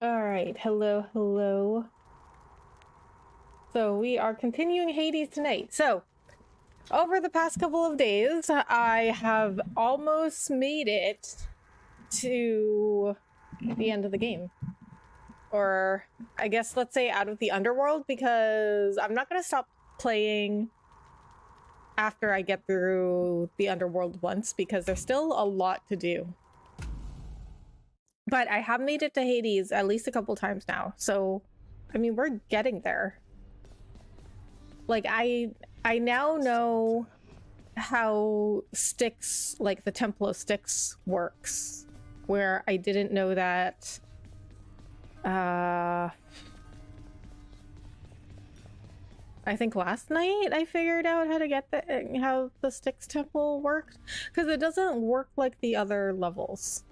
All right, hello. So we are continuing Hades tonight. So over the past couple of days, I have almost made it to the end of the game. Or I guess let's say out of the Underworld, because I'm not going to stop playing after I get through the Underworld once, because there's still a lot to do. But I have made it to Hades at least a couple times now. So, I mean, we're getting there. Like, I now know how Styx, like the Temple of Styx, works, where I didn't know that. I think last night I figured out how to get how the Styx Temple worked, because it doesn't work like the other levels.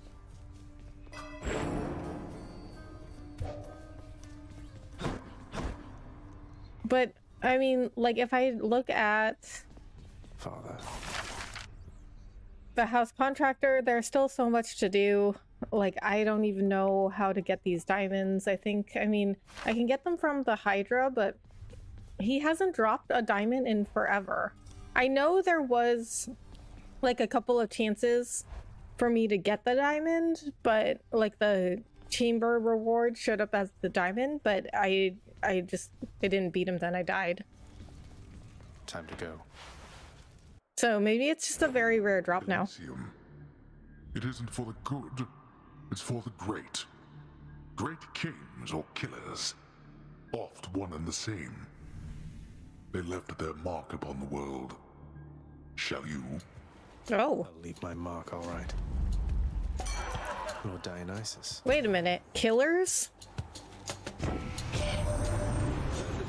But I mean, like, if I look at Father, the house contractor, there's still so much to do. Like, I don't even know how to get these diamonds. I mean, I can get them from the Hydra, but he hasn't dropped a diamond in forever. I know there was like a couple of chances for me to get the diamond, but like the chamber reward showed up as the diamond, but I didn't beat him, then I died. time to go. So maybe it's just a very rare drop now. Elysium. It isn't for the good, it's for the great. Great kings or killers, oft one and the same. They left their mark upon the world. Shall you? Oh. I'll leave my mark, all right. Lord Dionysus. Wait a minute. Killers? That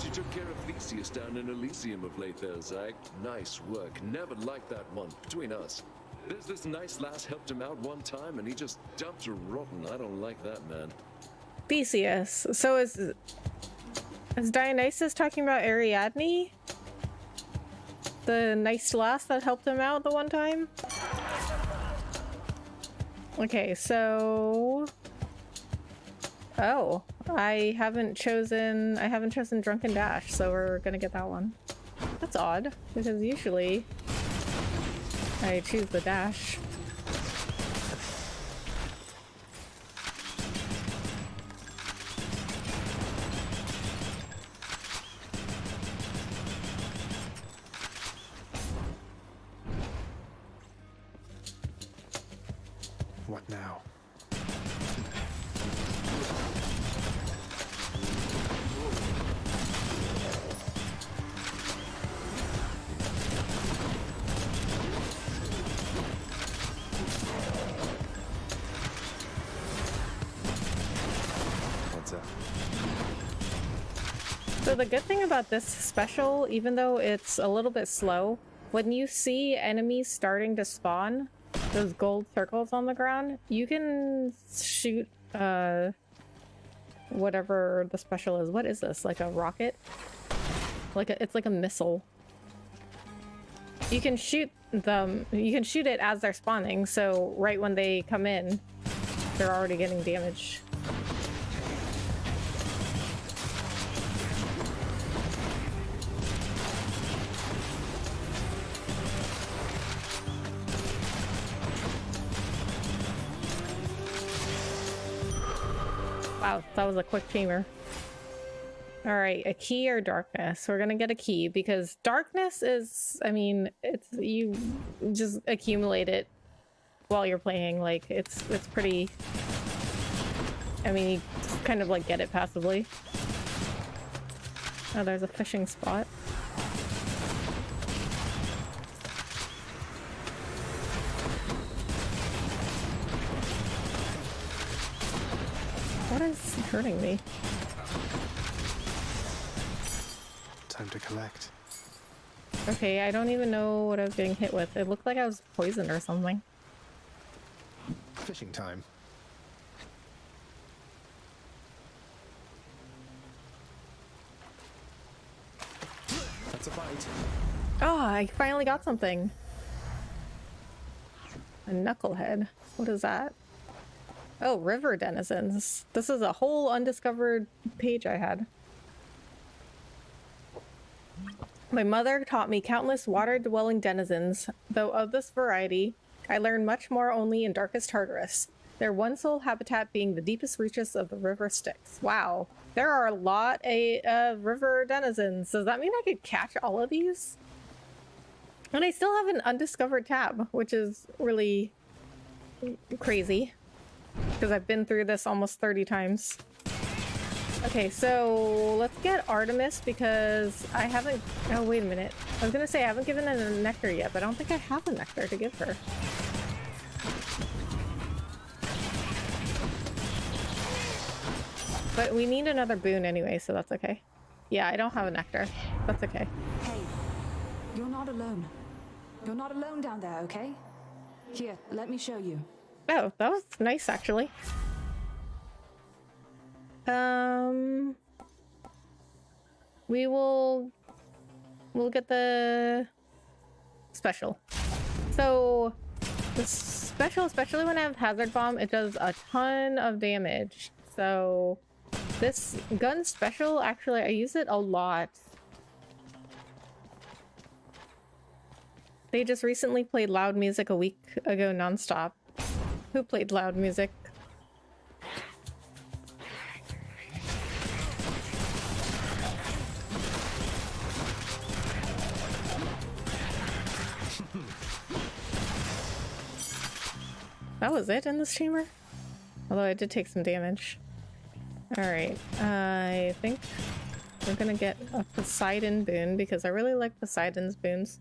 you took care of Theseus down in Elysium of late there, Zach. Nice work. Never liked that one. Between us. There's this nice lass helped him out one time and he just dumped her rotten. I don't like that, man. Theseus. So is Dionysus talking about Ariadne? The nice lass that helped him out the one time? Okay, so... Oh, I haven't chosen Drunken Dash, so we're gonna get that one. That's odd, because usually I choose the dash. What now? What's up? So the good thing about this special, even though it's a little bit slow, when you see enemies starting to spawn, those gold circles on the ground, you can shoot whatever the special is. What is this? Like a rocket? It's like a missile. You can shoot them, you can shoot it as they're spawning, so right when they come in, they're already getting damaged. Wow, that was a quick tamer. All right, a key or darkness? We're gonna get a key because darkness is, I mean, it's, you just accumulate it while you're playing. Like, it's pretty, I mean, you just kind of like get it passively. Oh, there's a fishing spot. What is hurting me? Time to collect. Okay, I don't even know what I was getting hit with. It looked like I was poisoned or something. Fishing time. That's a bite. Oh, I finally got something. A knucklehead. What is that? Oh, river denizens. This is a whole undiscovered page I had. My mother taught me countless water-dwelling denizens, though of this variety, I learned much more only in darkest Tartarus, their one sole habitat being the deepest reaches of the river Styx. Wow, there are a lot of river denizens. Does that mean I could catch all of these? And I still have an undiscovered tab, which is really crazy, because I've been through this almost 30 times. Okay, so let's get Artemis because I haven't... Oh, wait a minute. I was gonna say I haven't given her a nectar yet, but I don't think I have a nectar to give her. But we need another boon anyway, so that's okay. Yeah, I don't have a nectar. That's okay. Hey, you're not alone. You're not alone down there, okay? Here, let me show you. Oh, that was nice, actually. We'll get the special. So the special, especially when I have Hazard Bomb, it does a ton of damage. So this gun special, actually, I use it a lot. They just recently played loud music a week ago nonstop. Who played loud music? That was it in this chamber? Although I did take some damage. Alright, I think we're gonna get a Poseidon boon because I really like Poseidon's boons.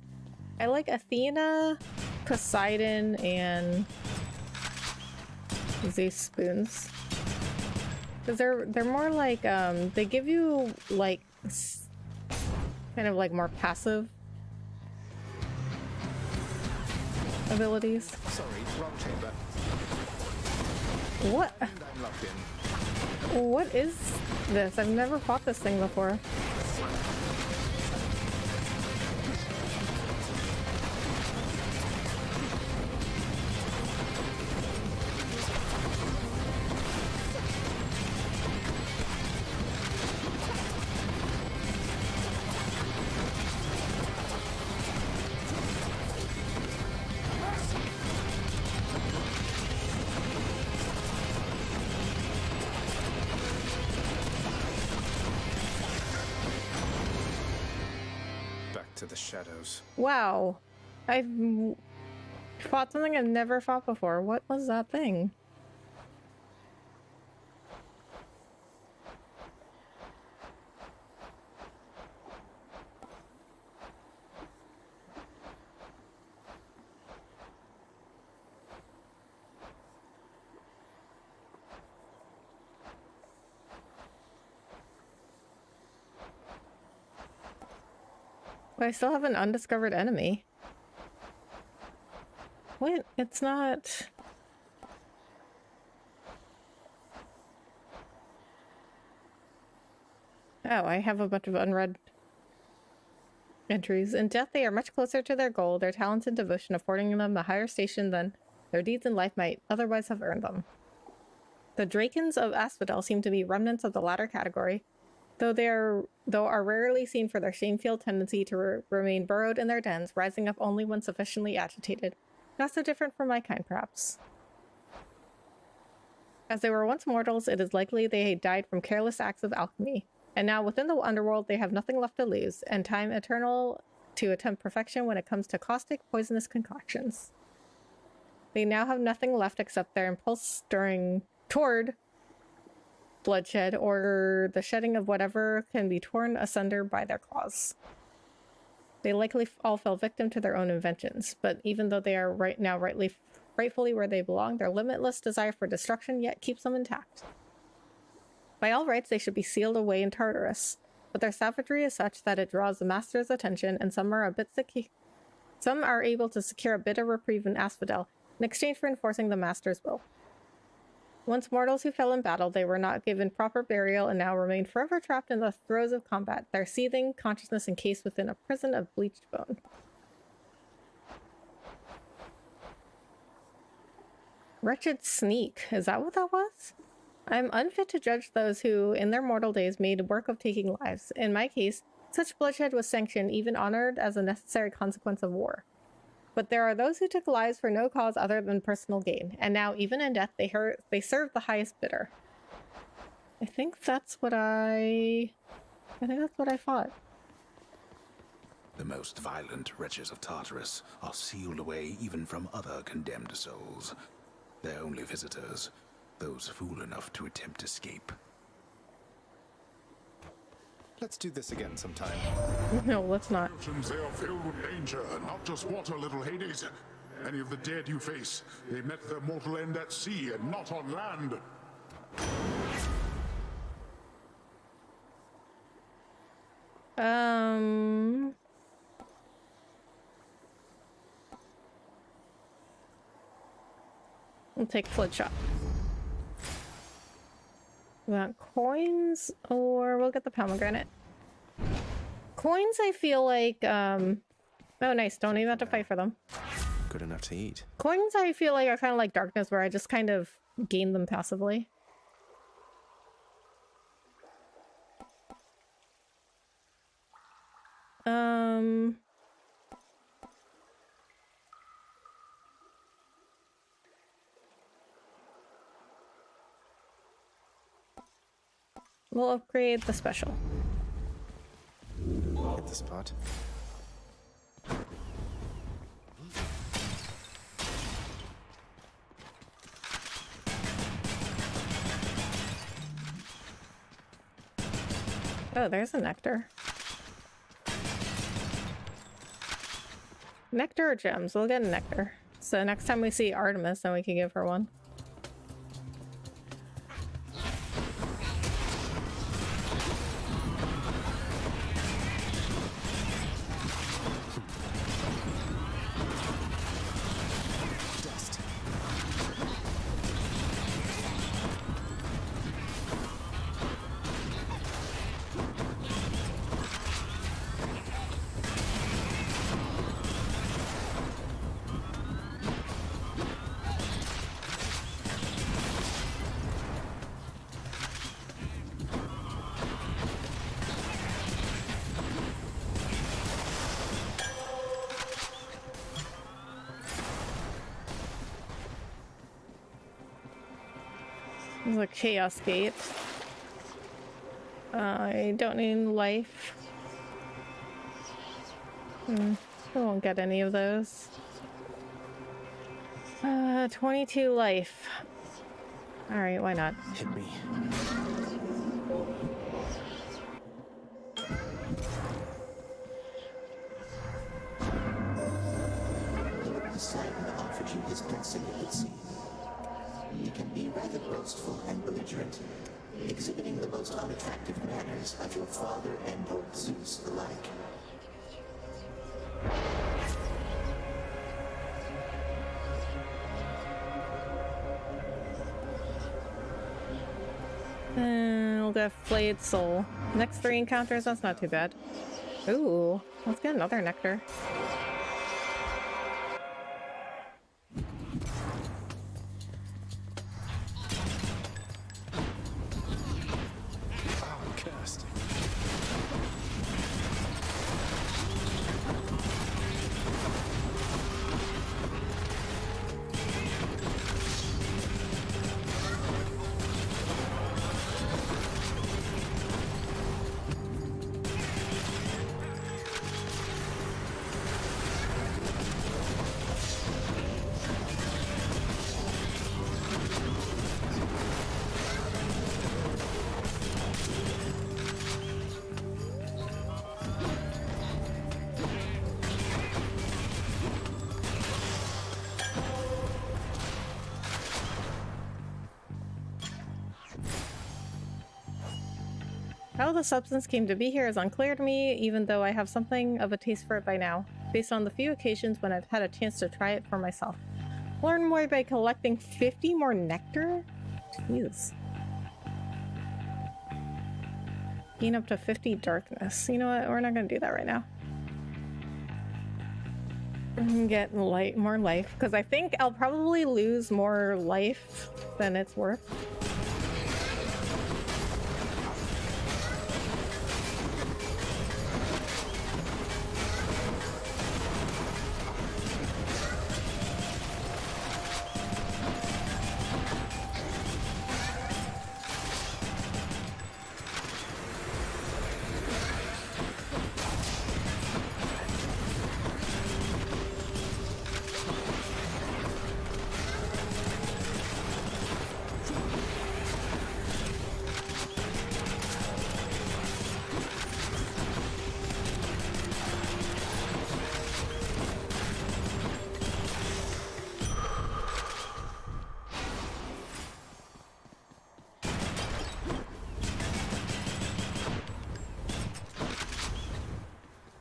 I like Athena, Poseidon, and Zeus boons. Because they're more like, they give you, like, kind of like more passive abilities. Sorry, wrong chamber. What? I'm locked in. What is this? I've never fought this thing before. To the shadows. Wow. I've fought something I've never fought before. What was that thing? But I still have an undiscovered enemy. What? It's not... Oh, I have a bunch of unread entries. In death, they are much closer to their goal, their talents and devotion affording them a higher station than their deeds in life might otherwise have earned them. The Drakens of Asphodel seem to be remnants of the latter category, though are rarely seen for their shame-filled tendency to remain burrowed in their dens, rising up only when sufficiently agitated. Not so different from my kind, perhaps. As they were once mortals, it is likely they had died from careless acts of alchemy, and now within the Underworld they have nothing left to lose, and time eternal to attempt perfection when it comes to caustic, poisonous concoctions. They now have nothing left except their impulse toward bloodshed, or the shedding of whatever can be torn asunder by their claws. They likely all fell victim to their own inventions, but even though they are rightfully where they belong, their limitless desire for destruction yet keeps them intact. By all rights, they should be sealed away in Tartarus, but their savagery is such that it draws the master's attention, and some are able to secure a bit of reprieve in Asphodel in exchange for enforcing the master's will. Once mortals who fell in battle, they were not given proper burial and now remain forever trapped in the throes of combat, their seething consciousness encased within a prison of bleached bone. Wretched sneak. Is that what that was? I'm unfit to judge those who, in their mortal days, made work of taking lives. In my case, such bloodshed was sanctioned, even honored as a necessary consequence of war. But there are those who took lives for no cause other than personal gain, and now, even in death, they serve the highest bidder. I think that's what I think that's what I fought. The most violent wretches of Tartarus are sealed away even from other condemned souls. Their only visitors, those fool enough to attempt escape. Let's do this again sometime. No, let's not. Oceans, they are filled with danger, not just water, little Hades. Any of the dead you face, they met their mortal end at sea and not on land. We'll take flood shot. We want coins, or we'll get the pomegranate. Coins, I feel like, oh nice, don't even have to fight for them. Good enough to eat. Coins, I feel like, are kind of like darkness, where I just kind of gain them passively. We'll upgrade the special. Hit the spot. Oh, there's a nectar. Nectar or gems? We'll get a nectar. So next time we see Artemis, then we can give her one. Dust. There's a chaos gate. I don't need life. I won't get any of those. 22 life. Alright, why not? Hit me. The Titan offered you his blessing, it would seem. He can be rather boastful and belligerent, exhibiting the most unattractive manners of your father and Lord Zeus alike. We'll get Flayed Soul. Next 3 encounters, that's not too bad. Ooh, let's get another nectar. Oh, I'm cursed. How the substance came to be here is unclear to me, even though I have something of a taste for it by now, based on the few occasions when I've had a chance to try it for myself. Learn more by collecting 50 more nectar? Jeez. Gain up to 50 darkness. You know what? We're not going to do that right now. get more life, because I think I'll probably lose more life than it's worth.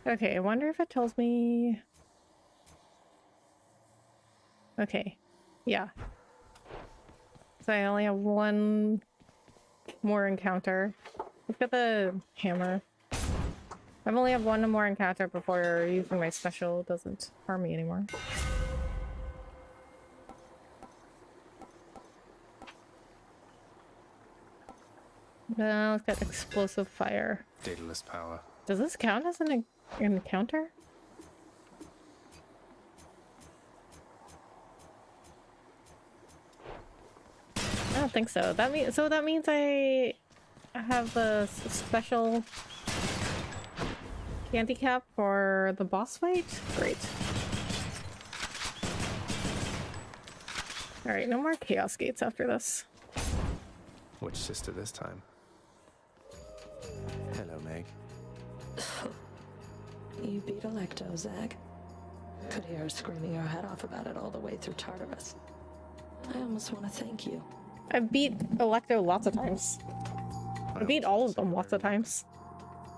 Okay, I wonder if it tells me... Okay, yeah. So I only have one more encounter. Look at the hammer. I've only have one more encounter before using my special doesn't harm me anymore. Now it's got explosive fire. Daedalus power. Does this count as an encounter? I don't think so. That means I have a special handicap for the boss fight? Great. Alright, no more chaos gates after this. Which sister this time? Hello, Meg. You beat Electo, Zag. Could hear her screaming her head off about it all the way through Tartarus. I almost want to thank you. I beat Electo lots of times. I beat all of them lots of times.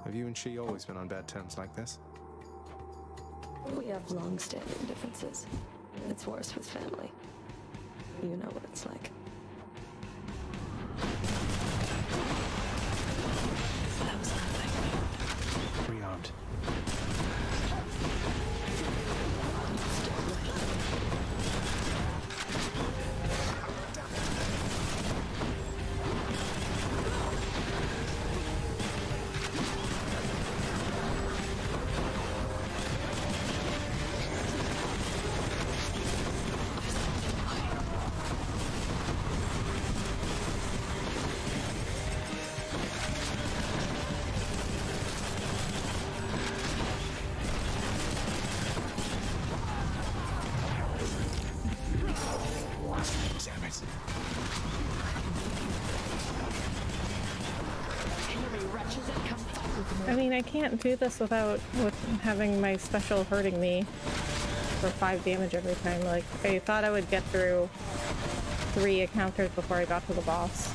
Have you and she always been on bad terms like this? We have long-standing differences. It's worse with family. You know what it's like. That was nothing. Rearmed. I mean, I can't do this without having my special hurting me for 5 damage every time. Like, I thought I would get through 3 encounters before I got to the boss.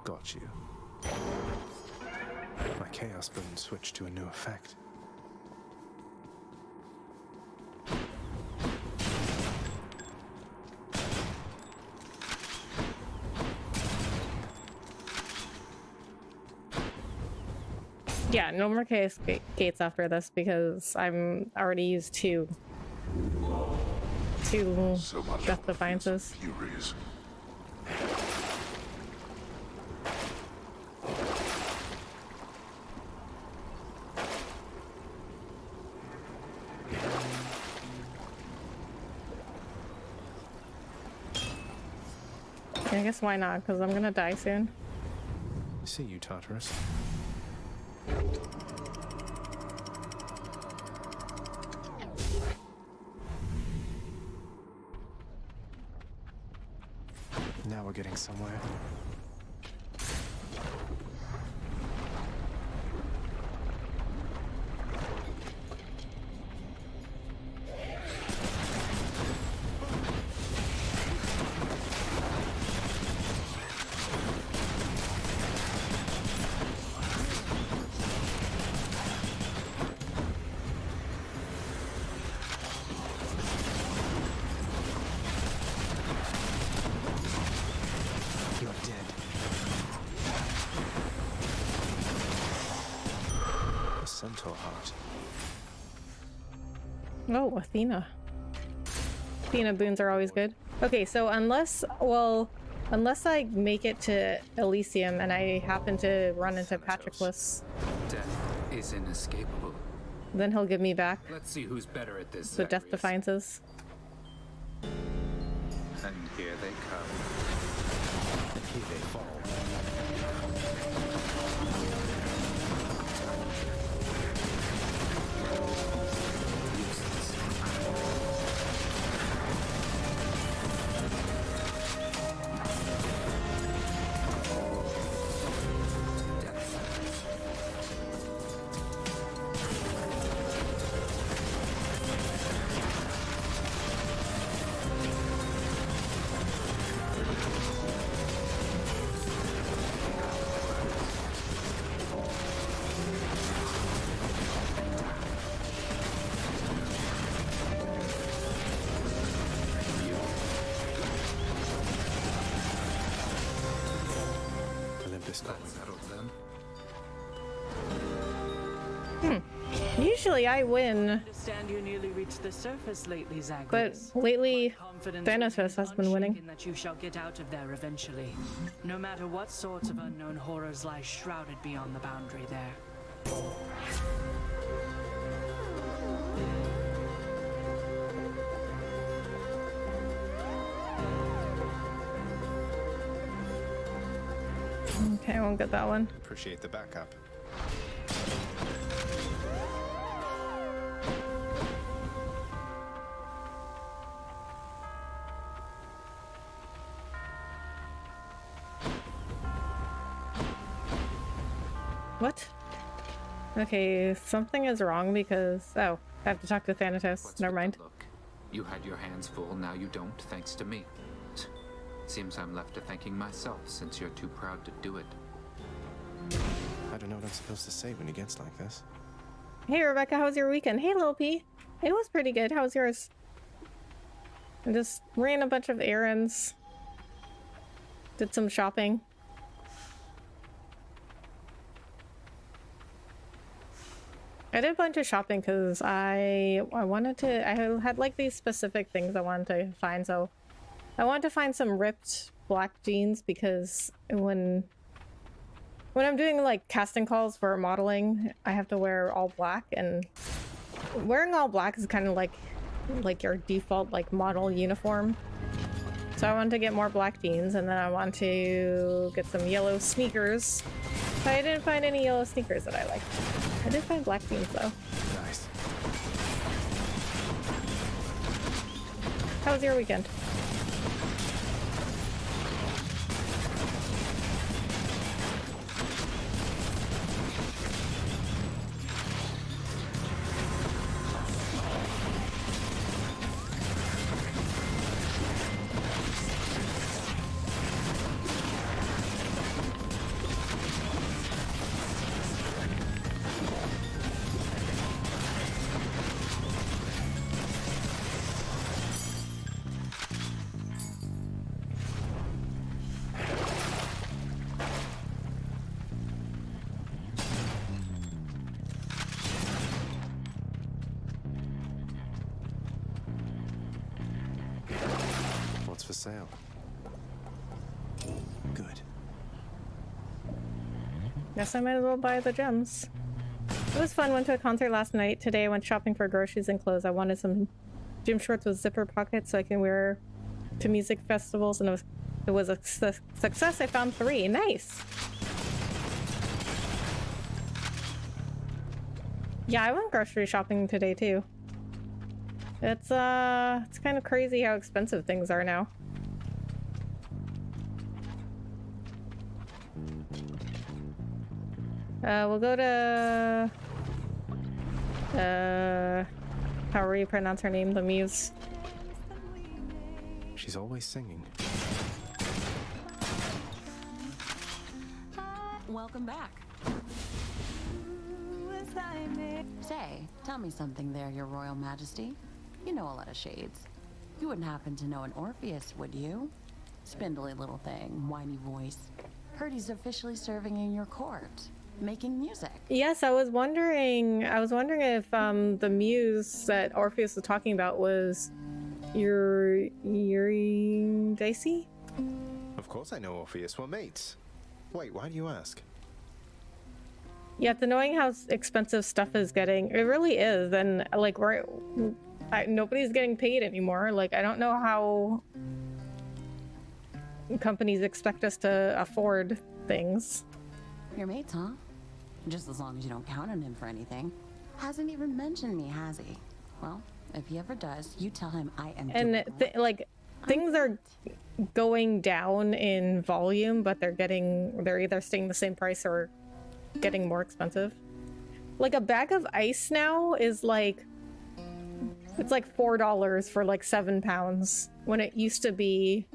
Got you. My chaos boon switched to a new effect. Yeah, no more chaos gates after this because I'm already used 2 Death Defiances. Furies. I guess why not? Because I'm gonna die soon. See you, Tartarus. Now we're getting somewhere. Centaur heart. Oh, Athena. Athena boons are always good. Okay, so unless I make it to Elysium and I happen to run into Patroclus, Death is inescapable. then he'll give me back Let's see who's better at this. the Death Zagreus. Defiances. And here they come. And here they fall. That's settled then. Usually I win, Understand you nearly reached the surface lately, but Zagreus. lately Confidence Thanatos has been winning. unshaken that you shall get out of there eventually. No matter what sorts of unknown horrors lie shrouded beyond the boundary there. Okay, I won't get that one. Appreciate the backup. What? Okay, something is wrong because... Oh, I have to talk to Thanatos. What's Never with the mind. look? You had your hands full, now you don't, thanks to me. Seems I'm left to thanking myself since you're too proud to do it. I don't know what I'm supposed to say when it gets like this. Hey Rebecca, how was your weekend? Hey Lil P. It was pretty good. How was yours? I just ran a bunch of errands. Did some shopping. I did a bunch of shopping because I wanted to... I had like these specific things I wanted to find, so... I wanted to find some ripped black jeans because when I'm doing like casting calls for modeling, I have to wear all black, and wearing all black is kind of like your default like model uniform. So I wanted to get more black jeans, and then I want to get some yellow sneakers. But I didn't find any yellow sneakers that I liked. I did find black jeans though. Nice. How was your weekend? What's for sale? Good. Guess I might as well buy the gems. It was fun. Went to a concert last night. Today I went shopping for groceries and clothes. I wanted some gym shorts with zipper pockets so I can wear to music festivals, and it was a success. I found 3. Nice. Yeah, I went grocery shopping today too. It's kind of crazy how expensive things are now. We'll go to however you pronounce her name, the Muse. She's always singing. Welcome back. Say, tell me something there, Your Royal Majesty. You know a lot of shades. You wouldn't happen to know an Orpheus, would you? Spindly little thing, whiny voice. Heard he's officially serving in your court, making music. Yes, I was wondering if the Muse that Orpheus was talking about was Yuri Dicey? Of course I know Orpheus. We're mates. Wait, why do you ask? Yeah, after knowing how expensive stuff is getting, it really is. And like nobody's getting paid anymore. Like I don't know how companies expect us to afford things. Your mates, huh? Just as long as you don't count on him for anything. Hasn't even mentioned me, has he? Well, if he ever does, you tell him I am. And things are going down in volume, but they're either staying the same price or getting more expensive. Like a bag of ice now is like, it's like $4 for like 7 pounds when it used to be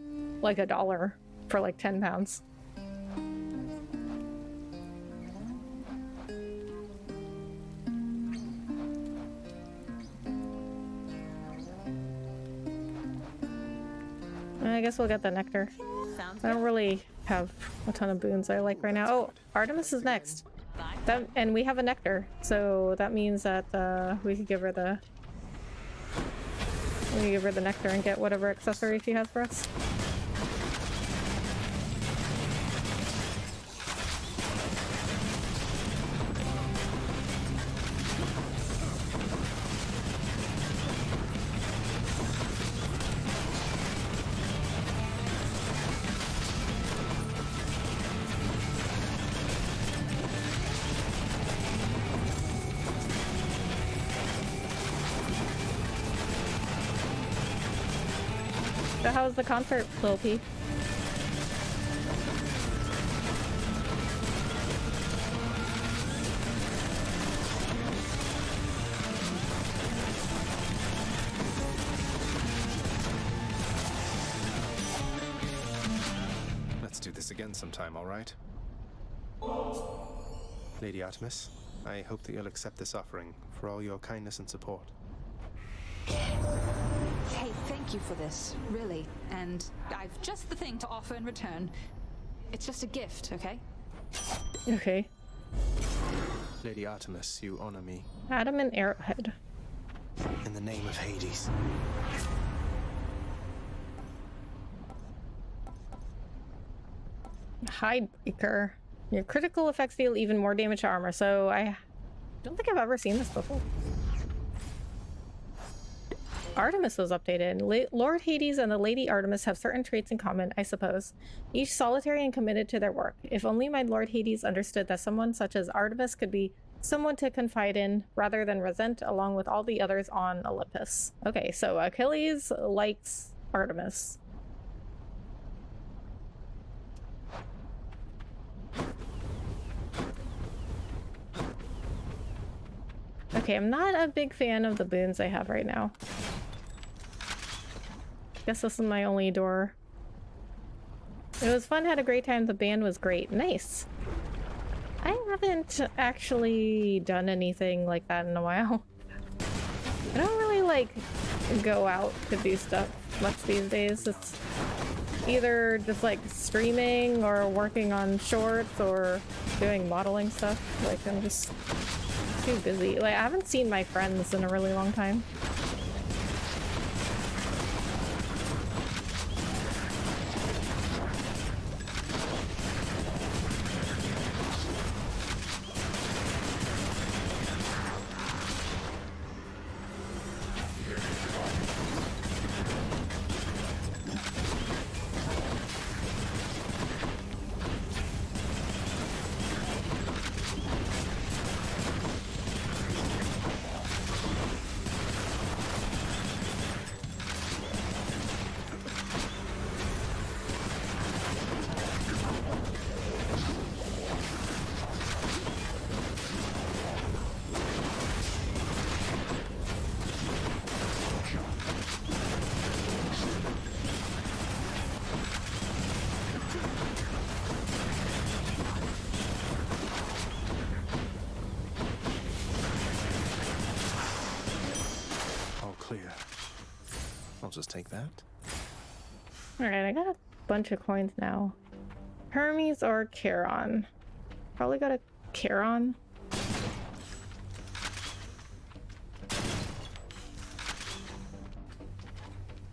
like $1 for like 10 pounds. I guess we'll get the nectar. Sounds I don't really have a ton of boons I like right now. Oh, Artemis is next. And we have a nectar, so that means that we could give her the nectar and get whatever accessory she has for us. So how was the concert, Lil P? Let's do this again sometime, all right? Lady Artemis, I hope that you'll accept this offering for all your kindness and support. Hey, thank you for this, really. And I've just the thing to offer in return. It's just a gift, okay? Okay. Lady Artemis, you honor me. Adamant arrowhead. In the name of Hades. Hidebreaker. Your critical effects deal even more damage to armor, so I don't think I've ever seen this before. Artemis was updated. Lord Hades and the Lady Artemis have certain traits in common, I suppose. Each solitary and committed to their work. If only my Lord Hades understood that someone such as Artemis could be someone to confide in rather than resent along with all the others on Olympus. Okay, so Achilles likes Artemis. Okay, I'm not a big fan of the boons I have right now. Guess this is my only door. It was fun, had a great time, the band was great. Nice. I haven't actually done anything like that in a while. I don't really like go out to do stuff much these days. It's either just like streaming or working on shorts or doing modeling stuff. Like I'm just too busy. Like I haven't seen my friends in a really long time. I'll just take that. Alright, I got a bunch of coins now. Hermes or Charon? Probably got a Charon.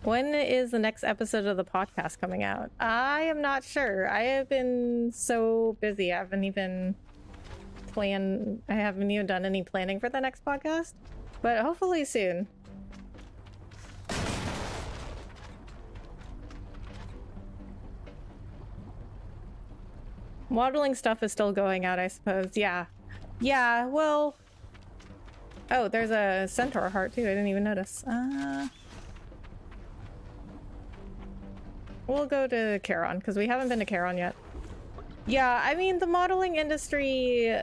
When is the next episode of the podcast coming out? I am not sure. I have been so busy. I haven't even done any planning for the next podcast, but hopefully soon. Modeling stuff is still going out, I suppose. Yeah. Yeah, well... Oh, there's a centaur heart too. I didn't even notice. We'll go to Charon, because we haven't been to Charon yet. Yeah, I mean, the modeling industry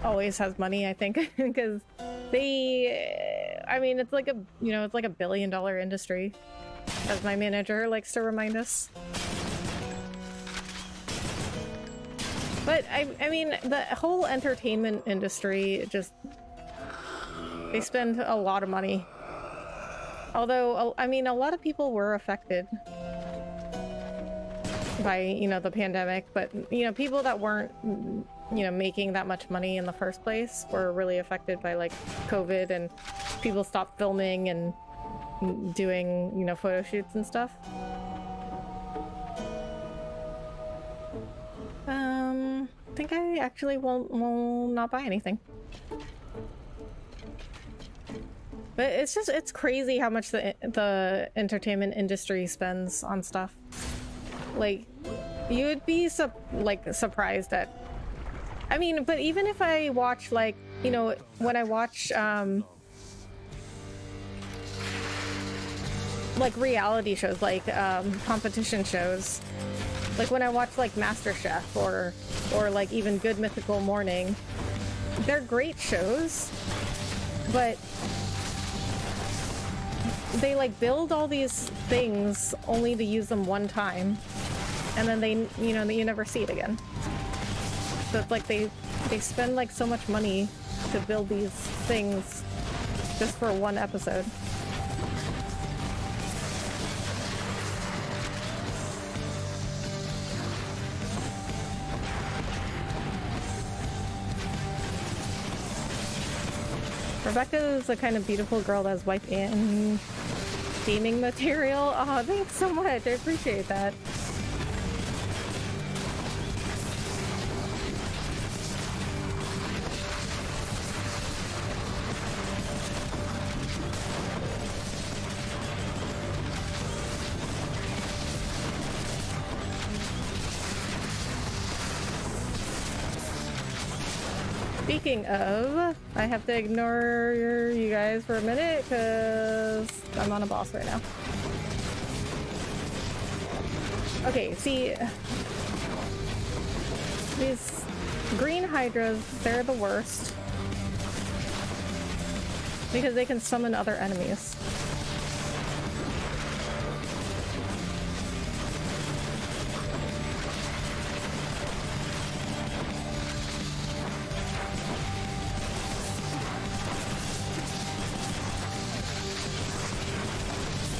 always has money, I think, because I mean, it's like it's like $1 billion industry, as my manager likes to remind us. But, I mean, the whole entertainment industry they spend a lot of money. Although, I mean, a lot of people were affected by, the pandemic, but, people that weren't, making that much money in the first place were really affected by, like, COVID, and people stopped filming and doing, photo shoots and stuff. I think I actually will not buy anything. But it's crazy how much the entertainment industry spends on stuff. Like, you would be surprised at... I mean, but even if I watch, like, when I watch, like, reality shows, like, competition shows, like, when I watch, like, MasterChef or like, even Good Mythical Morning, they're great shows, but they, like, build all these things only to use them one time, and then you never see it again. So it's like they spend, like, so much money to build these things just for one episode. Rebecca is the kind of beautiful girl that has wife and gaming material. Oh, thanks so much. I appreciate that. Speaking of, I have to ignore you guys for a minute because I'm on a boss right now. Okay, see, these green hydras, they're the worst because they can summon other enemies.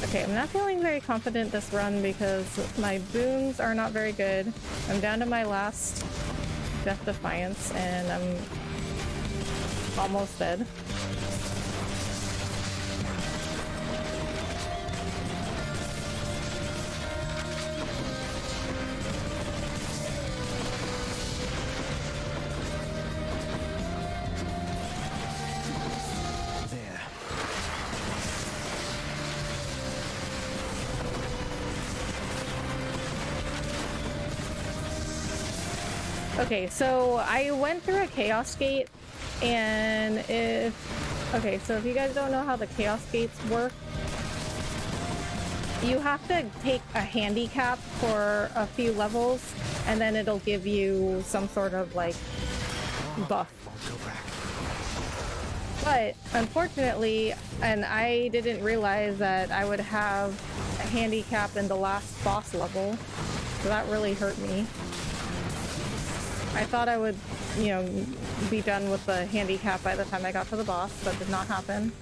Okay, I'm not feeling very confident this run because my boons are not very good. I'm down to my last Death Defiance and I'm almost dead. Okay, so I went through a Chaos Gate, and so if you guys don't know how the Chaos Gates work, you have to take a handicap for a few levels, and then it'll give you some sort of, like, buff. But, unfortunately, and I didn't realize that I would have a handicap in the last boss level, so that really hurt me. I thought I would, be done with the handicap by the time I got to the boss. That did not happen.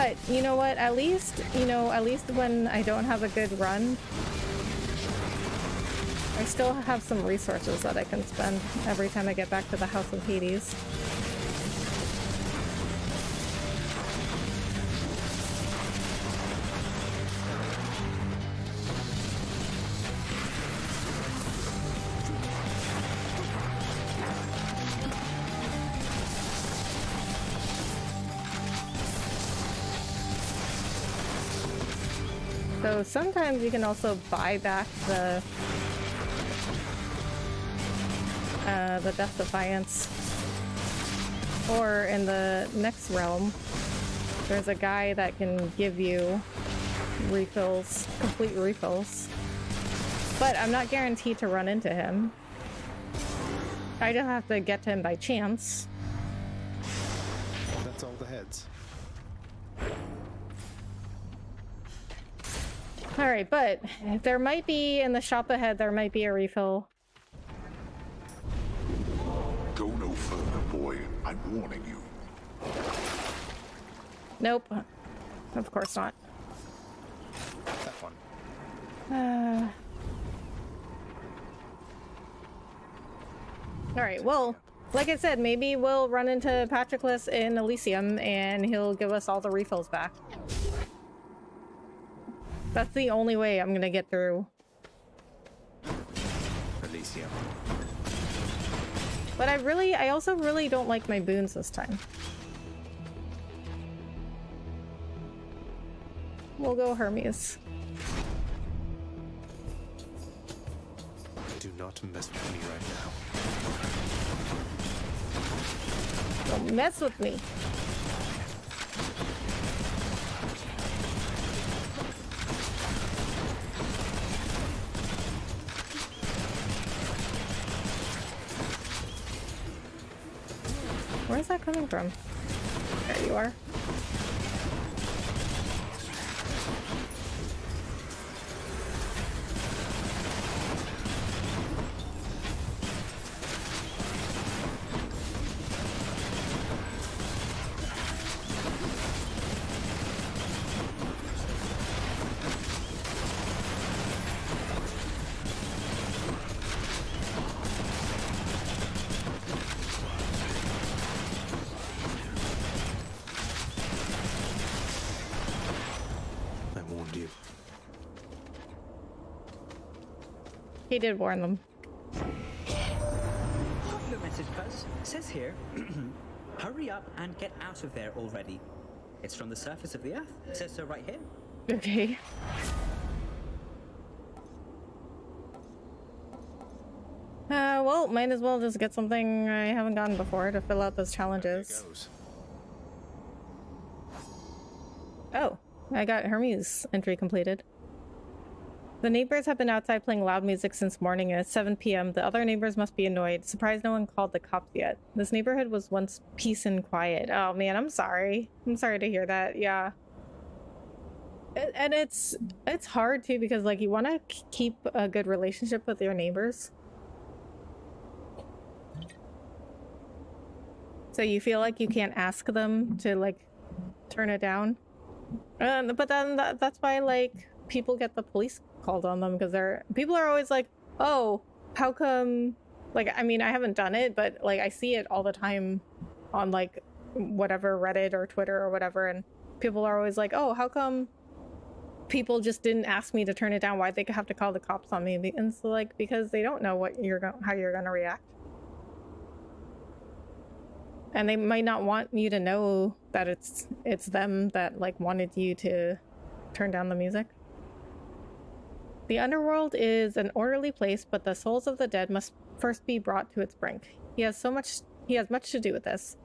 But you know what? At least when I don't have a good run, I still have some resources that I can spend every time I get back to the House of Hades. So sometimes you can also buy back the Death Defiance. Or in the next realm, there's a guy that can give you refills, complete refills. But I'm not guaranteed to run into him. I don't have to get to him by chance. That's all the heads. Alright, but there might be, in the shop ahead, there might be a refill. Go no further, boy. I'm warning you. Nope. Of course not. That one. Alright, well, like I said, maybe we'll run into Patroclus in Elysium and he'll give us all the refills back. That's the only way I'm gonna get through. Elysium. But I also really don't like my boons this time. We'll go Hermes. Do not mess with me right now. Don't mess with me. Where's that coming from? There you are. He did warn them. Popular message, Cuz. Says here, hurry up and get out of there already. It's from the surface of the Earth. It says so right here. Okay. Well, might as well just get something I haven't gotten before to fill out those challenges. Oh, I got Hermes entry completed. The neighbors have been outside playing loud music since morning and it's 7 p.m. The other neighbors must be annoyed. Surprised no one called the cops yet. This neighborhood was once peace and quiet. Oh man, I'm sorry. I'm sorry to hear that. Yeah. And it's hard too because like you want to keep a good relationship with your neighbors. So you feel like you can't ask them to like turn it down. But then that's why like people get the police called on them because people are always like, oh, how come, like, I mean, I haven't done it, but like I see it all the time on like whatever Reddit or Twitter or whatever, and people are always like, oh, how come people just didn't ask me to turn it down? Why'd they have to call the cops on me? And so like because they don't know how you're gonna react, and they might not want you to know that it's them that like wanted you to turn down the music. The Underworld is an orderly place, but the souls of the dead must first be brought to its brink. He has much to do with this.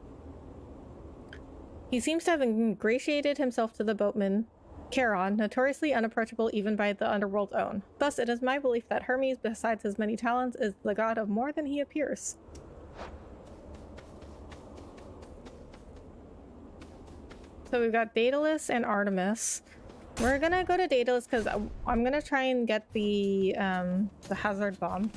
He seems to have ingratiated himself to the boatman, Charon, notoriously unapproachable even by the Underworld's own. Thus, it is my belief that Hermes, besides his many talents, is the god of more than he appears. So we've got Daedalus and Artemis. We're gonna go to Daedalus because I'm gonna try and get the hazard bomb.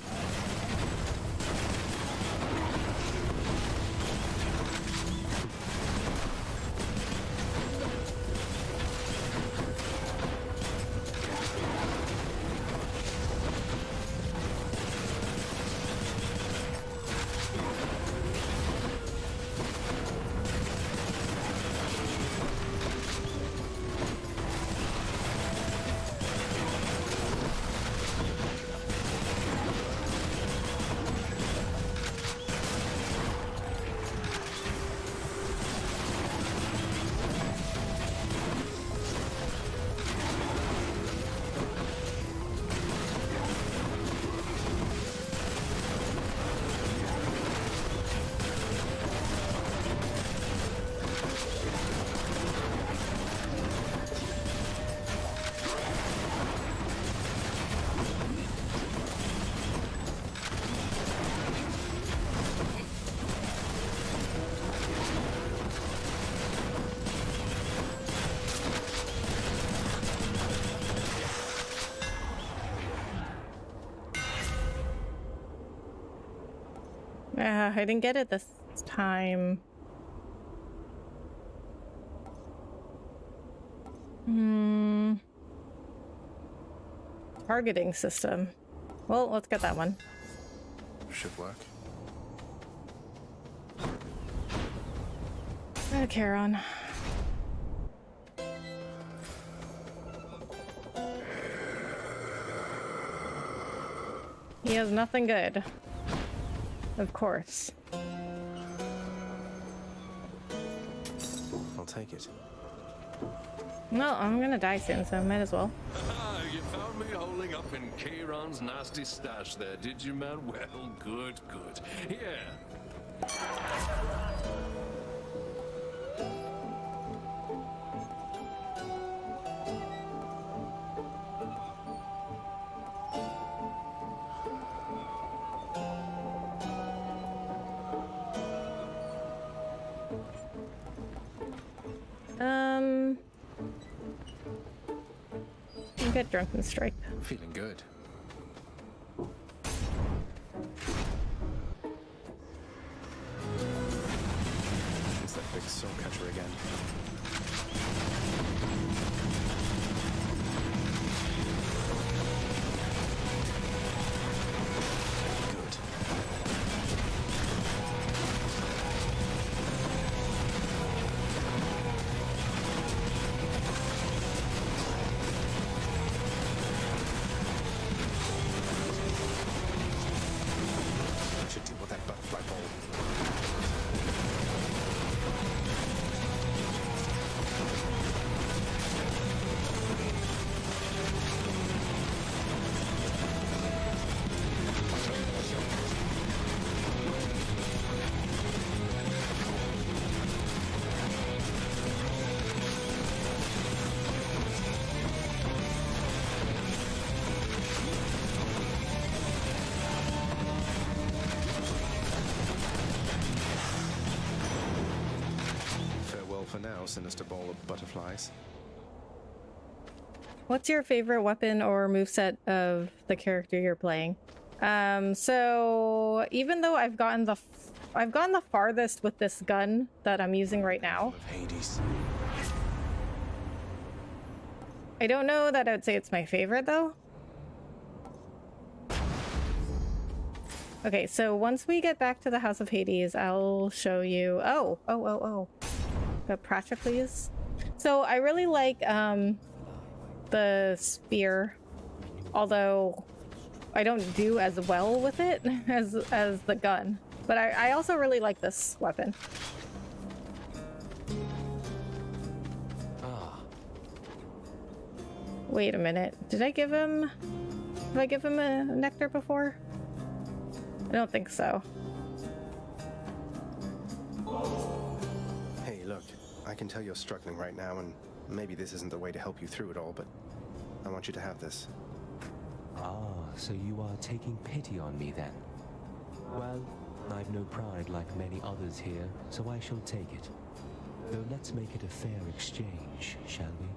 I didn't get it this time. Targeting system. Well, let's get that one. Should work. Charon. He has nothing good. Of course. I'll take it. Well, I'm gonna die soon, so I might as well. You found me holding up in Charon's nasty stash there, did you, man? Well, good, good. Here. Get drunken strike. Feeling good. It's that big soul catcher again. For now, sinister ball of butterflies. What's your favorite weapon or moveset of the character you're playing? So even though I've gotten the farthest with this gun that I'm using right now. Of Hades. I don't know that I would say it's my favorite though. Okay, so once we get back to the House of Hades, I'll show you. Oh. Got Pratcha, please. So I really like the spear, although I don't do as well with it as the gun. But I also really like this weapon. Wait a minute. Did I give him a nectar before? I don't think so. Hey, look. I can tell you're struggling right now, and maybe this isn't the way to help you through it all, but I want you to have this. Ah, so you are taking pity on me then? Well, I've no pride like many others here, so I shall take it. Though let's make it a fair exchange, shall we?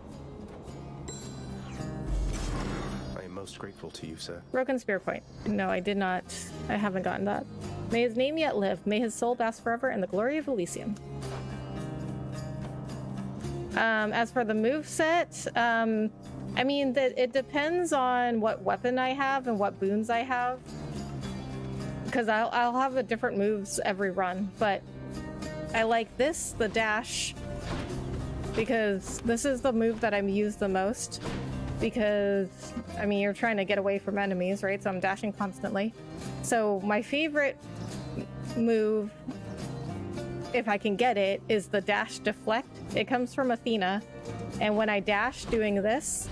I am most grateful to you, sir. Broken spear point. No, I did not. I haven't gotten that. May his name yet live. May his soul bask forever in the glory of Elysium. As for the moveset, I mean, it depends on what weapon I have and what boons I have. Because I'll have a different moves every run, but I like this, the dash, because this is the move that I'm used the most. Because, I mean, you're trying to get away from enemies, right? So I'm dashing constantly. So my favorite move, if I can get it, is the dash deflect. It comes from Athena, and when I dash doing this,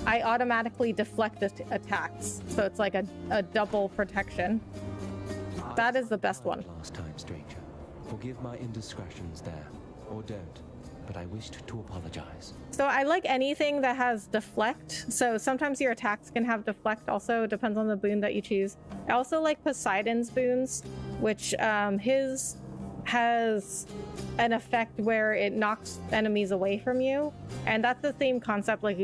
I automatically deflect the attacks. So it's like a double protection. That is the best one. Last time, stranger. Forgive my indiscretions there, or don't, but I wished to apologize. So I like anything that has deflect. So sometimes your attacks can have deflect also, depends on the boon that you choose. I also like Poseidon's boons, which his has an effect where it knocks enemies away from you, and that's the same concept. Like,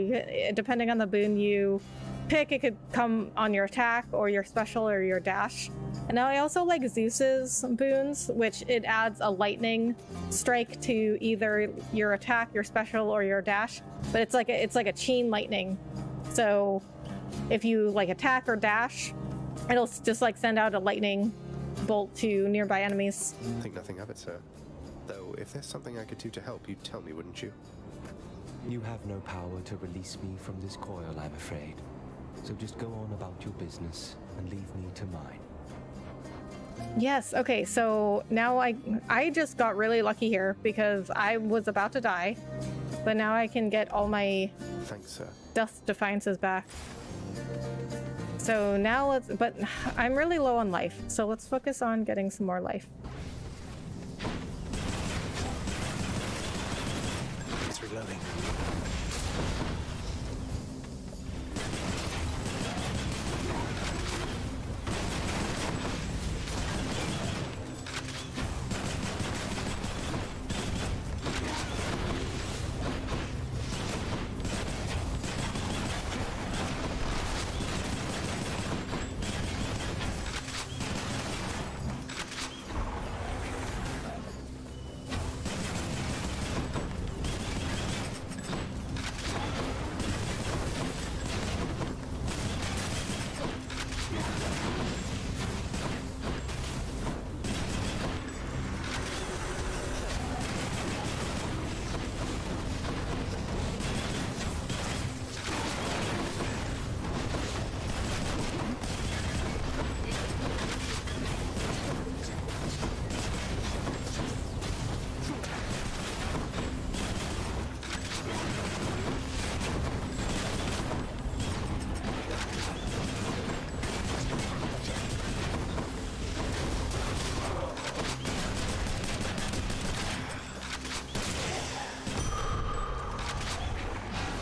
depending on the boon you pick, it could come on your attack or your special or your dash. And now I also like Zeus's boons, which it adds a lightning strike to either your attack, your special, or your dash. But it's like a chain lightning. So if you like attack or dash, it'll just like send out a lightning bolt to nearby enemies. Think nothing of it, sir. Though, if there's something I could do to help, you'd tell me, wouldn't you? You have no power to release me from this coil, I'm afraid. So just go on about your business and leave me to mine. Yes, okay, so now I just got really lucky here because I was about to die, but now I can get all my Thanks, sir. Death Defiances back. So now but I'm really low on life, so let's focus on getting some more life. It's reloading.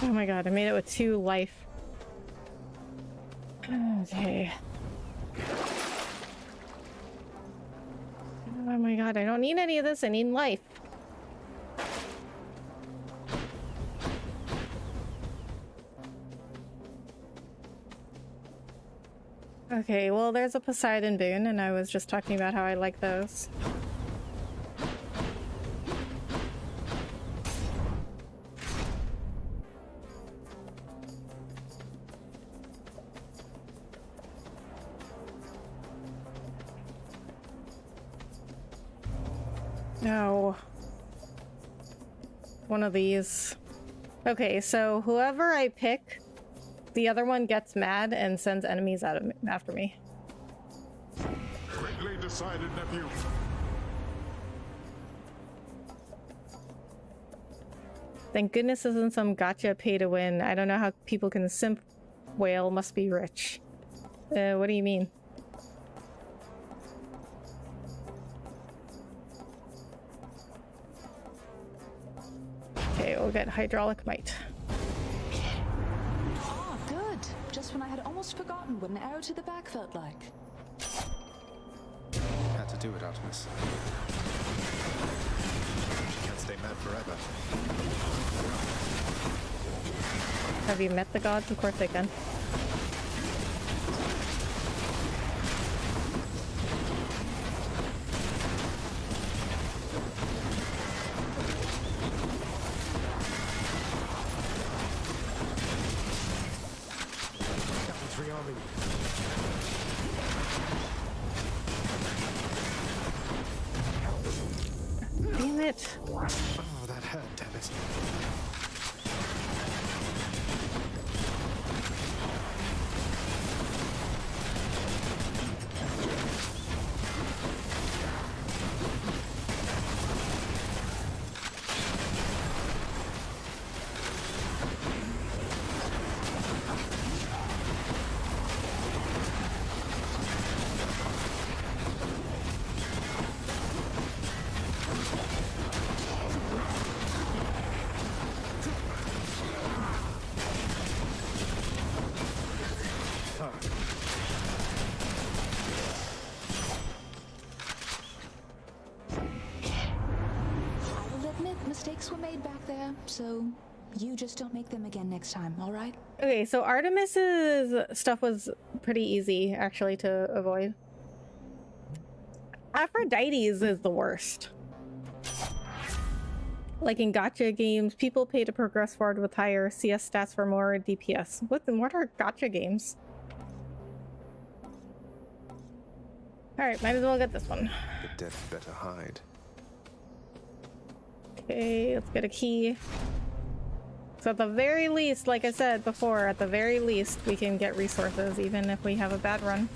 Oh my god, I made it with 2 life. Okay. Oh my god, I don't need any of this, I need life. Okay, well there's a Poseidon boon, and I was just talking about how I like those. No. One of these. Okay, so whoever I pick, the other one gets mad and sends enemies after me. Greatly decided, nephew. Thank goodness this isn't some gotcha pay to win. I don't know how people can simp. Whale must be rich. What do you mean? Okay, we'll get hydraulic might. Ah, good. Just when I had almost forgotten what an arrow to the back felt like. Had to do it, Artemis. Can't stay mad forever. Have you met the gods? Of course I can. Damn it. Oh, that hurt, damn it. Mistakes were made back there, so You just don't make them again next time, all right? Okay, so Artemis's stuff was pretty easy, actually, to avoid. Aphrodite's is the worst. Like in gacha games, people pay to progress forward with higher CS stats for more DPS. What are gacha games? Alright, might as well get this one. The dead better hide. Okay, let's get a key. So at the very least, like I said before, at the very least, we can get resources, even if we have a bad run.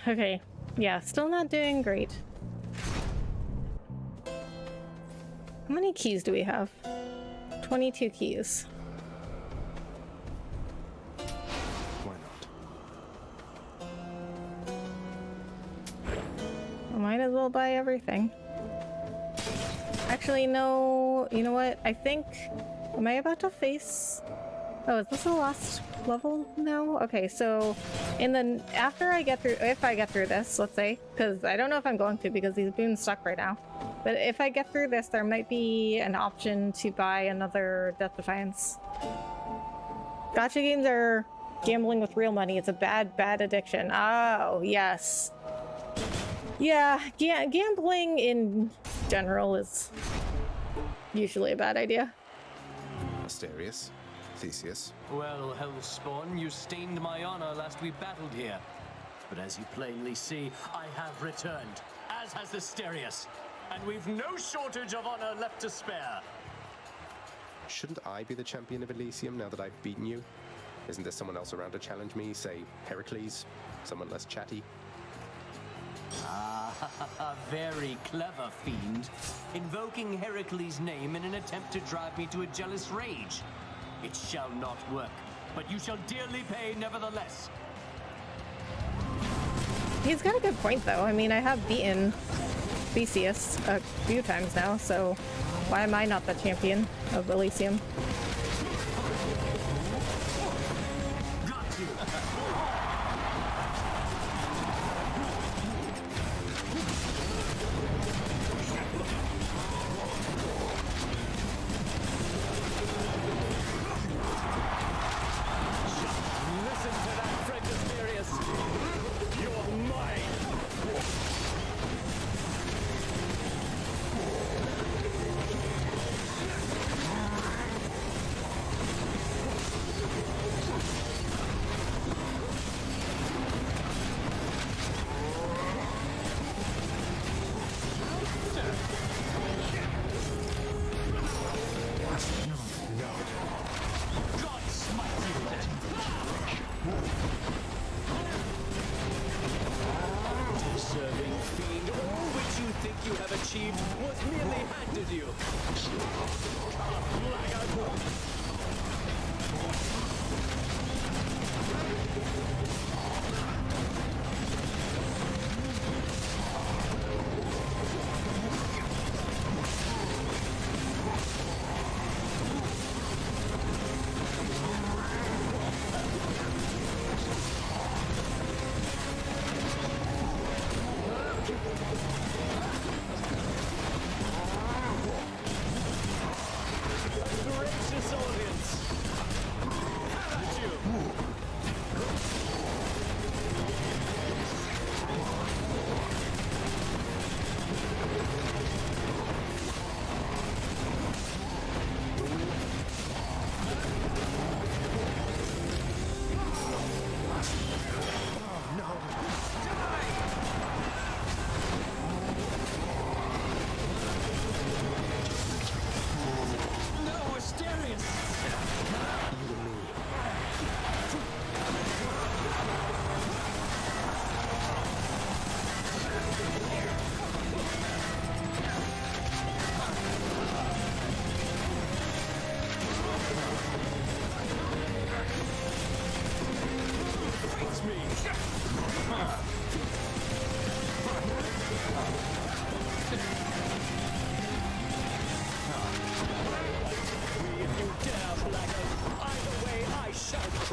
Okay. Yeah, still not doing great. How many keys do we have? 22 keys. Why not? I might as well buy everything. Actually, no. You know what? I think... Am I about to face... Oh, is this the last level now? Okay, so after I get through, if I get through this, let's say, because I don't know if I'm going to because he's being stuck right now. But if I get through this, there might be an option to buy another Death Defiance. Gacha games are gambling with real money. It's a bad, bad addiction. Oh, yes. Yeah, gambling in general is usually a bad idea. Asterius. Theseus. Well, Hellspawn, you stained my honor last we battled here. But as you plainly see, I have returned, as has Asterius. And we've no shortage of honor left to spare. Shouldn't I be the champion of Elysium now that I've beaten you? Isn't there someone else around to challenge me? Say, Heracles? Someone less chatty? Ah, very clever, fiend. Invoking Heracles' name in an attempt to drive me to a jealous rage. It shall not work, but you shall dearly pay nevertheless. He's got a good point, though. I mean, I have beaten Theseus a few times now, so why am I not the champion of Elysium?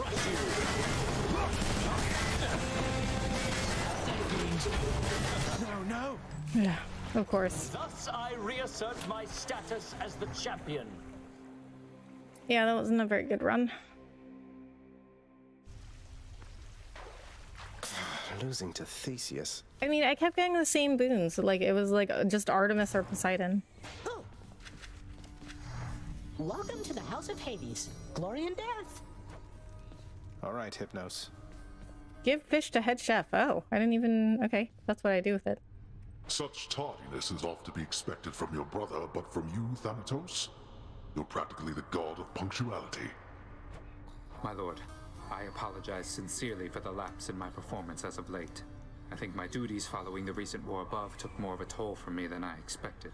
crush you. No. Yeah, of course. Thus I reassert my status as the champion. Yeah, that wasn't a very good run. Losing to Theseus. I mean, I kept getting the same boons. Like, it was like just Artemis or Poseidon. Oh. Welcome to the House of Hades. Glory and death. All right, Hypnos. Give fish to head chef. Oh, I didn't even... Okay, that's what I do with it. Such tardiness is oft to be expected from your brother, but from you, Thanatos? You're practically the god of punctuality. My lord, I apologize sincerely for the lapse in my performance as of late. I think my duties following the recent war above took more of a toll from me than I expected.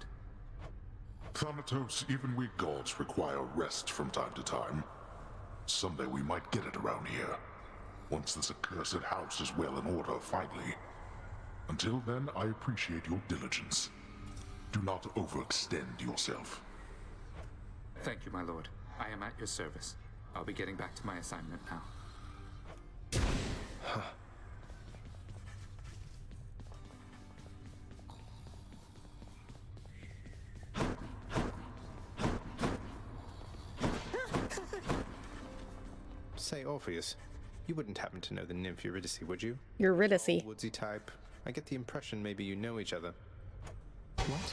Thanatos, even we gods require rest from time to time. Someday we might get it around here. Once this accursed house is well in order, finally. Until then, I appreciate your diligence. Do not overextend yourself. Thank you, my lord. I am at your service. I'll be getting back to my assignment now. Say, Orpheus, you wouldn't happen to know the nymph Eurydice, would you? Eurydice. Woodsy type. I get the impression maybe you know each other. What?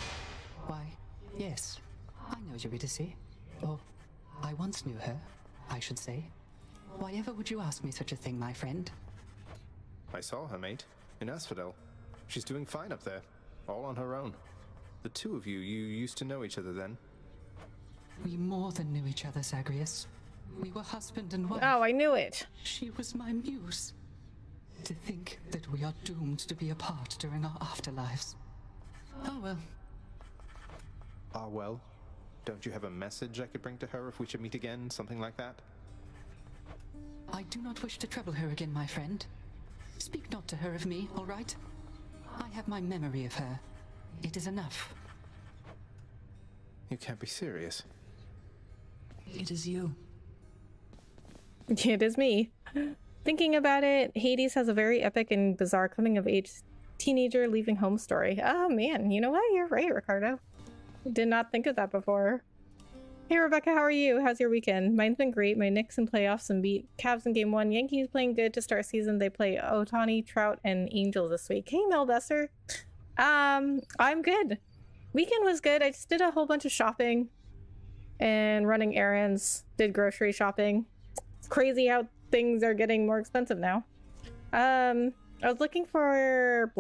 Why, yes. I know Eurydice. Or, I once knew her, I should say. Why ever would you ask me such a thing, my friend? I saw her, mate, in Asphodel. She's doing fine up there, all on her own. The two of you used to know each other then? We more than knew each other, Zagreus. We were husband and wife. Oh, I knew it. She was my muse. To think that we are doomed to be apart during our afterlives. Oh well. Ah well. Don't you have a message I could bring to her if we should meet again? Something like that? I do not wish to trouble her again, my friend. Speak not to her of me, all right? I have my memory of her. It is enough. You can't be serious. It is you. It is me. Thinking about it, Hades has a very epic and bizarre coming-of-age teenager leaving home story. Oh man, you know what? You're right, Ricardo. Did not think of that before. Hey Rebecca, how are you? How's your weekend? Mine's been great. My Knicks in playoffs and beat Cavs in game 1. Yankees playing good to start season. They play Ohtani, Trout, and Angels this week. Hey Mel Besser. I'm good. Weekend was good. I just did a whole bunch of shopping and running errands. Did grocery shopping. It's crazy how things are getting more expensive now. I was looking for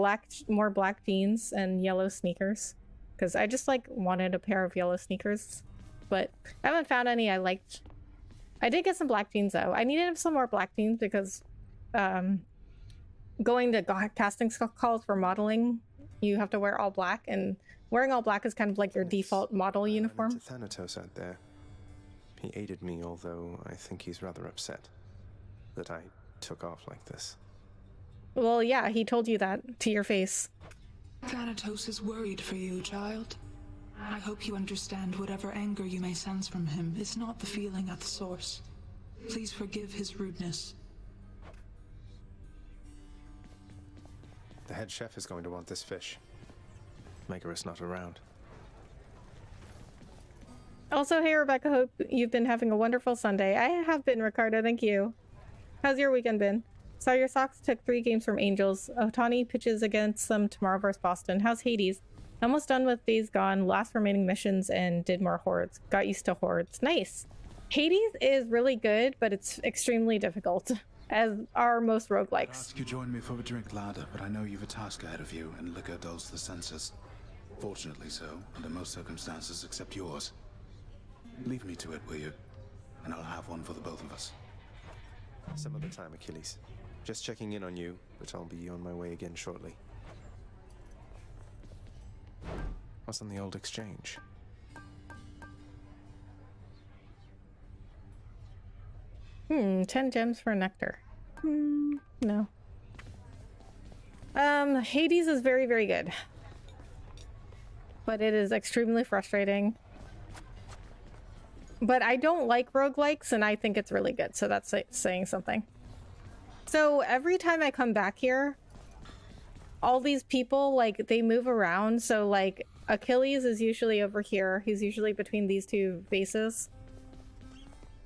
more black jeans and yellow sneakers because I just like wanted a pair of yellow sneakers, but I haven't found any I liked. I did get some black jeans though. I needed some more black jeans because going to casting calls for modeling, you have to wear all black, and wearing all black is kind of like your default model uniform. Thanatos out there. He aided me, although I think he's rather upset that I took off like this. Well, yeah, he told you that to your face. Thanatos is worried for you, child. I hope you understand whatever anger you may sense from him is not the feeling at the source. Please forgive his rudeness. The head chef is going to want this fish. Megaris not around. Also, hey Rebecca, hope you've been having a wonderful Sunday. I have been, Ricardo, thank you. How's your weekend been? Saw your Sox took 3 games from Angels. Ohtani pitches against them tomorrow versus Boston. How's Hades? Almost done with Days Gone, last remaining missions, and did more hordes. Got used to hordes. Nice. Hades is really good, but it's extremely difficult, as are most roguelikes. Ask you join me for a drink, lad, but I know you've a task ahead of you, and liquor dulls the senses. Fortunately so, under most circumstances except yours. Leave me to it, will you? And I'll have one for the both of us. Some other time, Achilles. Just checking in on you, but I'll be on my way again shortly. What's on the old exchange? 10 gems for nectar. No. Hades is very, very good. But it is extremely frustrating. But I don't like roguelikes, and I think it's really good, so that's saying something. So every time I come back here, all these people, like, they move around. So, like, Achilles is usually over here. He's usually between these two vases.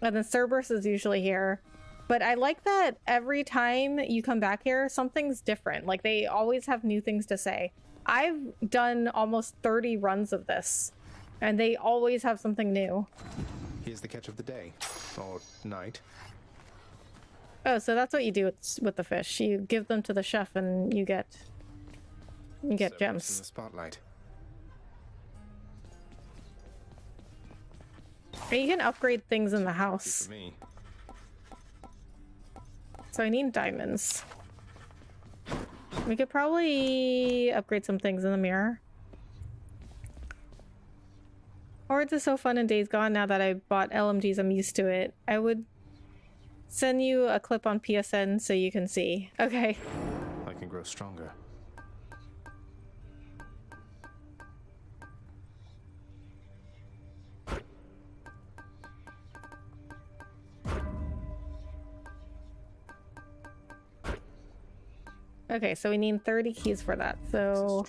And then Cerberus is usually here. But I like that every time you come back here, something's different. Like, they always have new things to say. I've done almost 30 runs of this, and they always have something new. Here's the catch of the day. Or night. Oh, so that's what you do with the fish. You give them to the chef and you get gems. In the spotlight. And you can upgrade things in the house. For me. So I need diamonds. We could probably upgrade some things in the mirror. Hordes is so fun in Days Gone. Now that I bought LMGs, I'm used to it. I would send you a clip on PSN so you can see. Okay. I can grow stronger. Okay, so we need 30 keys for that. So,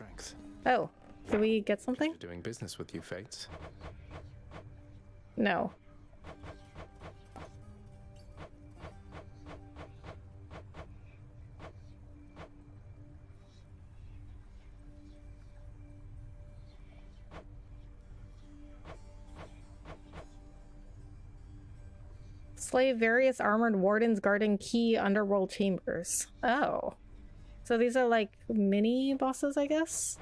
oh, did we get something? Doing business with you, Fates. No. Slay various armored wardens guarding key underworld chambers. Oh. So these are like mini bosses, I guess?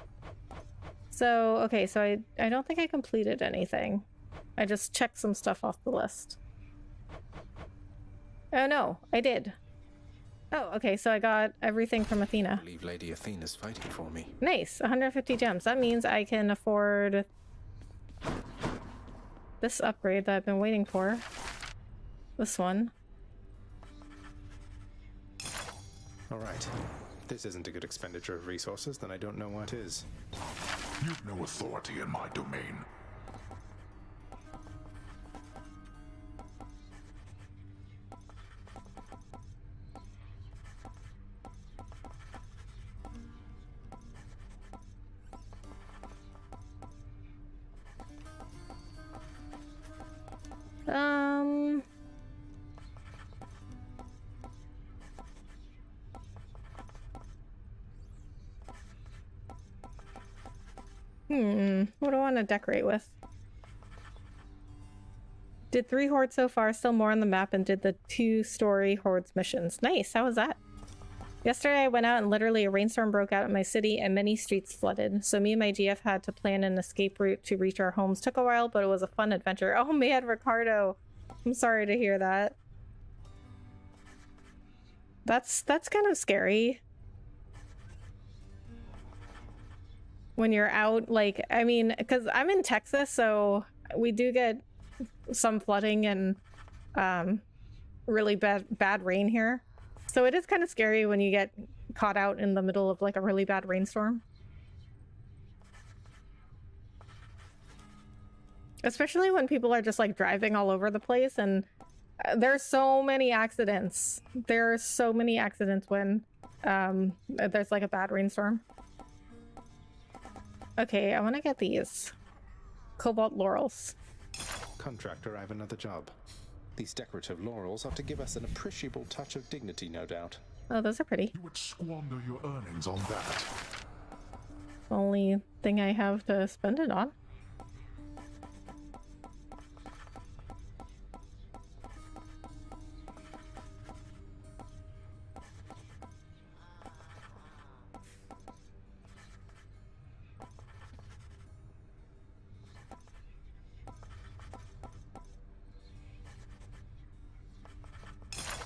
So, okay, so I don't think I completed anything. I just checked some stuff off the list. Oh no, I did. Oh, okay, so I got everything from Athena. I believe Lady Athena's fighting for me. Nice, 150 gems. That means I can afford this upgrade that I've been waiting for. This one. Alright. If this isn't a good expenditure of resources, then I don't know what is. You've no authority in my domain. What do I want to decorate with? Did 3 hordes so far, still more on the map, and did the 2-story hordes missions. Nice, how was that? Yesterday I went out and literally a rainstorm broke out in my city and many streets flooded. So me and my GF had to plan an escape route to reach our homes. Took a while, but it was a fun adventure. Oh man, Ricardo. I'm sorry to hear that. That's kind of scary. When you're out, like, I mean, because I'm in Texas, so we do get some flooding and really bad rain here. So it is kind of scary when you get caught out in the middle of like a really bad rainstorm. Especially when people are just like driving all over the place, and there's so many accidents. There are so many accidents when there's like a bad rainstorm. Okay, I want to get these cobalt laurels. Contractor, I have another job. These decorative laurels ought to give us an appreciable touch of dignity, no doubt. Oh, those are pretty. You would squander your earnings on that. Only thing I have to spend it on.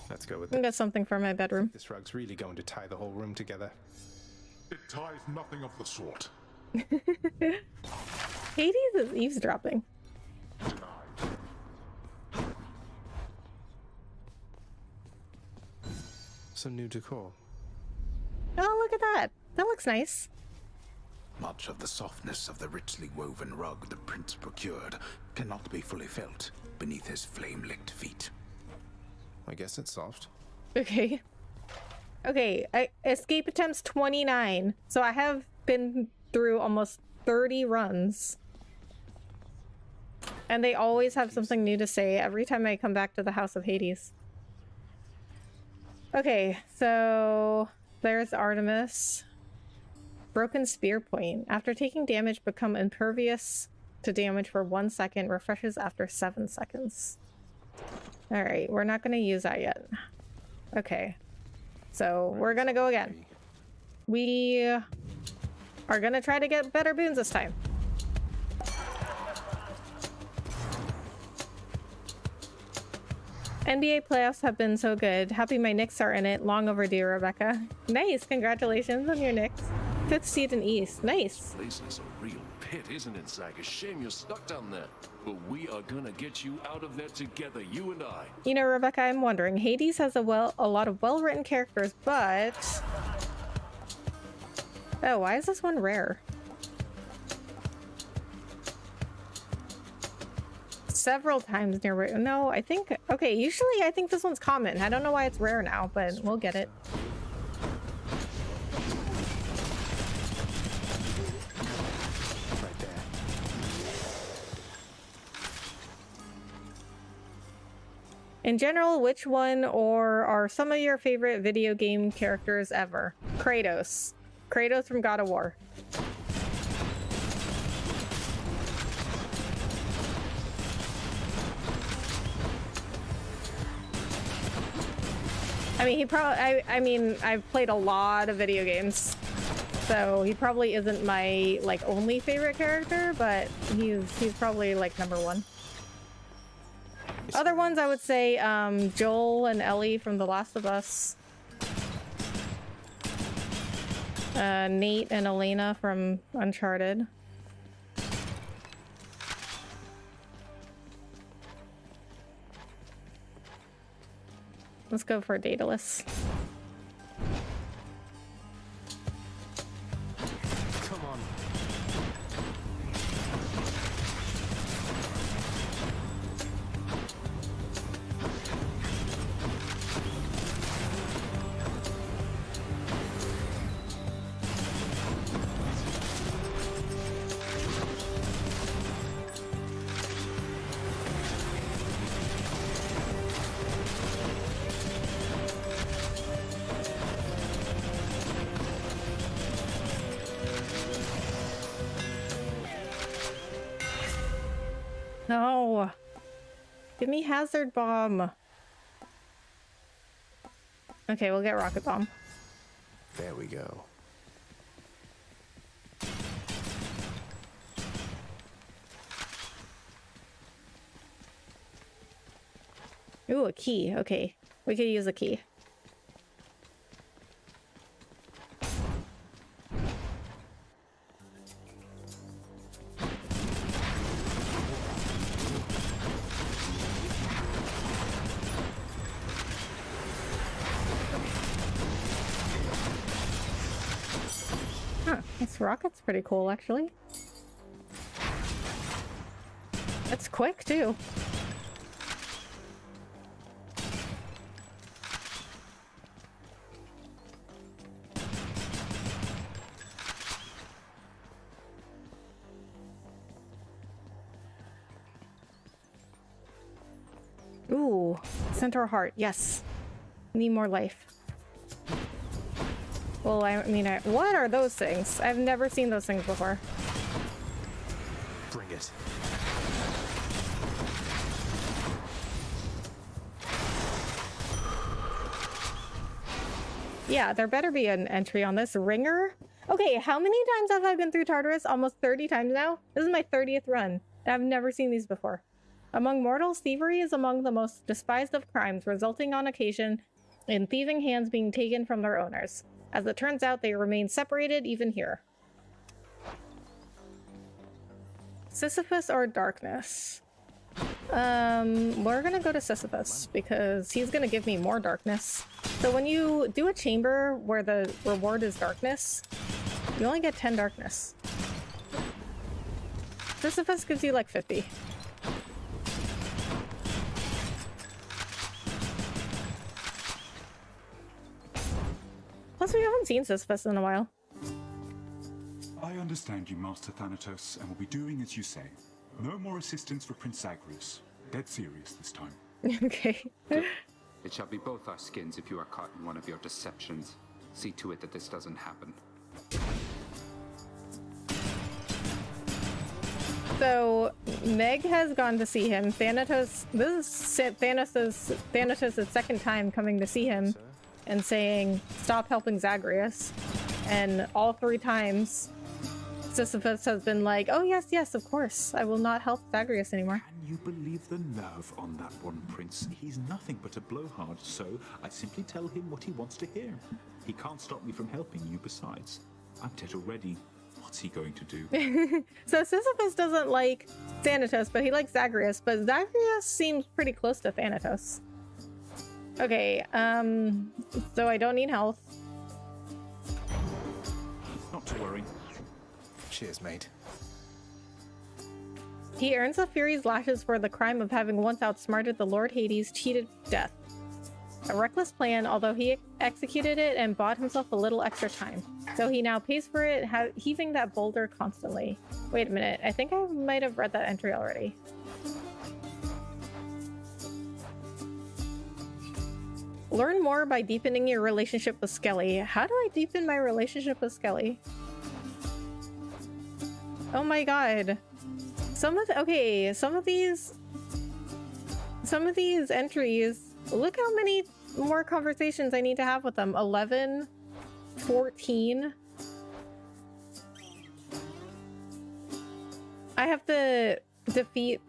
Let's go with I it. got something for my bedroom. This rug's really going to tie the whole room together. It ties nothing of the sort. Hades is eavesdropping. Some new decor. Oh, look at that. That looks nice. Much of the softness of the richly woven rug the prince procured cannot be fully felt, beneath his flame-licked feet. I guess it's soft. Okay. Okay, escape attempts 29. So I have been through almost 30 runs. And they always have something new to say every time I come back to the House of Hades. Okay, so there's Artemis. Broken spear point. After taking damage, become impervious to damage for 1 second. Refreshes after 7 seconds. Alright, we're not going to use that yet. Okay. So we're going to go again. We are going to try to get better boons this time. NBA playoffs have been so good. Happy my Knicks are in it. Long overdue, Rebecca. Nice. Congratulations on your Knicks. 5th seed in East. Nice. This place is a real pit, isn't it, Zag? A shame you're stuck down there. But we are gonna get you out of there together, you and I. You know, Rebecca, I'm wondering. Hades has a lot of well-written characters, but... Oh, why is this one rare? Several times near rare. No, I think... Okay, usually I think this one's common. I don't know why it's rare now, but we'll get it. Right there. In general, which one or are some of your favorite video game characters ever? Kratos. Kratos from God of War. I mean, he probably, I mean, I've played a lot of video games, so he probably isn't my, like, only favorite character, but he's probably, like, #1. Other ones, I would say, Joel and Ellie from The Last of Us. Nate and Elena from Uncharted. Let's go for Daedalus. Come on. No. Give me Hazard Bomb. Okay, we'll get Rocket Bomb. There we go. Ooh, a key. Okay. We could use a key. This rocket's pretty cool, actually. It's quick, too. Ooh, Centaur Heart, yes. Need more life. Well, I mean, what are those things? I've never seen those things before. Bring it. Yeah, there better be an entry on this. Ringer? Okay, how many times have I been through Tartarus? Almost 30 times now? This is my 30th run. I've never seen these before. Among mortals, thievery is among the most despised of crimes, resulting on occasion in thieving hands being taken from their owners. As it turns out, they remain separated even here. Sisyphus or darkness? We're gonna go to Sisyphus because he's gonna give me more darkness. So when you do a chamber where the reward is darkness, you only get 10 darkness. Sisyphus gives you like 50. Plus, we haven't seen Sisyphus in a while. I understand you, Master Thanatos, and will be doing as you say. No more assistance for Prince Zagreus. Dead serious this time. Okay. It shall be both our skins if you are caught in one of your deceptions. See to it that this doesn't happen. So Meg has gone to see him. Thanatos. This is Thanatos' second time coming to see him and saying, "Stop helping Zagreus." And all 3 times, Sisyphus has been like, "Oh yes, yes, of course, I will not help Zagreus anymore." Can you believe the nerve on that one, Prince? He's nothing but a blowhard, so I simply tell him what he wants to hear. He can't stop me from helping you besides. I'm dead already. What's he going to do? So Sisyphus doesn't like Thanatos, but he likes Zagreus, but Zagreus seems pretty close to Thanatos. Okay, so I don't need health. Not to worry. Cheers, mate. He earns the Fury's lashes for the crime of having once outsmarted the Lord Hades, cheated death. A reckless plan, although he executed it and bought himself a little extra time. So he now pays for it, heaving that boulder constantly. Wait a minute, I think I might have read that entry already. Learn more by deepening your relationship with Skelly. How do I deepen my relationship with Skelly? Oh my god. Some of these entries, look how many more conversations I need to have with them. 11, 14. I have to defeat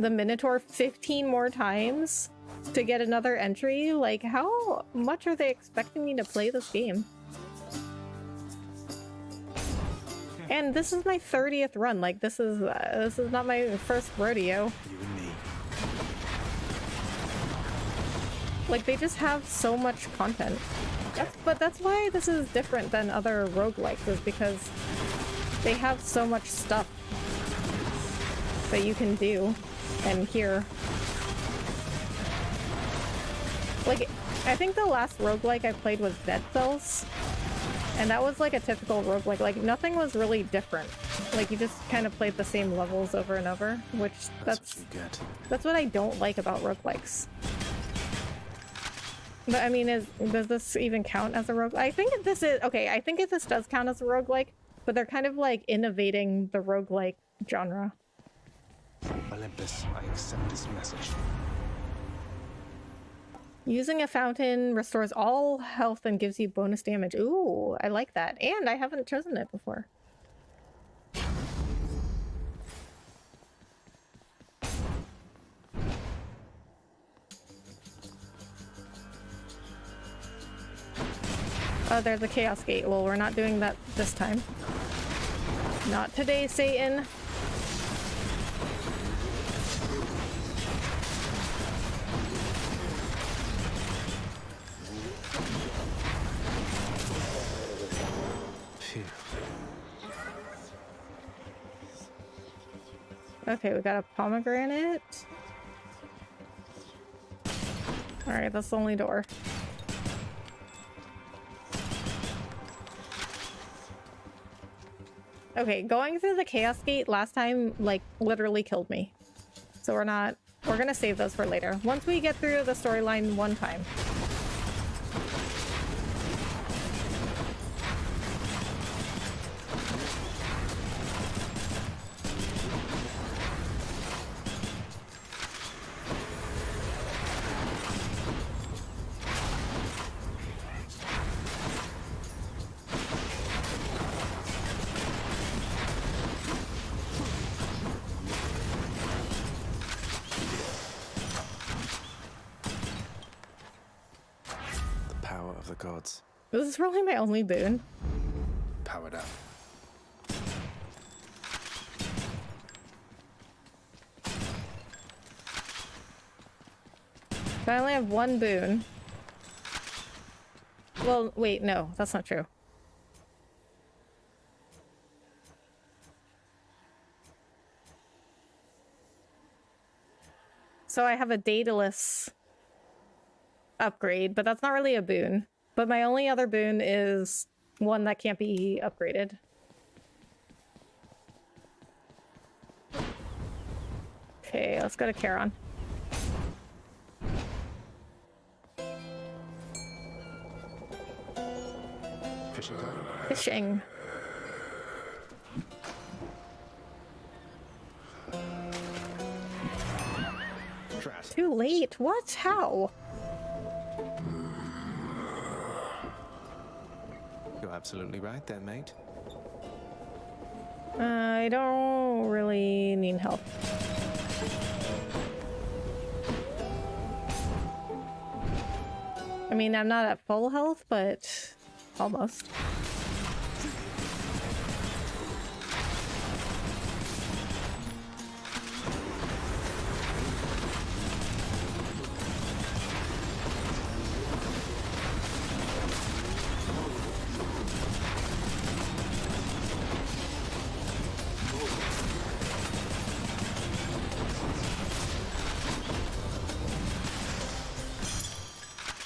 the Minotaur 15 more times to get another entry. Like, how much are they expecting me to play this game? And this is my 30th run. Like, this is not my first rodeo. You and me. Like, they just have so much content. But that's why this is different than other roguelikes, is because they have so much stuff that you can do and hear. Like, I think the last roguelike I played was Dead Cells. And that was like a typical roguelike. Like, nothing was really different. Like, you just kind of played the same levels over and over, which that's what I don't like about roguelikes. But I mean, does this even count as a roguelike? I think this is okay. I think this does count as a roguelike, but they're kind of like innovating the roguelike genre. Olympus, I accept this message. Using a fountain restores all health and gives you bonus damage. Ooh, I like that. And I haven't chosen it before. Oh, there's a Chaos Gate. Well, we're not doing that this time. Not today, Satan. Okay, we got a pomegranate. Alright, that's the only door. Okay, going through the Chaos Gate last time, like, literally killed me. So we're gonna save those for later. Once we get through the storyline one time. Gods. This is probably my only boon. Powered up. I only have one boon. Well, wait, no, that's not true. So I have a Daedalus upgrade, but that's not really a boon. But my only other boon is one that can't be upgraded. Okay, let's go to Charon. Fishing time. Fishing. Drat. Too late. What? How? You're absolutely right there, mate. I don't really need help. I mean, I'm not at full health, but almost.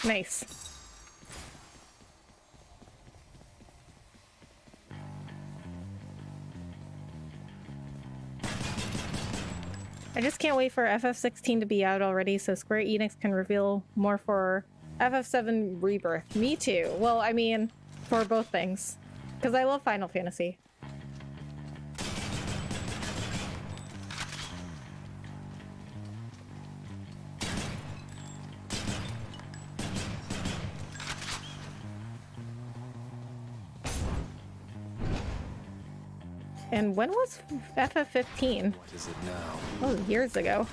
Nice. I just can't wait for FF16 to be out already so Square Enix can reveal more for FF7 Rebirth. Me too. Well, I mean, for both things. Because I love Final Fantasy. And when was FF15? What is it now? Oh, years ago.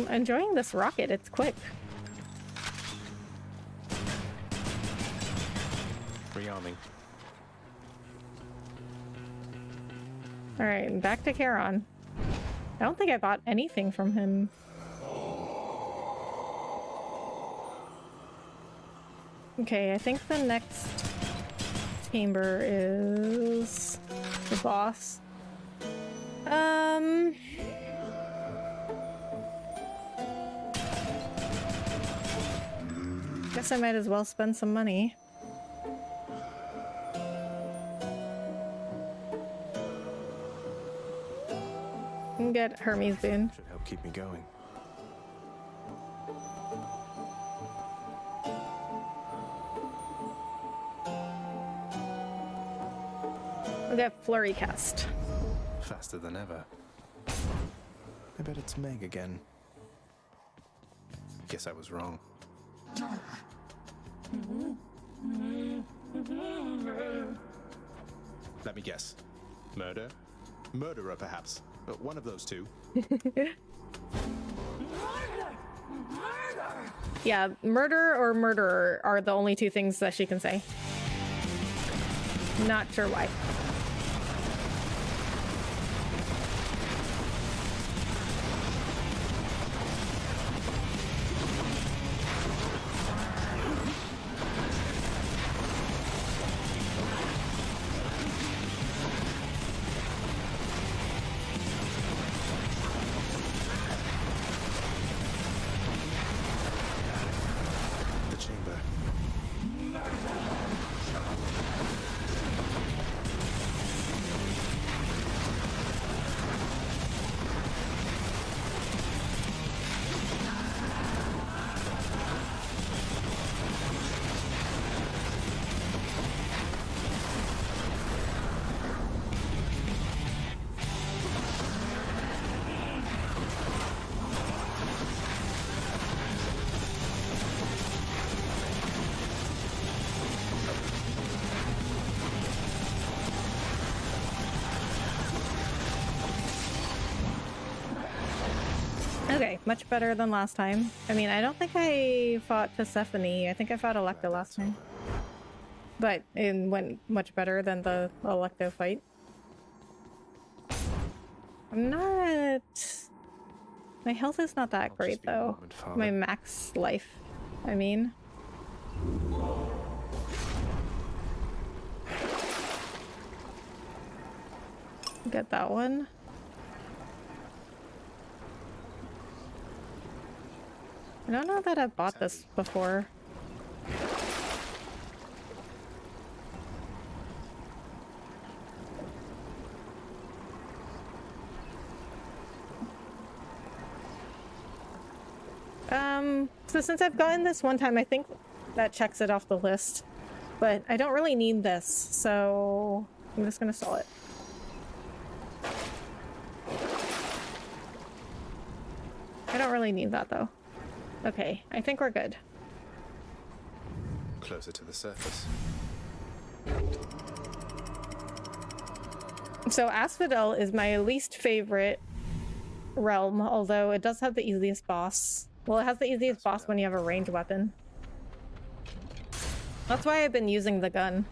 Enjoying this rocket, it's quick. Rearming. Alright, back to Charon. I don't think I bought anything from him. Okay, I think the next chamber is the boss. Guess I might as well spend some money. And get Hermes boon. Should help keep me going. We'll get Flurry Cast. Faster than ever. I bet it's Meg again. Guess I was wrong. Let me guess. Murder? Murderer, perhaps. One of those two. Yeah, murder or murderer are the only two things that she can say. Not sure why. Okay, much better than last time. I mean, I don't think I fought Persephone. I think I fought Electa last time. But it went much better than the Electo fight. I'm not... My health is not that great, though. My max life, I mean. Get that one. I don't know that I've bought this before. So since I've gotten this one time, I think that checks it off the list. But I don't really need this, so I'm just gonna sell it. I don't really need that though. Okay, I think we're good. Closer to the surface. So Asphodel is my least favorite realm, although it does have the easiest boss. Well, it has the easiest boss when you have a ranged weapon. That's why I've been using the gun.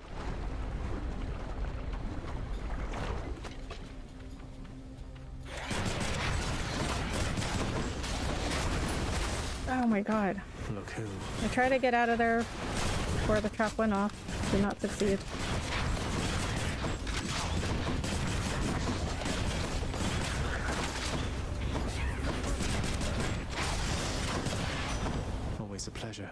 Oh my god. Look who. I tried to get out of there before the trap went off. Did not succeed. Always a pleasure.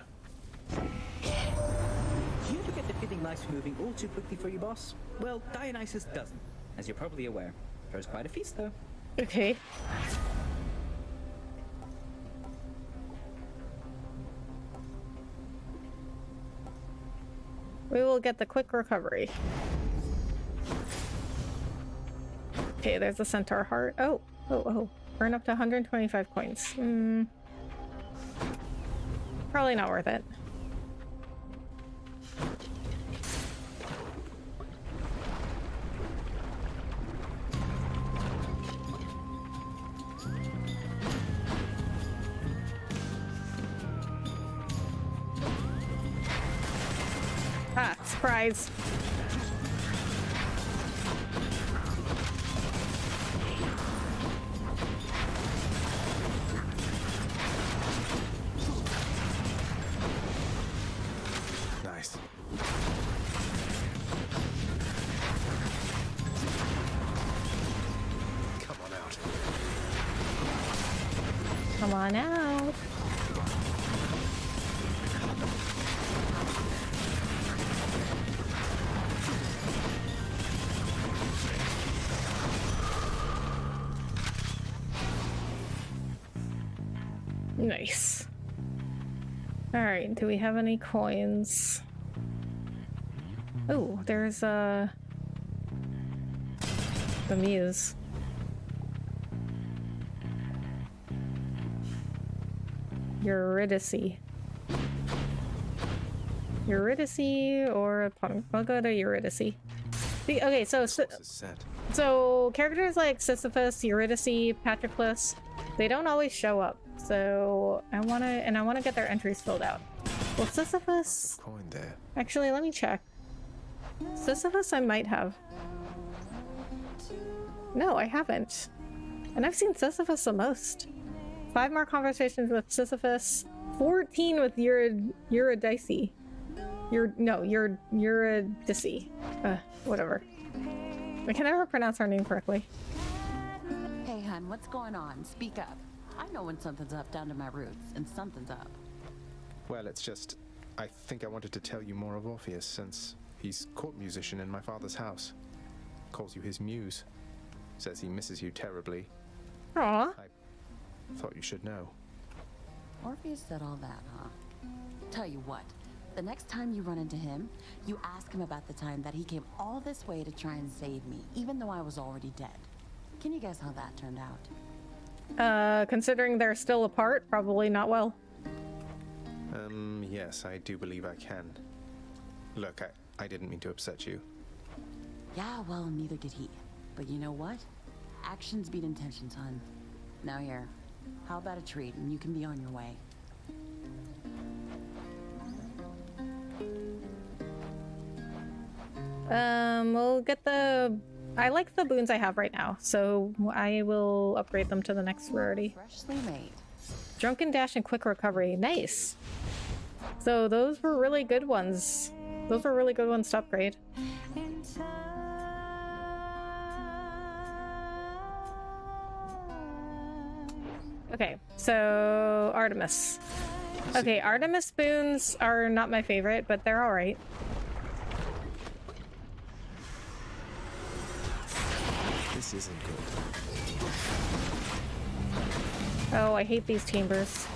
You ever get the feeling life's moving all too quickly for you, boss? Well, Dionysus doesn't, as you're probably aware. Throws quite a feast, though. Okay. We will get the quick recovery. Okay, there's a centaur heart. Oh. Earn up to 125 coins. Probably not worth it. Ah, surprise. Nice. Come on out. Come on out. Nice. Alright, do we have any coins? Oh, there's the muse. Eurydice. Eurydice or I'll go to Eurydice. Okay, so characters like Sisyphus, Eurydice, Patroclus, they don't always show up. So I wanna get their entries filled out. Well, Sisyphus. Coin there. Actually, let me check. Sisyphus, I might have. No, I haven't. And I've seen Sisyphus the most. 5 more conversations with Sisyphus. 14 with Eurydice. Eurydice. Whatever. I can never pronounce her name correctly. Hey, hun, what's going on? Speak up. I know when something's up down to my roots, and something's up. Well, it's just, I think I wanted to tell you more of Orpheus, since he's court musician in my father's house. Calls you his muse. Says he misses you terribly. Aww. I thought you should know. Orpheus said all that, huh? Tell you what, the next time you run into him, you ask him about the time that he came all this way to try and save me, even though I was already dead. Can you guess how that turned out? Considering they're still apart, probably not well. Yes, I do believe I can. Look, I didn't mean to upset you. Yeah, well, neither did he. But you know what? Actions beat intentions, hun. Now here, how about a treat and you can be on your way? We'll get the... I like the boons I have right now, so I will upgrade them to the next rarity. Freshly made. Drunken Dash and Quick Recovery. Nice! So those were really good ones. Those were really good ones to upgrade. Okay, so Artemis. Okay, Artemis boons are not my favorite, but they're alright. This isn't good. Oh, I hate these chambers.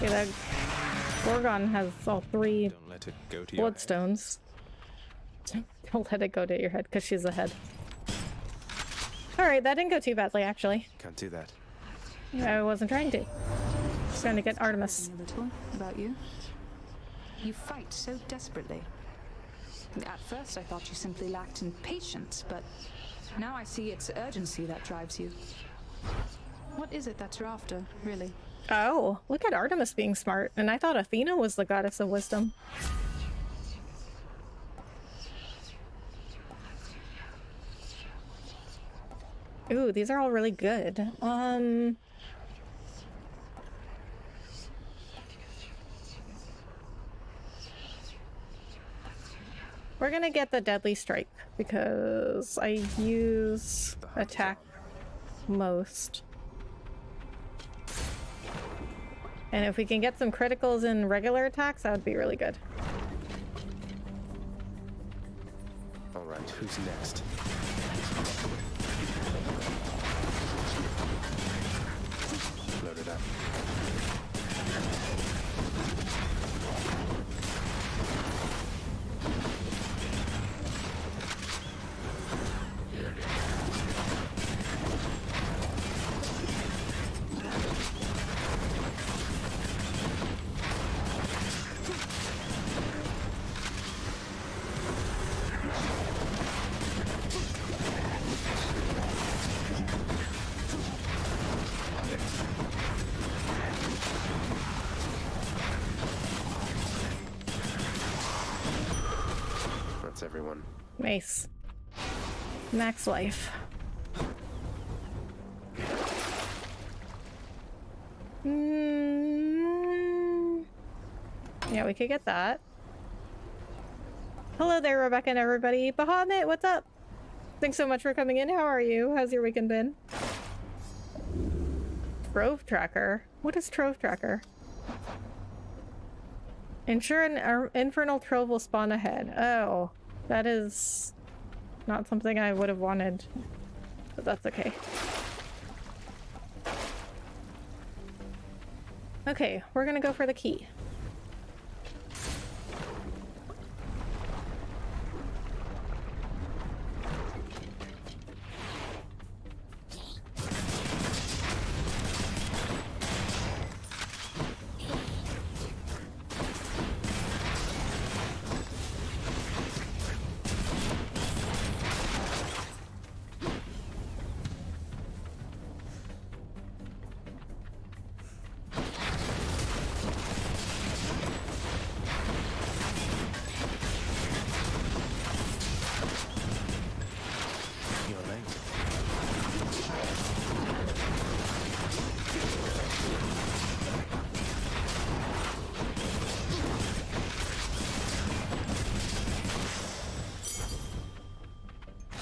Okay, that Gorgon has all 3 Don't let it go to your bloodstones. Don't let it go to your head, because she's ahead. Alright, that didn't go too badly, actually. Can't do that. I wasn't trying to. Just trying to get Artemis. A little about you. You fight so desperately. At first I thought you simply lacked in patience, but now I see it's urgency that drives you. What is it that you're after, really? Oh, look at Artemis being smart. And I thought Athena was the goddess of wisdom. Ooh, these are all really good. We're gonna get the Deadly Strike because I use attack most. And if we can get some criticals in regular attacks, that would be really good. Alright, who's next? Load it up. Everyone. Mace. Max life. Yeah, we could get that. Hello there, Rebecca and everybody. Bahamut, what's up? Thanks so much for coming in. How are you? How's your weekend been? Trove Tracker? What is Trove Tracker? Ensure an infernal trove will spawn ahead. Oh. That is not something I would have wanted, but that's okay. Okay, we're gonna go for the key.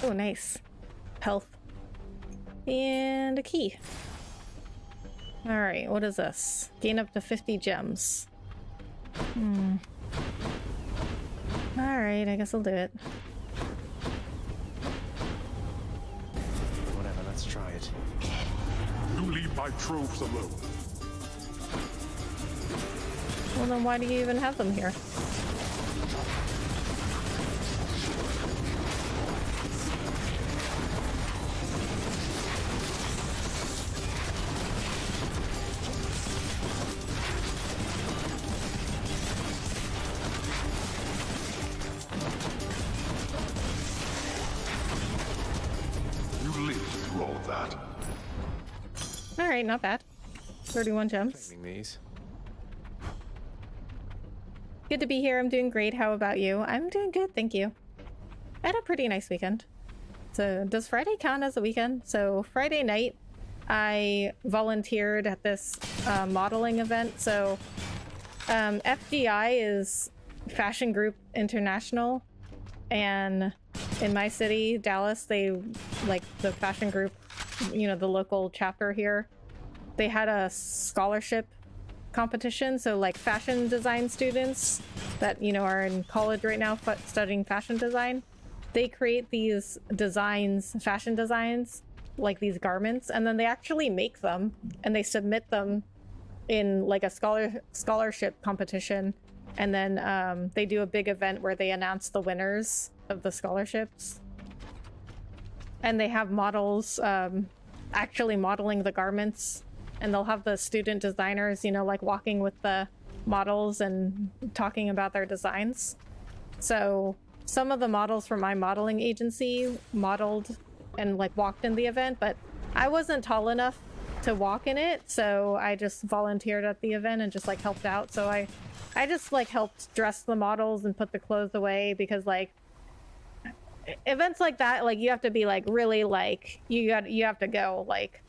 Oh, nice. health. And a key. Alright, what is this? Gain up to 50 gems. Alright, I guess I'll do it. Whatever, let's try it. You leave my troves alone. Well, then why do you even have them here? Alright, not bad. 31 gems. These. Good to be here. I'm doing great. How about you? I'm doing good, thank you. I had a pretty nice weekend. So, does Friday count as a weekend? So, Friday night, I volunteered at this modeling event. So, FGI is Fashion Group International. And in my city, Dallas, they, like, the Fashion Group, you know, the local chapter here, they had a scholarship competition. So like fashion design students that, you know, are in college right now studying fashion design, they create these designs, fashion designs, like these garments, and then they actually make them and they submit them in like a scholarship competition. And then they do a big event where they announce the winners of the scholarships. And they have models actually modeling the garments, and they'll have the student designers, you know, like walking with the models and talking about their designs. So some of the models from my modeling agency modeled and like walked in the event, but I wasn't tall enough to walk in it, so I just volunteered at the event and just like helped out. So I just like helped dress the models and put the clothes away, because like events like that, like you have to be like really like you have to go, like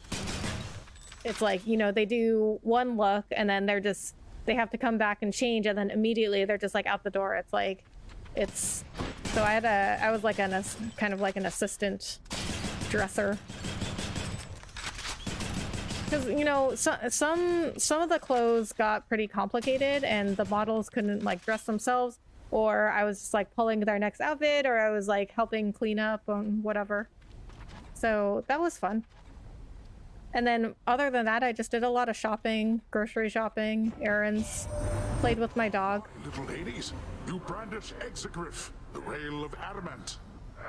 it's like, you know, they do one look and then they have to come back and change, and then immediately they're just like out the door. It's like so I was like kind of like an assistant dresser, because, you know, some of the clothes got pretty complicated and the models couldn't like dress themselves, or I was just like pulling their next outfit, or I was like helping clean up and whatever. So that was fun. And then other than that, I just did a lot of shopping, grocery shopping, errands, played with my dog. Little Hades, you brandish Exegriff, the rail of adamant.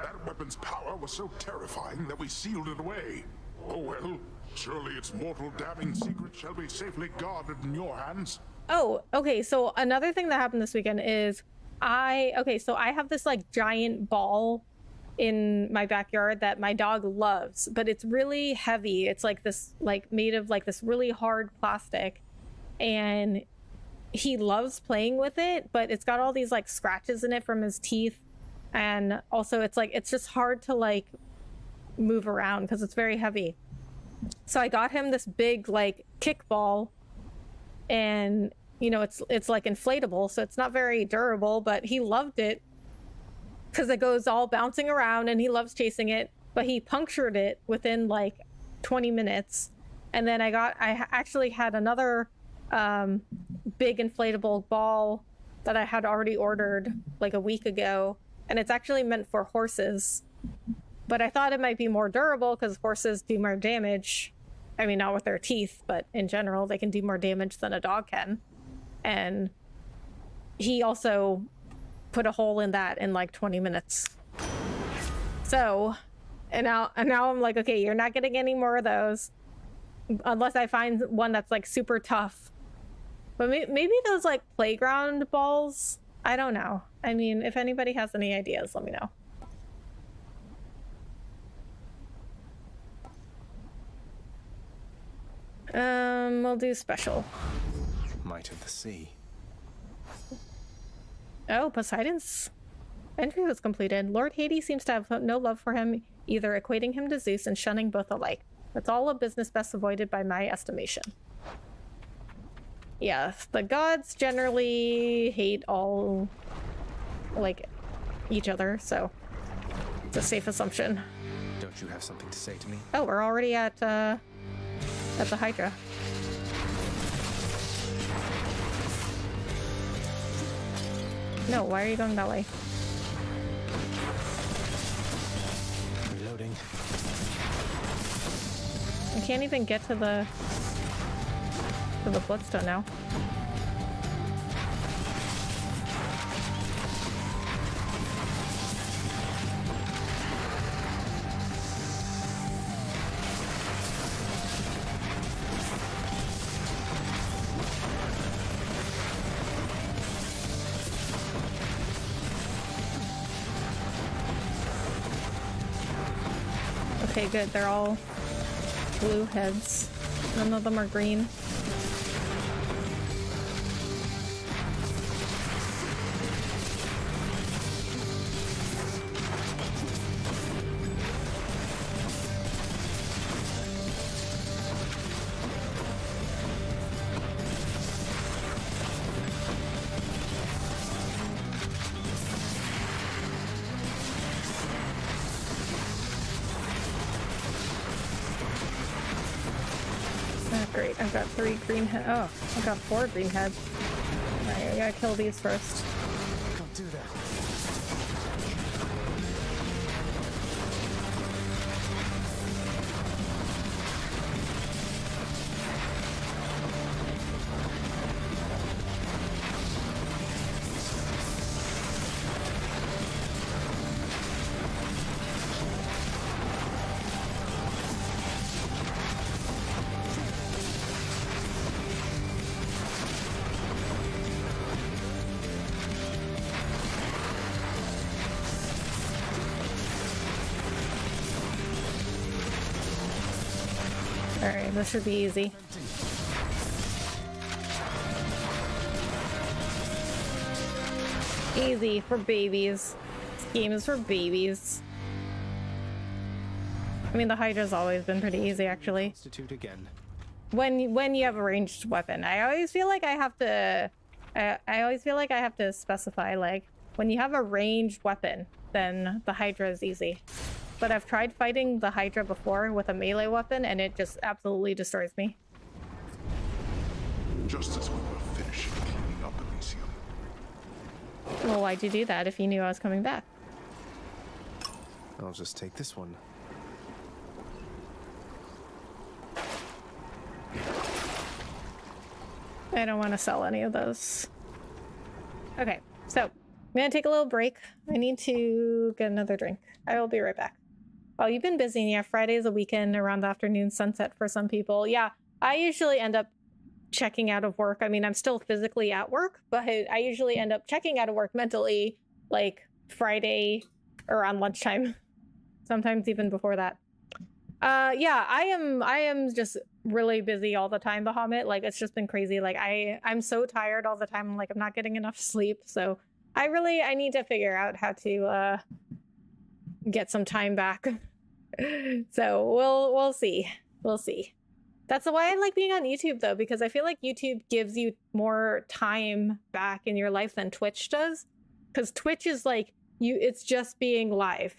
That weapon's power was so terrifying that we sealed it away. Oh well, surely its mortal damning secret shall be safely guarded in your hands. Oh, okay, so another thing that happened this weekend is I have this like giant ball in my backyard that my dog loves, but it's really heavy. It's like this, like made of like this really hard plastic, and he loves playing with it, but it's got all these like scratches in it from his teeth, and also it's like it's just hard to like move around because it's very heavy. So I got him this big like kickball, and you know, it's like inflatable, so it's not very durable, but he loved it because it goes all bouncing around and he loves chasing it. But he punctured it within like 20 minutes. And then I actually had another big inflatable ball that I had already ordered like a week ago, and it's actually meant for horses. But I thought it might be more durable because horses do more damage. I mean, not with their teeth, but in general, they can do more damage than a dog can. And he also put a hole in that in like 20 minutes. So, and now I'm like, okay, you're not getting any more of those unless I find one that's like super tough. But maybe those like playground balls, I don't know. I mean, if anybody has any ideas, let me know. We'll do special. Might of the Sea. Oh, Poseidon's entry was completed. Lord Hades seems to have no love for him, either equating him to Zeus and shunning both alike. That's all a business best avoided by my estimation. Yeah, the gods generally hate all, like, each other, so it's a safe assumption. Don't Don't you have something to say to me? Oh, we're already at the Hydra. No, why are you going that way? Reloading. I can't even get to the Bloodstone now. Okay, good. They're all blue heads. None of them are green. Great, I've got 3 green heads. Oh, I've got 4 green heads. Alright, I gotta kill these first. Don't do that. Alright, this should be easy. Easy for babies. This game is for babies. I mean, the Hydra's always been pretty easy, actually. Institute again. When you have a ranged weapon, I always feel like I have to. I always feel like I have to specify, like, when you have a ranged weapon, then the Hydra is easy. But I've tried fighting the Hydra before with a melee weapon, and it just absolutely destroys me. Just as we were finishing cleaning up Elysium. Well, why'd you do that if you knew I was coming back? I'll just take this one. I don't want to sell any of those. Okay, so I'm gonna take a little break. I need to get another drink. I will be right back. Oh, you've been busy. Yeah, Friday is a weekend around the afternoon sunset for some people. Yeah, I usually end up checking out of work. I mean, I'm still physically at work, but I usually end up checking out of work mentally, like Friday around lunchtime. Sometimes even before that. Yeah, I am just really busy all the time, Bahamut. Like, it's just been crazy. Like, I'm so tired all the time. Like, I'm not getting enough sleep. So I need to figure out how to get some time back. So we'll see. We'll see. That's why I like being on YouTube, though, because I feel like YouTube gives you more time back in your life than Twitch does. Because Twitch is like, it's just being live.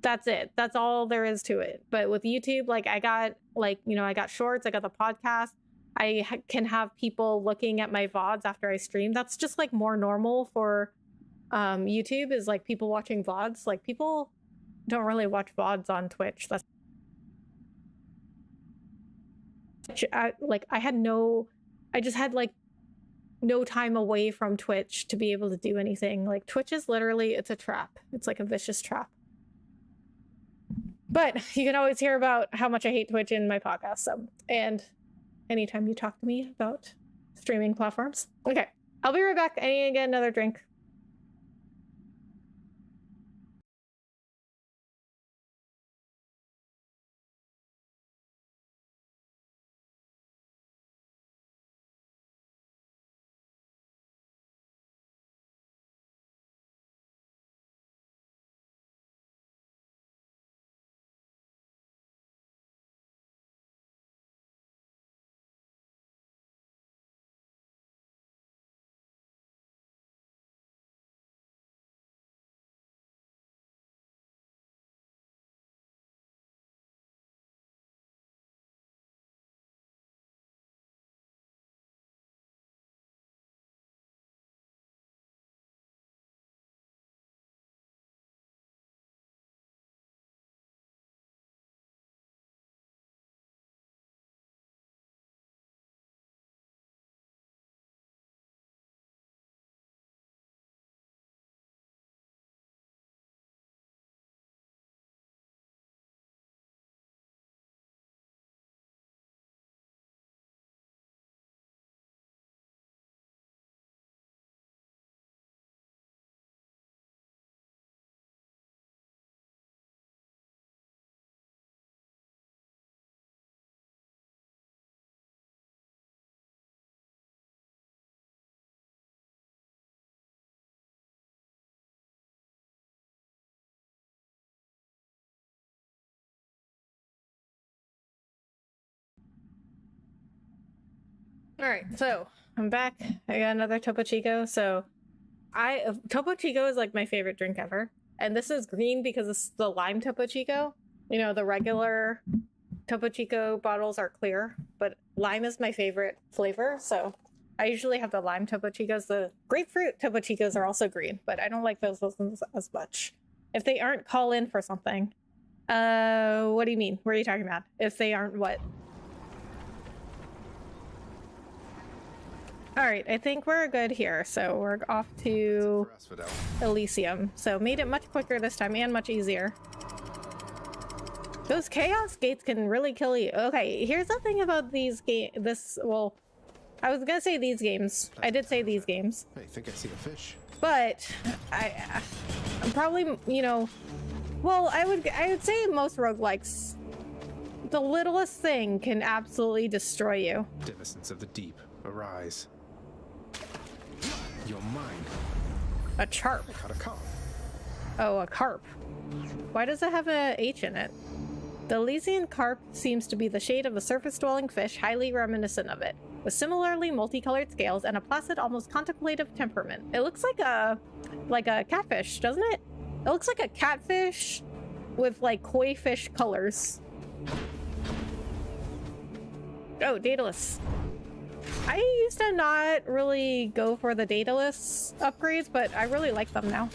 That's it. That's all there is to it. But with YouTube, like, I got, like, you know, I got shorts, I got the podcast. I can have people looking at my VODs after I stream. That's just like more normal for YouTube, is like people watching VODs. Like, people don't really watch VODs on Twitch. That's I just had like no time away from Twitch to be able to do anything. Like, Twitch is literally, it's a trap. It's like a vicious trap. But you can always hear about how much I hate Twitch in my podcast. So, and anytime you talk to me about streaming platforms. Okay, I'll be right back. I need to get another drink. Alright, so I'm back. I got another Topo Chico. So Topo Chico is like my favorite drink ever. And this is green because it's the lime Topo Chico. You know, the regular Topo Chico bottles are clear, but lime is my favorite flavor. So I usually have the lime Topo Chicos. The grapefruit Topo Chicos are also green, but I don't like those ones as much. If they aren't, call in for something. What do you mean? What are you talking about? If they aren't what? Alright, I think we're good here. So we're off to Elysium. So made it much quicker this time and much easier. Those chaos gates can really kill you. Okay, here's the thing about these well, I was gonna say these games. I did say these games. I think I see a fish. But I'm probably, you know, well, I would say most roguelikes, the littlest thing can absolutely destroy you. Denizens of the deep, arise. You're mine. A charp. I caught a carp. Oh, a carp. Why does it have a H in it? The Elysian carp seems to be the shade of a surface-dwelling fish, highly reminiscent of it, with similarly multicolored scales and a placid, almost contemplative temperament. It looks like a catfish, doesn't it? It looks like a catfish with like koi fish colors. Oh, Daedalus. I used to not really go for the Daedalus upgrades, but I really like them now.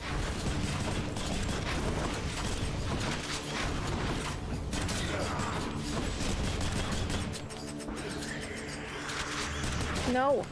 No.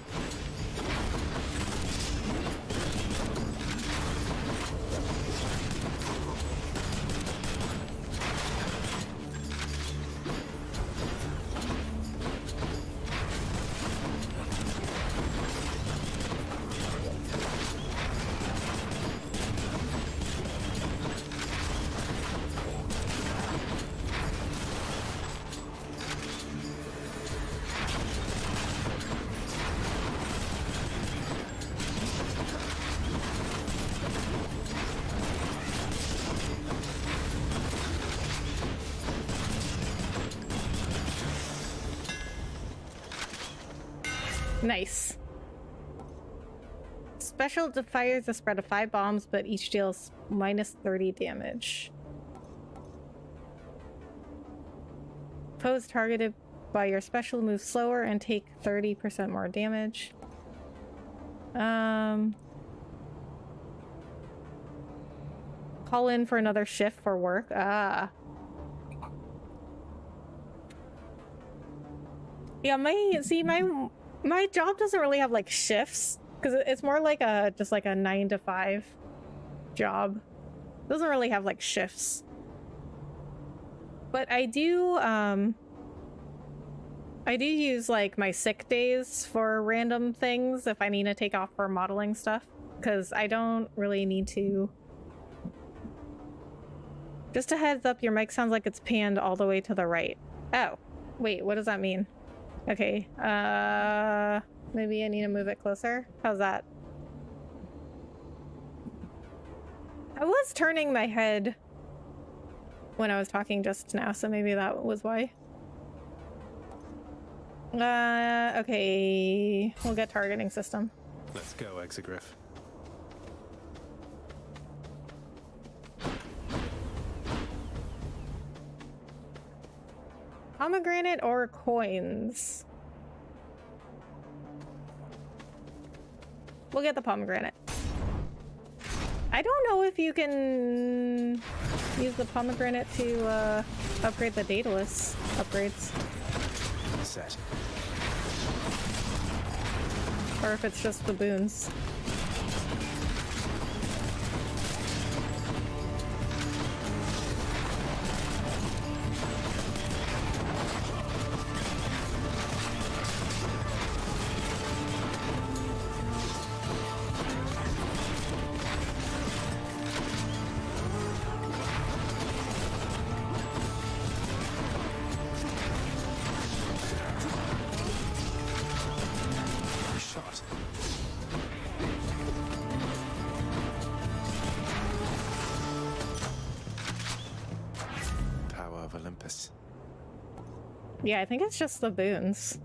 Nice. Special fires a spread of 5 bombs, but each deals minus 30 damage. Foes targeted by your special move slower and take 30% more damage. Call in for another shift for work. Ah. Yeah, my job doesn't really have like shifts because it's more like just like a 9 to 5 job. It doesn't really have like shifts. But I do use like my sick days for random things if I need to take off for modeling stuff, because I don't really need to. Just a heads up, your mic sounds like it's panned all the way to the right. Oh, wait, what does that mean? Okay, maybe I need to move it closer. How's that? I was turning my head when I was talking just now, so maybe that was why. Okay, we'll get targeting system. Let's go, Exegriff. Pomegranate or coins? We'll get the pomegranate. I don't know if you can use the pomegranate to upgrade the Daedalus upgrades. Set. Or if it's just the boons. Yeah, I think it's just the boons.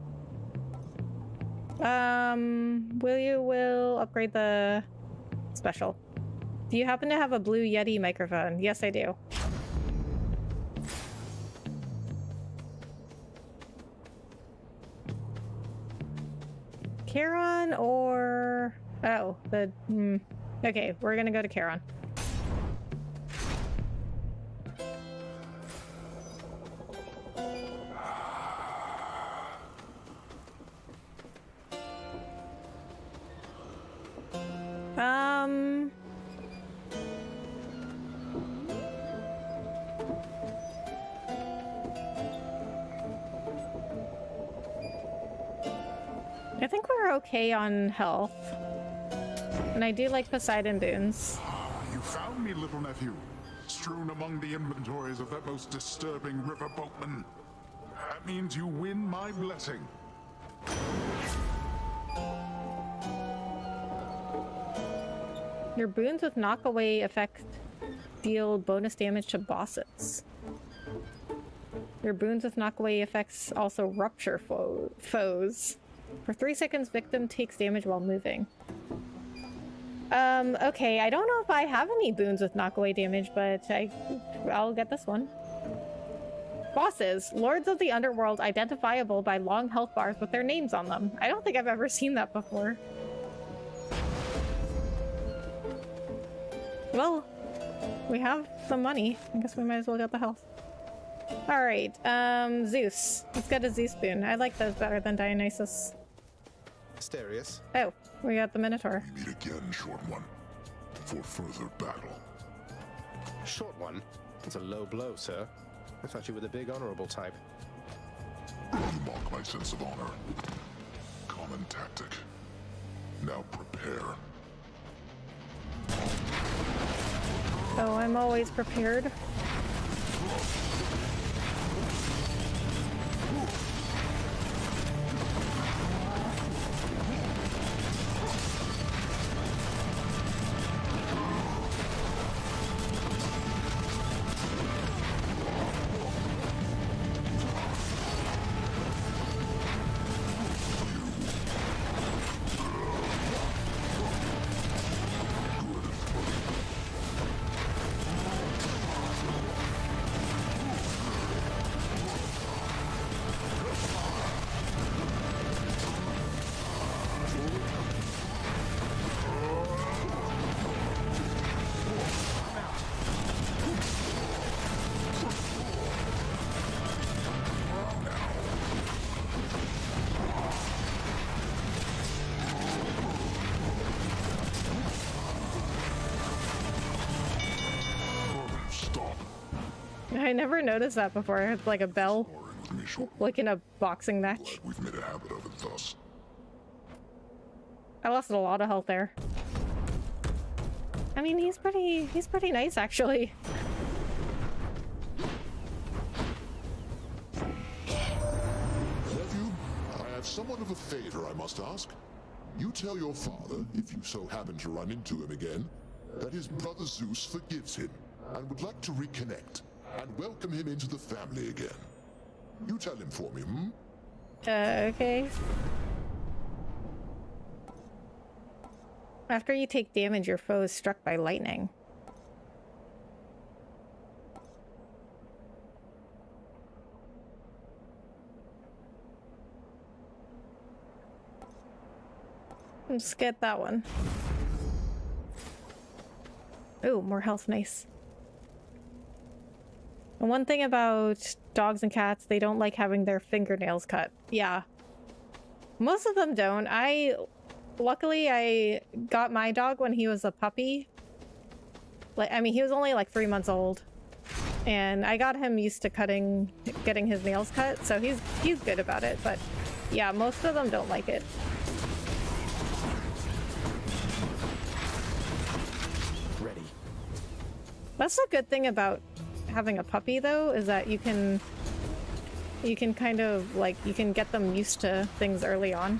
Will upgrade the special. Do you happen to have a blue Yeti microphone? Yes, I do. Charon or... Oh, the... Okay, we're gonna go to Charon. I think we're okay on health. And I do like Poseidon boons. You found me, little nephew, strewn among the inventories of that most disturbing river boatman. That means you win my blessing. Your boons with knockaway effect deal bonus damage to bosses. Your boons with knockaway effects also rupture foes. For 3 seconds, victim takes damage while moving. Okay, I don't know if I have any boons with knockaway damage, but I'll get this one. Bosses. Lords of the Underworld identifiable by long health bars with their names on them. I don't think I've ever seen that before. Well, we have some money. I guess we might as well get the health. Alright, Zeus. Let's get a Zeus boon. I like those better than Dionysus. Asterius. Oh, we got the Minotaur. We meet again, Short One, for further battle. Short One? That's a low blow, sir. I thought you were the big honorable type. You mock my sense of honor. Common tactic. Now prepare. Oh, I'm always prepared. I never noticed that before. It's like a bell, like in a boxing match. We've made a habit of it thus. I lost a lot of health there. I mean, he's pretty nice actually. Nephew, I have somewhat of a favor I must ask. You tell your father, if you so happen to run into him again, that his brother Zeus forgives him and would like to reconnect and welcome him into the family again. You tell him for me, hmm? Okay. After you take damage, your foe is struck by lightning. Let's get that one. Ooh, more health, nice. And one thing about dogs and cats, they don't like having their fingernails cut. Yeah. Most of them don't. Luckily, I got my dog when he was a puppy. I mean, he was only like 3 months old. And I got him used to getting his nails cut, so he's good about it. But yeah, most of them don't like it. Ready. That's a good thing about having a puppy though, is that you can kind of like, you can get them used to things early on.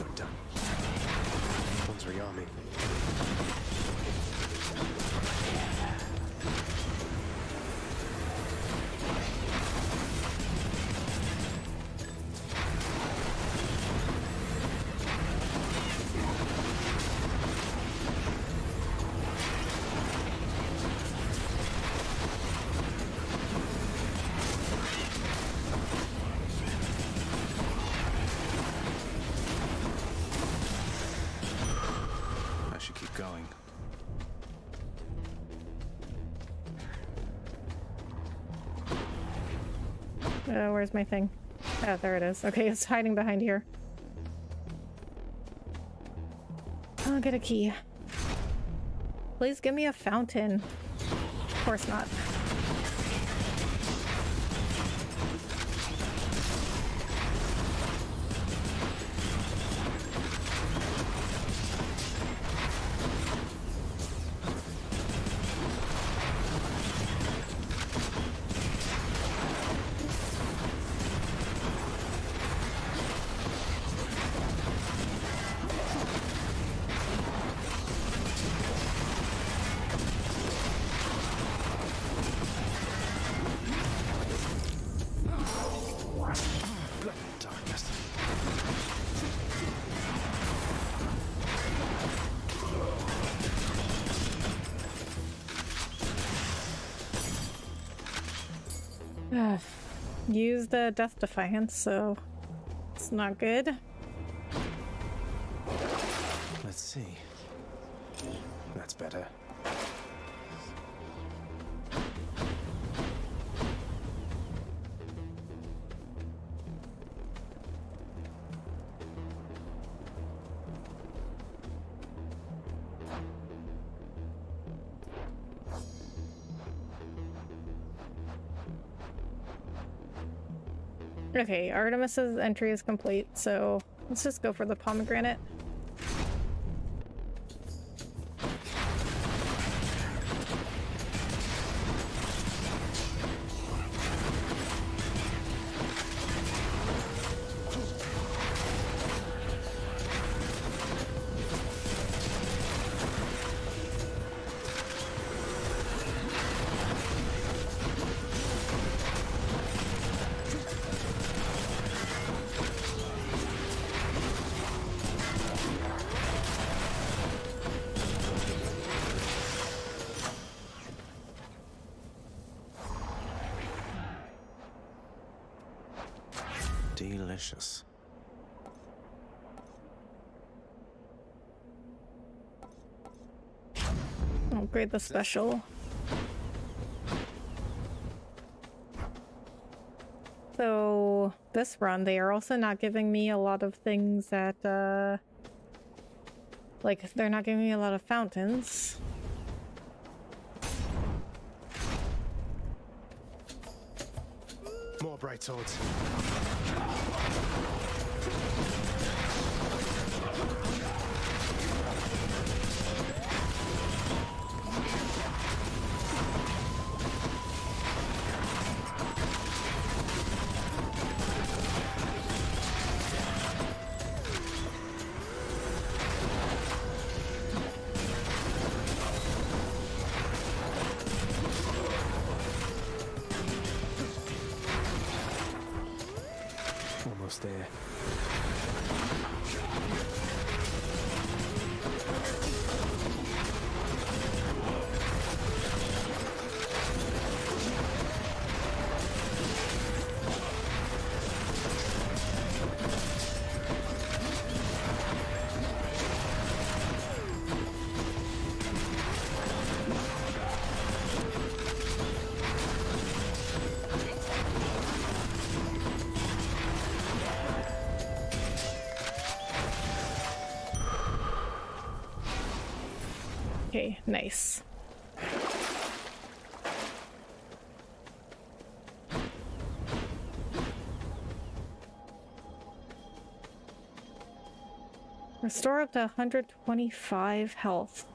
Not done. One's rearming. Where's my thing? Oh, there it is. Okay, it's hiding behind here. I'll get a key. Please give me a fountain. Of course not. Used the Death Defiance, so it's not good. Let's see. That's better. Okay, Artemis's entry is complete, so let's just go for the pomegranate. Delicious. Upgrade the special. So this run, they are also not giving me a lot of things that, like, they're not giving me a lot of fountains. More bright swords. Almost there. Okay, nice. Restore up to 125 health.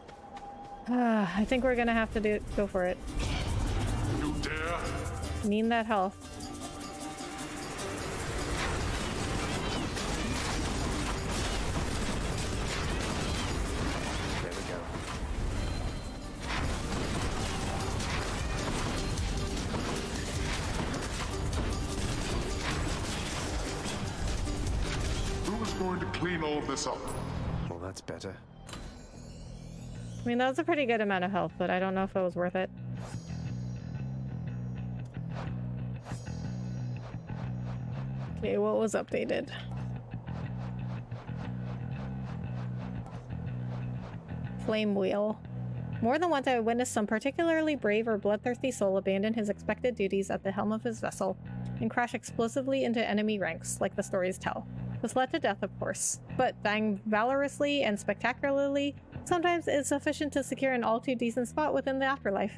I think we're gonna have to go for it. You dare? Need that health. There we go. Who's going to clean all this up? Well, that's better. I mean, that was a pretty good amount of health, but I don't know if it was worth it. Okay, what was updated? Flame wheel. More than once I witnessed some particularly brave or bloodthirsty soul abandon his expected duties at the helm of his vessel and crash explosively into enemy ranks, like the stories tell. This led to death, of course, but dying valorously and spectacularly sometimes is sufficient to secure an all-too-decent spot within the afterlife.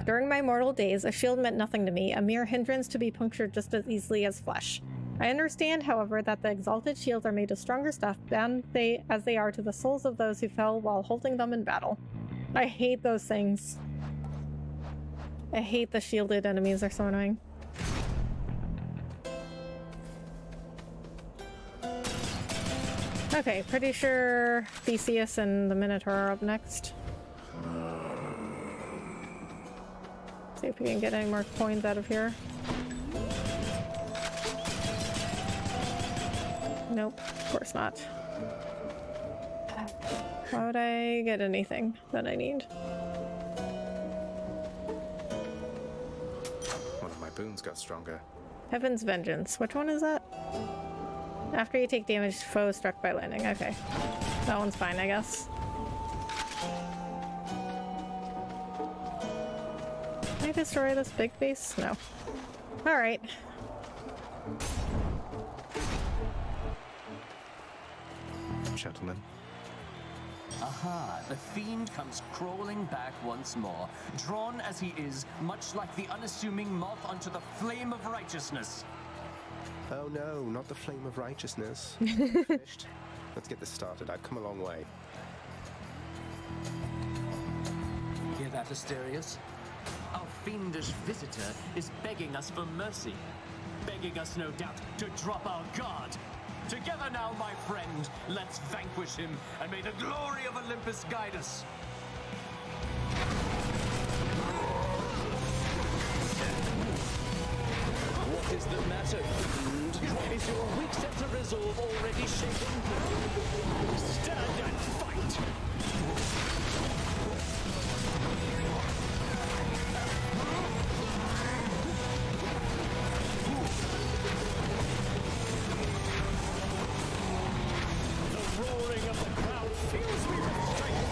During my mortal days, a shield meant nothing to me, a mere hindrance to be punctured just as easily as flesh. I understand, however, that the exalted shields are made of stronger stuff than as they are to the souls of those who fell while holding them in battle. I hate those things. I hate the shielded enemies, they're so annoying. Okay, pretty sure Theseus and the Minotaur are up next. See if we can get any more coins out of here. Nope, of course not. Why would I get anything that I need? One of my boons got stronger. Heaven's Vengeance. Which one is that? After you take damage, foe struck by lightning. Okay. That one's fine, I guess. Can I destroy this big base? No. Alright. Gentlemen. Aha, the fiend comes crawling back once more, drawn as he is, much like the unassuming moth unto the flame of righteousness. Oh no, not the flame of righteousness. Finished. Let's get this started. I've come a long way. Hear that, Asterius? Our fiendish visitor is begging us for mercy. Begging us, no doubt, to drop our guard. Together now, my friend, let's vanquish him, and may the glory of Olympus guide us. What is the matter, fiend? Is your weak sense of resolve already shaken? Stand and fight! The roaring of the crowd fills me with strength.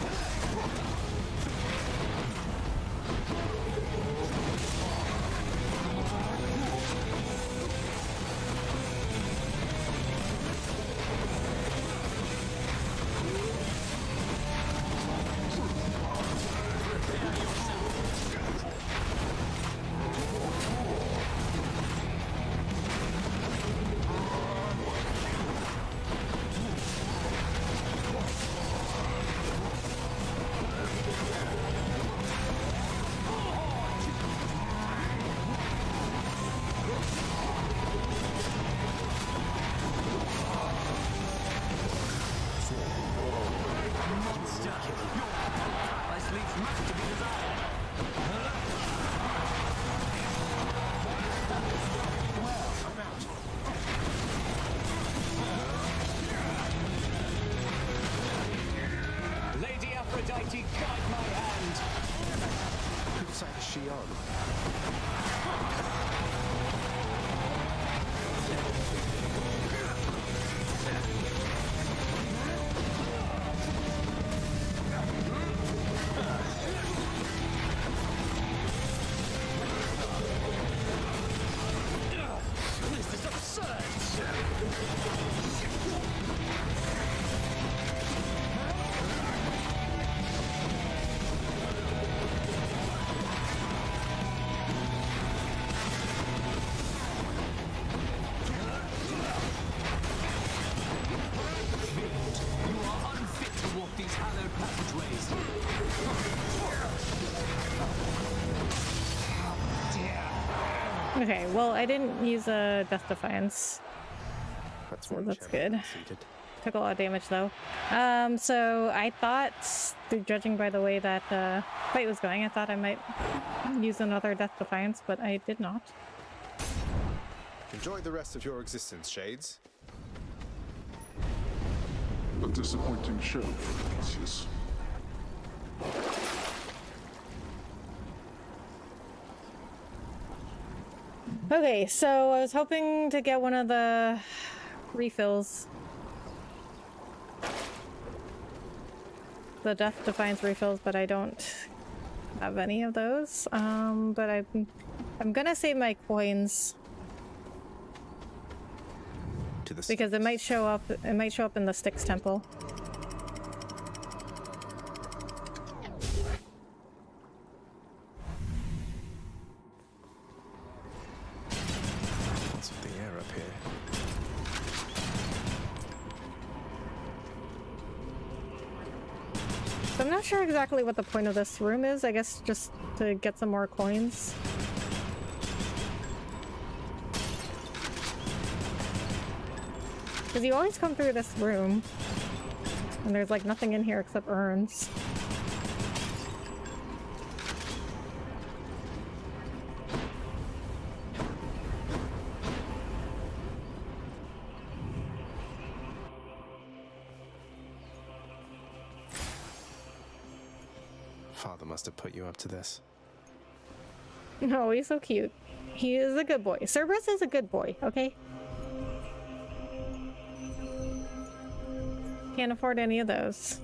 Lady Aphrodite, guide my hand. Whose side is she on? This is absurd! You are unfit to walk these hallowed passageways. Okay, well, I didn't use a Death Defiance. That's So that's good. conceded. Took a lot of damage though. So I thought, judging by the way that the fight was going, I thought I might use another Death Defiance, but I did not. Enjoy the rest of your existence, Shades. A disappointing show for Theseus. Okay, so I was hoping to get one of the refills. the Death Defiance refills, but I don't have any of those. But I'm gonna save my coins to the because it might show up. It might show up in the Styx Temple. What's with the air up here? So I'm not sure exactly what the point of this room is. I guess just to get some more coins. Because you always come through this room, and there's like nothing in here except urns. Father must have put you up to this. No, he's so cute. He is a good boy. Cerberus is a good boy, okay? Can't afford any of those.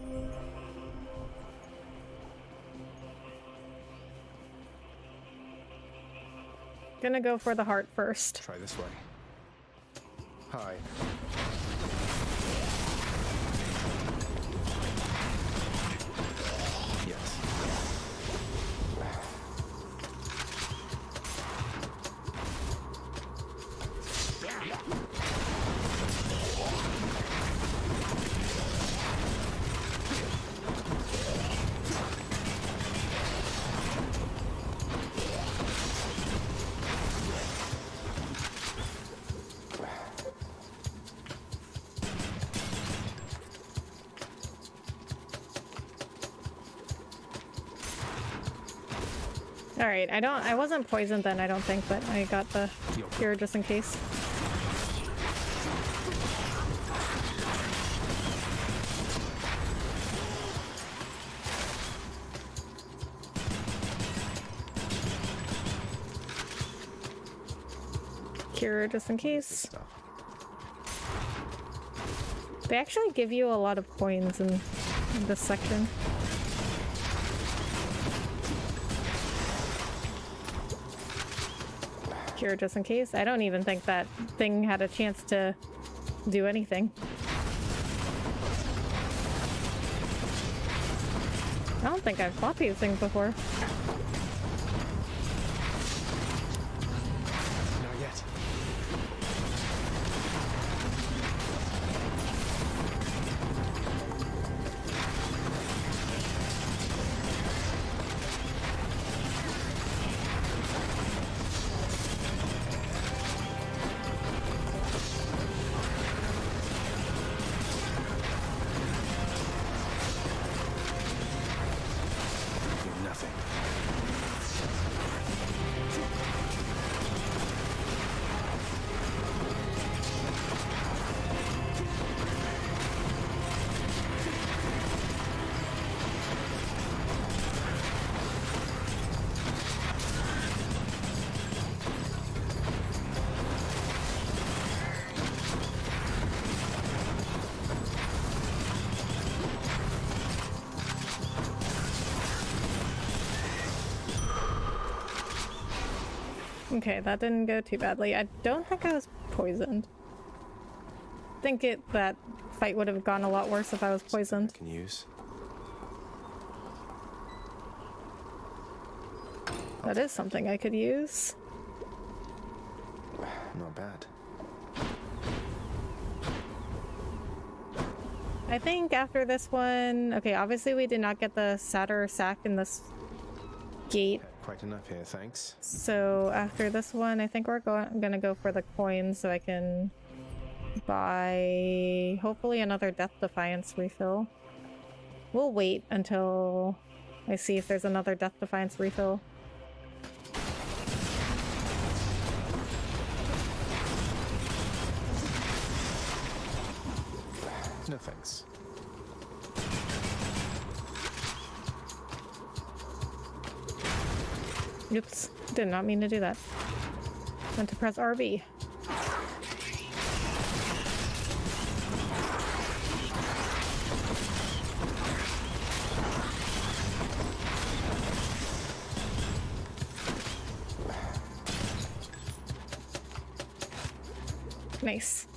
Gonna go for the heart first. Try this way. Hi. Yes. Alright, I wasn't poisoned then, I don't think, but I got the cure just in case. Cure just in case. They actually give you a lot of coins in this section. Cure just in case. I don't even think that thing had a chance to do anything. I don't think I've fought these things before. Not yet. Okay, that didn't go too badly. I don't think I was poisoned. I think that fight would have gone a lot worse if I was poisoned. Can use. That is something I could use. Not bad. I think after this one... Okay, obviously we did not get the satyr sack in this gate. Quite enough here, thanks. So after this one, I think we're gonna go for the coins so I can buy hopefully another Death Defiance refill. We'll wait until I see if there's another Death Defiance refill. No thanks. Oops, did not mean to do that. Meant to press RB. Nice.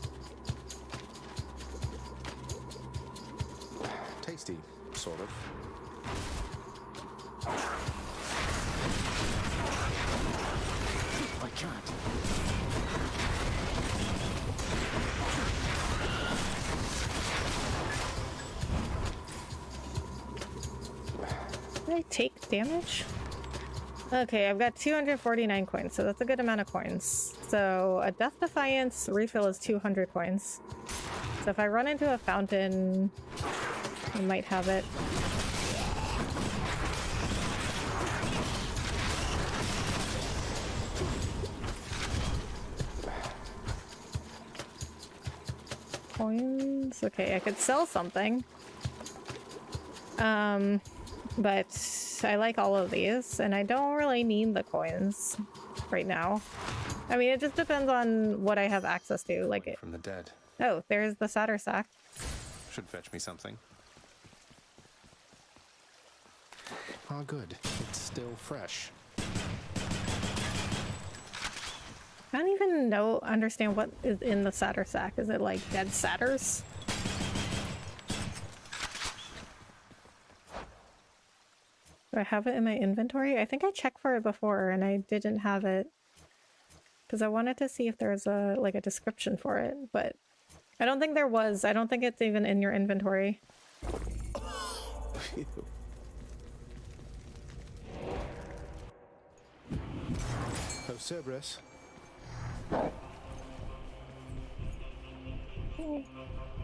Tasty, sort of. I can't. Did I take damage? Okay, I've got 249 coins, so that's a good amount of coins. So a Death Defiance refill is 200 coins. So if I run into a fountain, I might have it. Coins? Okay, I could sell something. But I like all of these, and I don't really need the coins right now. I mean, it just depends on what I have access to. Like it From the dead. Oh, there's the Satyr sack. Should fetch me something. Ah, good. It's still fresh. I don't even understand what is in the Satyr sack. Is it like dead satyrs? Do I have it in my inventory? I think I checked for it before and I didn't have it. Because I wanted to see if there's a description for it, but I don't think there was. I don't think it's even in your inventory. Oh, Cerberus.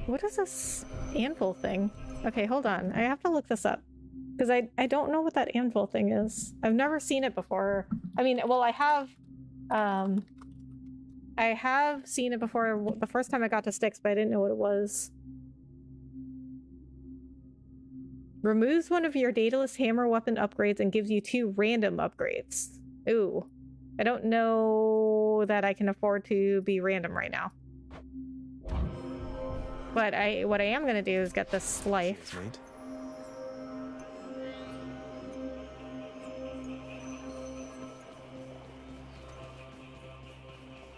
What is this anvil thing? Okay, hold on. I have to look this up. Because I don't know what that anvil thing is. I've never seen it before. I mean, well, I have seen it before the first time I got to Styx, but I didn't know what it was. Removes one of your Daedalus hammer weapon upgrades and gives you 2 random upgrades. Ooh. I don't know that I can afford to be random right now. But what I am gonna do is get this life.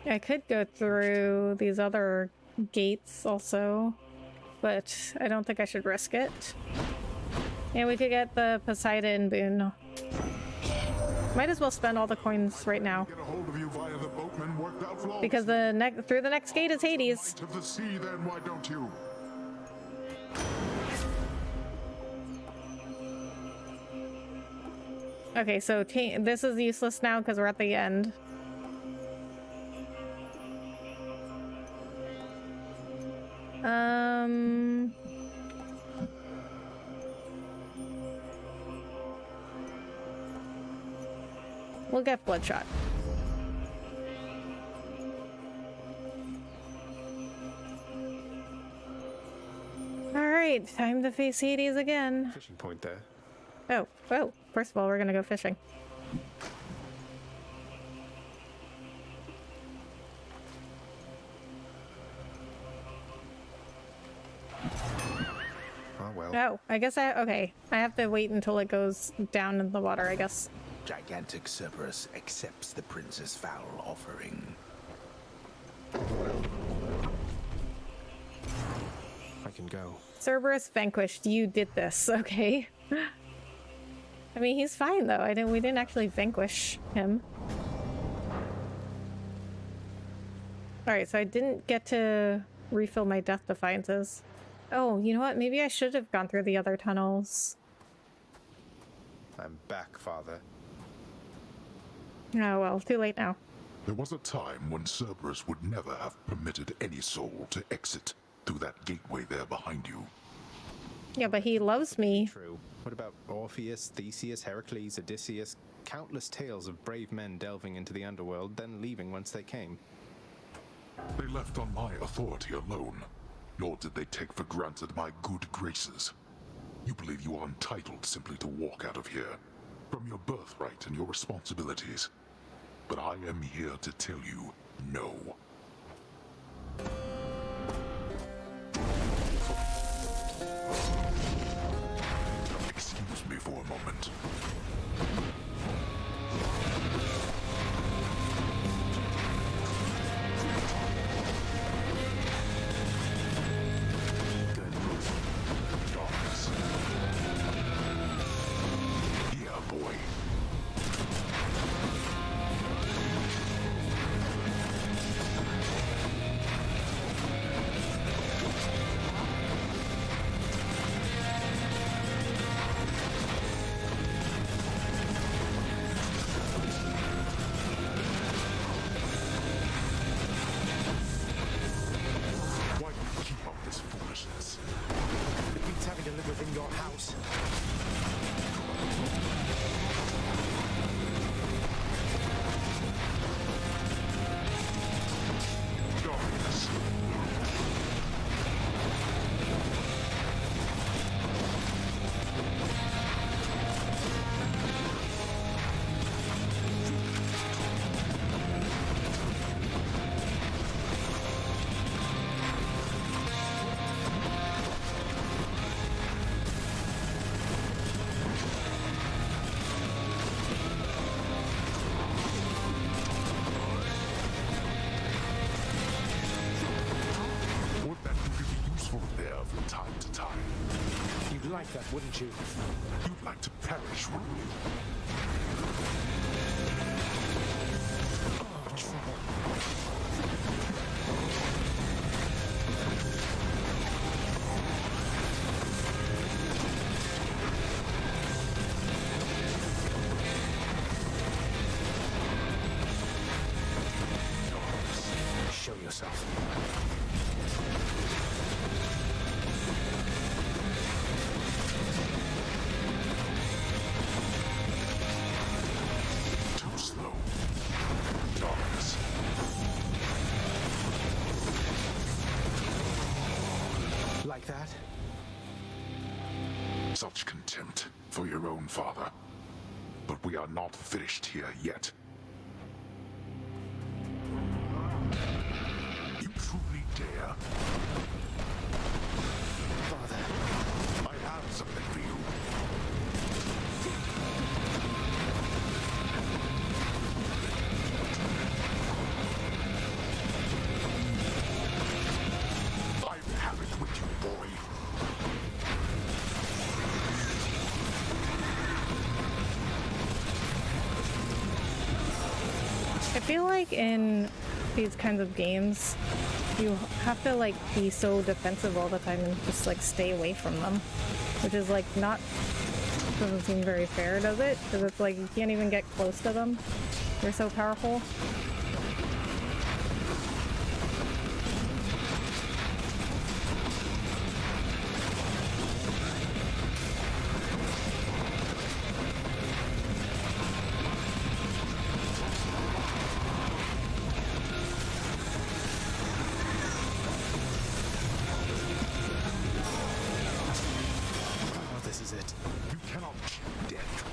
I could go through these other gates also, but I don't think I should risk it. And we could get the Poseidon boon. Might as well spend all the coins right now. Because through the next gate is Hades. Of the sea, then why don't you? Okay, so this is useless now because we're at the end. We'll get Bloodshot. Alright, time to face Hades again. Fishing point there. Oh, first of all, we're gonna go fishing. Oh well. Oh, I guess okay. I have to wait until it goes down in the water, I guess. Gigantic Cerberus accepts the prince's foul offering. I can go. Cerberus vanquished. You did this, okay? I mean, he's fine though. We didn't actually vanquish him. Alright, so I didn't get to refill my Death Defiances. Oh, you know what? Maybe I should have gone through the other tunnels. I'm back, Father. Oh well, too late now. There was a time when Cerberus would never have permitted any soul to exit through that gateway there behind you. Yeah, but he loves me. True. What about Orpheus, Theseus, Heracles, Odysseus? Countless tales of brave men delving into the underworld, then leaving whence they came. They left on my authority alone, nor did they take for granted my good graces. You believe you are entitled simply to walk out of here, from your birthright and your responsibilities. But I am here to tell you, no. Excuse me for a moment. like that, wouldn't you? You'd like to perish, wouldn't you? Show yourself. Too slow. Darkness. Like that? Such contempt for your own father. But we are not finished here yet. You truly dare? Father. I have something for you. I have it with you, boy. I feel like in these kinds of games, you have to like be so defensive all the time and just like stay away from them, which is like not, doesn't seem very fair, does it? Because it's like you can't even get close to them. They're so powerful. Oh, this is it. You cannot cheat death.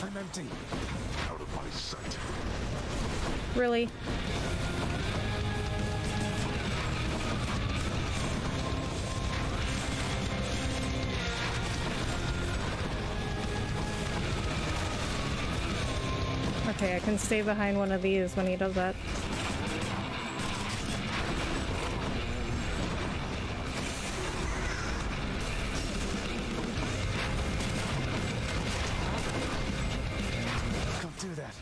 I'm empty. Out of my sight. Really? Okay, I can stay behind one of these when he does that. Don't do that.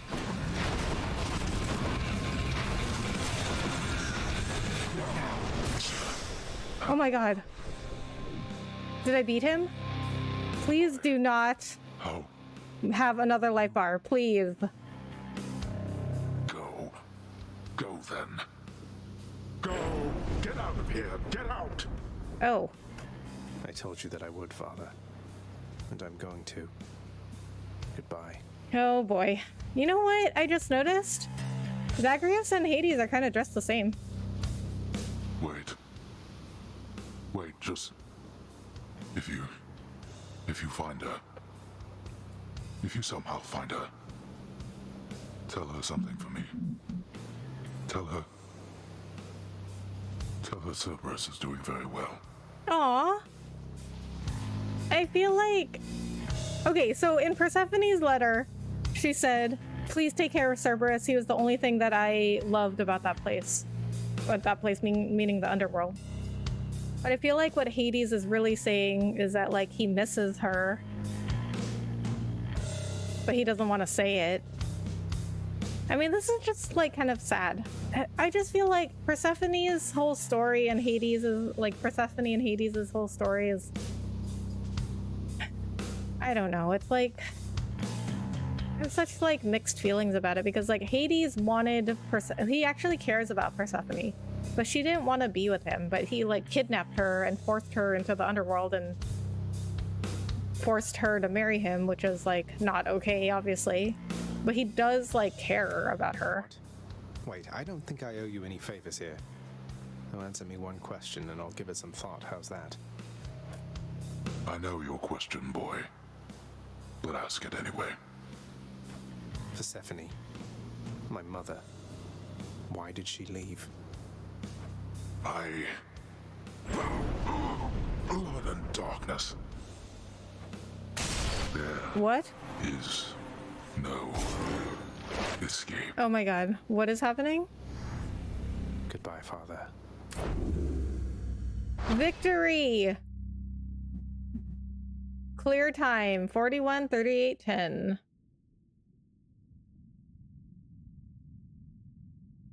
Oh my god. Did I beat him? Please do not Oh, have another life bar, please. go. Go then. Go! Get out of here! Get out! Oh. I told you that I would, Father. And I'm going to. Goodbye. Oh boy. You know what I just noticed? Zagreus and Hades are kind of dressed the same. Wait. Wait, just... If you find her... If you somehow find her... Tell her something for me. Tell her Cerberus is doing very well. Aww. I feel like... Okay, so in Persephone's letter, she said, please take care of Cerberus. He was the only thing that I loved about that place. But that place meaning the Underworld. But I feel like what Hades is really saying is that, like, he misses her. But he doesn't want to say it. I mean, this is just, like, kind of sad. I just feel like Persephone's whole story and Hades is, like, Persephone and Hades' whole story is... I don't know, it's like... I have such, like, mixed feelings about it, because, like, Hades wanted... He actually cares about Persephone. But she didn't want to be with him, but he, like, kidnapped her and forced her into the Underworld and forced her to marry him, which is, like, not okay, obviously. But he does, like, care about her. Wait, I don't think I owe you any favors here. Now answer me one question and I'll give it some thought. How's that? I know your question, boy. But ask it anyway. Persephone, my mother, why did she leave? Blood and darkness. There What? is no escape. Oh my god, what is happening? Goodbye, Father. Victory! Clear time, 41:38:10.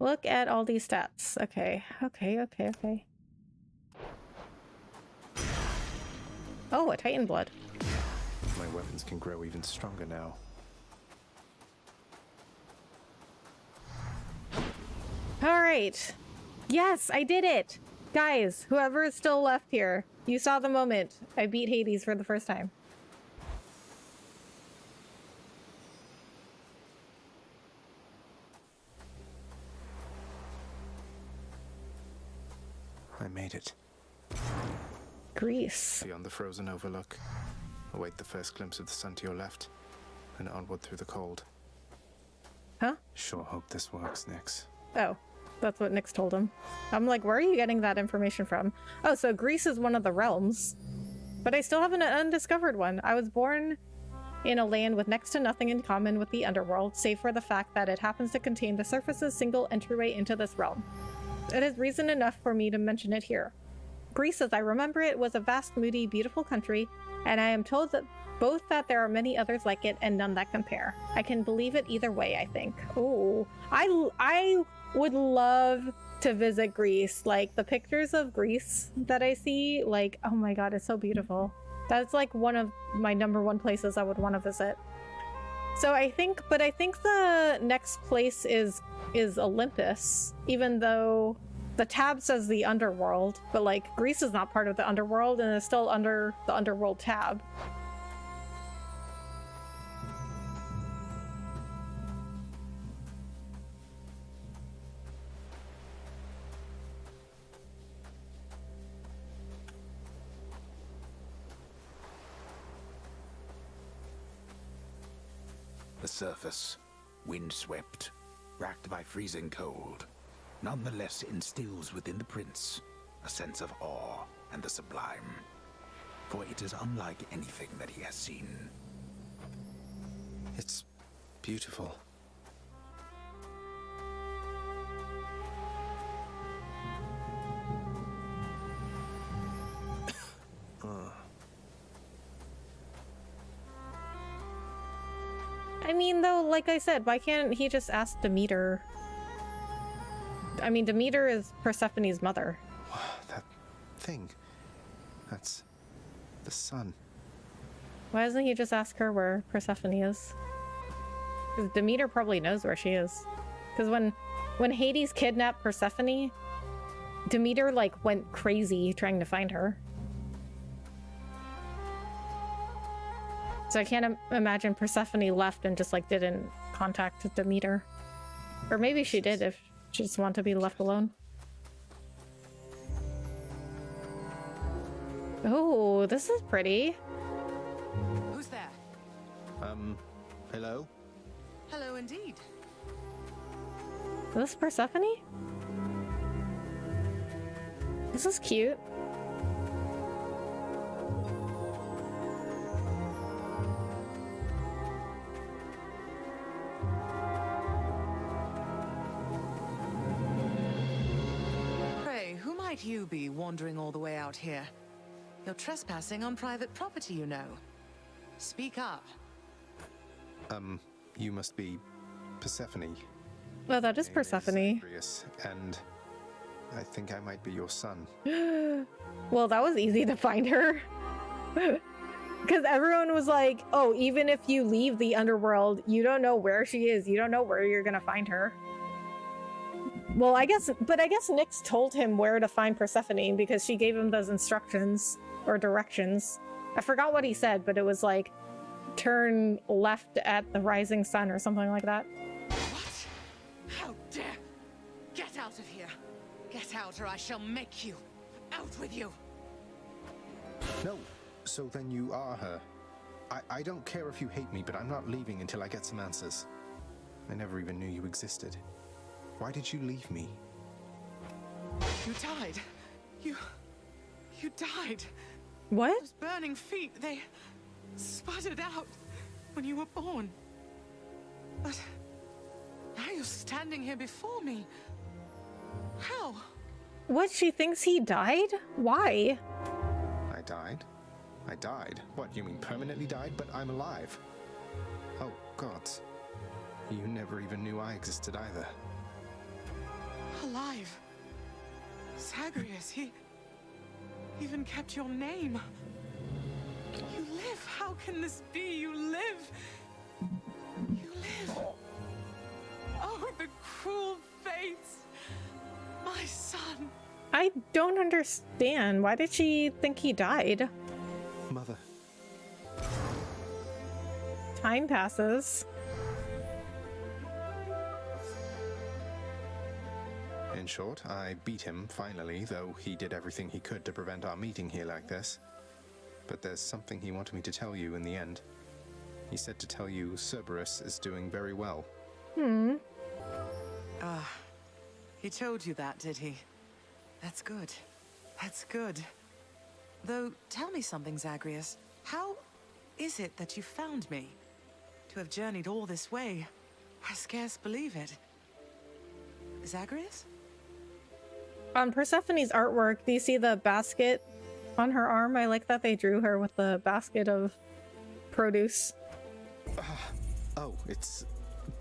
Look at all these stats. Okay. Oh, a Titan blood. My weapons can grow even stronger now. All right. Yes, I did it. Guys, whoever is still left here, you saw the moment. I beat Hades for the first time. I made it. Greece. Beyond the frozen overlook. Await the first glimpse of the sun to your left, and onward through the cold. Huh? Sure hope this works, Nyx. Oh, that's what Nyx told him. I'm like, where are you getting that information from? Oh, so Greece is one of the realms. But I still have an undiscovered one. I was born in a land with next to nothing in common with the Underworld, save for the fact that it happens to contain the surface's single entryway into this realm. It is reason enough for me to mention it here. Greece, as I remember it, was a vast, moody, beautiful country, and I am told that both that there are many others like it and none that compare. I can believe it either way, I think. Oh, I would love to visit Greece. Like, the pictures of Greece that I see, like, oh my god, it's so beautiful. That's like one of my #1 places I would want to visit. So I think the next place is Olympus, even though the tab says the Underworld, but like Greece is not part of the Underworld and is still under the Underworld tab. The surface, windswept, racked by freezing cold, nonetheless instills within the prince a sense of awe and the sublime, for it is unlike anything that he has seen. It's beautiful. I mean, though, like I said, why can't he just ask Demeter? I mean, Demeter is Persephone's mother. That thing. That's the sun. Why doesn't he just ask her where Persephone is? Because Demeter probably knows where she is. Because when Hades kidnapped Persephone, Demeter, like, went crazy trying to find her. So I can't imagine Persephone left and just, like, didn't contact Demeter. Or maybe she did if she just wanted to be left alone. Oh, this is pretty. Who's there? Hello? Hello indeed. Is this Persephone? This is cute. Might you be wandering all the way out here? You're trespassing on private property, you know. Speak up. You must be Persephone. Well, that is Persephone. And I think I might be your son. Well, that was easy to find her. Because everyone was like, oh, even if you leave the Underworld, you don't know where she is. You don't know where you're gonna find her. Well, I guess Nyx told him where to find Persephone because she gave him those instructions or directions. I forgot what he said, but it was like, turn left at the rising sun or something like that. What? How dare! Get out of here! Get out or I shall make you! Out with you! No, so then you are her. I don't care if you hate me, but I'm not leaving until I get some answers. I never even knew you existed. Why did you leave me? You died. You died. What? Those burning feet, they sputtered out when you were born. But now you're standing here before me. How? What, she thinks he died? Why? I died? I died? What, you mean permanently died? But I'm alive. Oh, gods. You never even knew I existed either. Alive? Zagreus, he even kept your name. You live. How can this be? You live. You live. Oh, the cruel fates. My son. I don't understand. Why did she think he died? Mother. Time passes. In short, I beat him finally, though he did everything he could to prevent our meeting here like this. But there's something he wanted me to tell you in the end. He said to tell you Cerberus is doing very well. He told you that, did he? That's good. That's good. Though, tell me something, Zagreus. How is it that you found me? To have journeyed all this way, I scarce believe it. Zagreus? On Persephone's artwork, do you see the basket on her arm? I like that they drew her with the basket of produce. Oh, it's...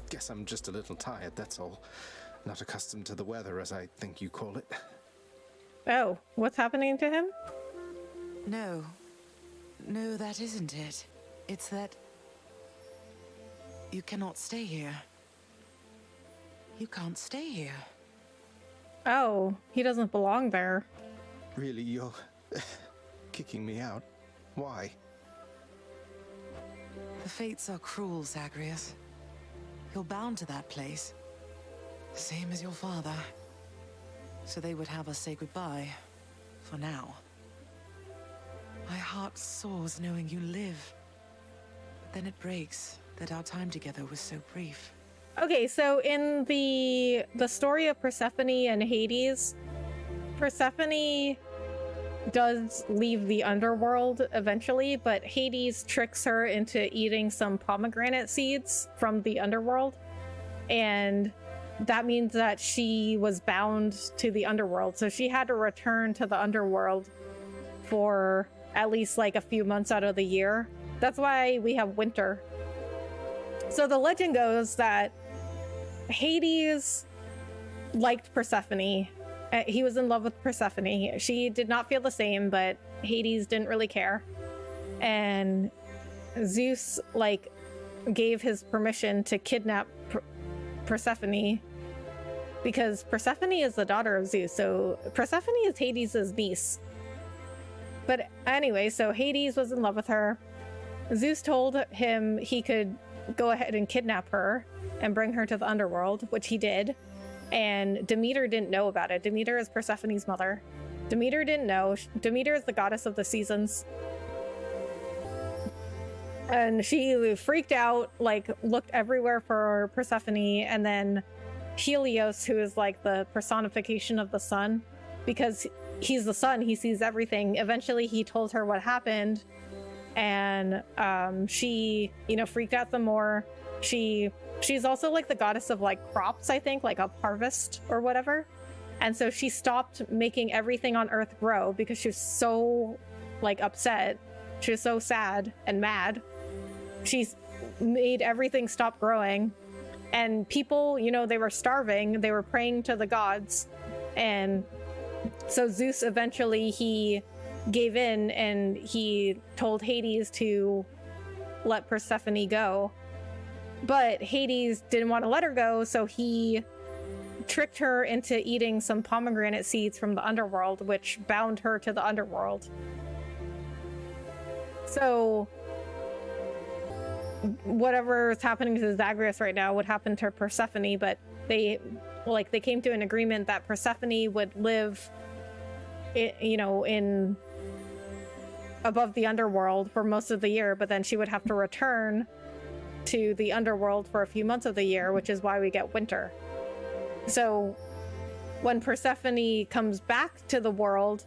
Guess I'm just a little tired, that's all. Not accustomed to the weather, as I think you call it. Oh, what's happening to him? No. No, that isn't it. It's that... you cannot stay here. You can't stay here. Oh, he doesn't belong there. Really, you're... kicking me out? Why? The fates are cruel, Zagreus. You're bound to that place. Same as your father. So they would have us say goodbye. For now. My heart soars knowing you live. But then it breaks that our time together was so brief. Okay, so in the story of Persephone and Hades, Persephone does leave the underworld eventually, but Hades tricks her into eating some pomegranate seeds from the underworld, and that means that she was bound to the underworld, so she had to return to the underworld for at least like a few months out of the year. That's why we have winter. So the legend goes that Hades liked Persephone. He was in love with Persephone. She did not feel the same, but Hades didn't really care. And Zeus, like, gave his permission to kidnap Persephone because Persephone is the daughter of Zeus. So Persephone is Hades' niece. But anyway, so Hades was in love with her. Zeus told him he could go ahead and kidnap her and bring her to the underworld, which he did. And Demeter didn't know about it. Demeter is Persephone's mother. Demeter didn't know. Demeter is the goddess of the seasons. And she freaked out, like, looked everywhere for Persephone, and then Helios, who is like the personification of the sun, because he's the sun, he sees everything. Eventually he told her what happened, and she, you know, freaked out some more. She's also like the goddess of like crops, I think, like a harvest or whatever. And so she stopped making everything on Earth grow because she was so like upset. She was so sad and mad. She's made everything stop growing. And people, you know, they were starving. They were praying to the gods. And so Zeus eventually, he gave in and he told Hades to let Persephone go. But Hades didn't want to let her go, so he tricked her into eating some pomegranate seeds from the underworld, which bound her to the underworld. So whatever is happening to Zagreus right now would happen to Persephone, but they came to an agreement that Persephone would live, in above the underworld for most of the year, but then she would have to return to the underworld for a few months of the year, which is why we get winter. So when Persephone comes back to the world,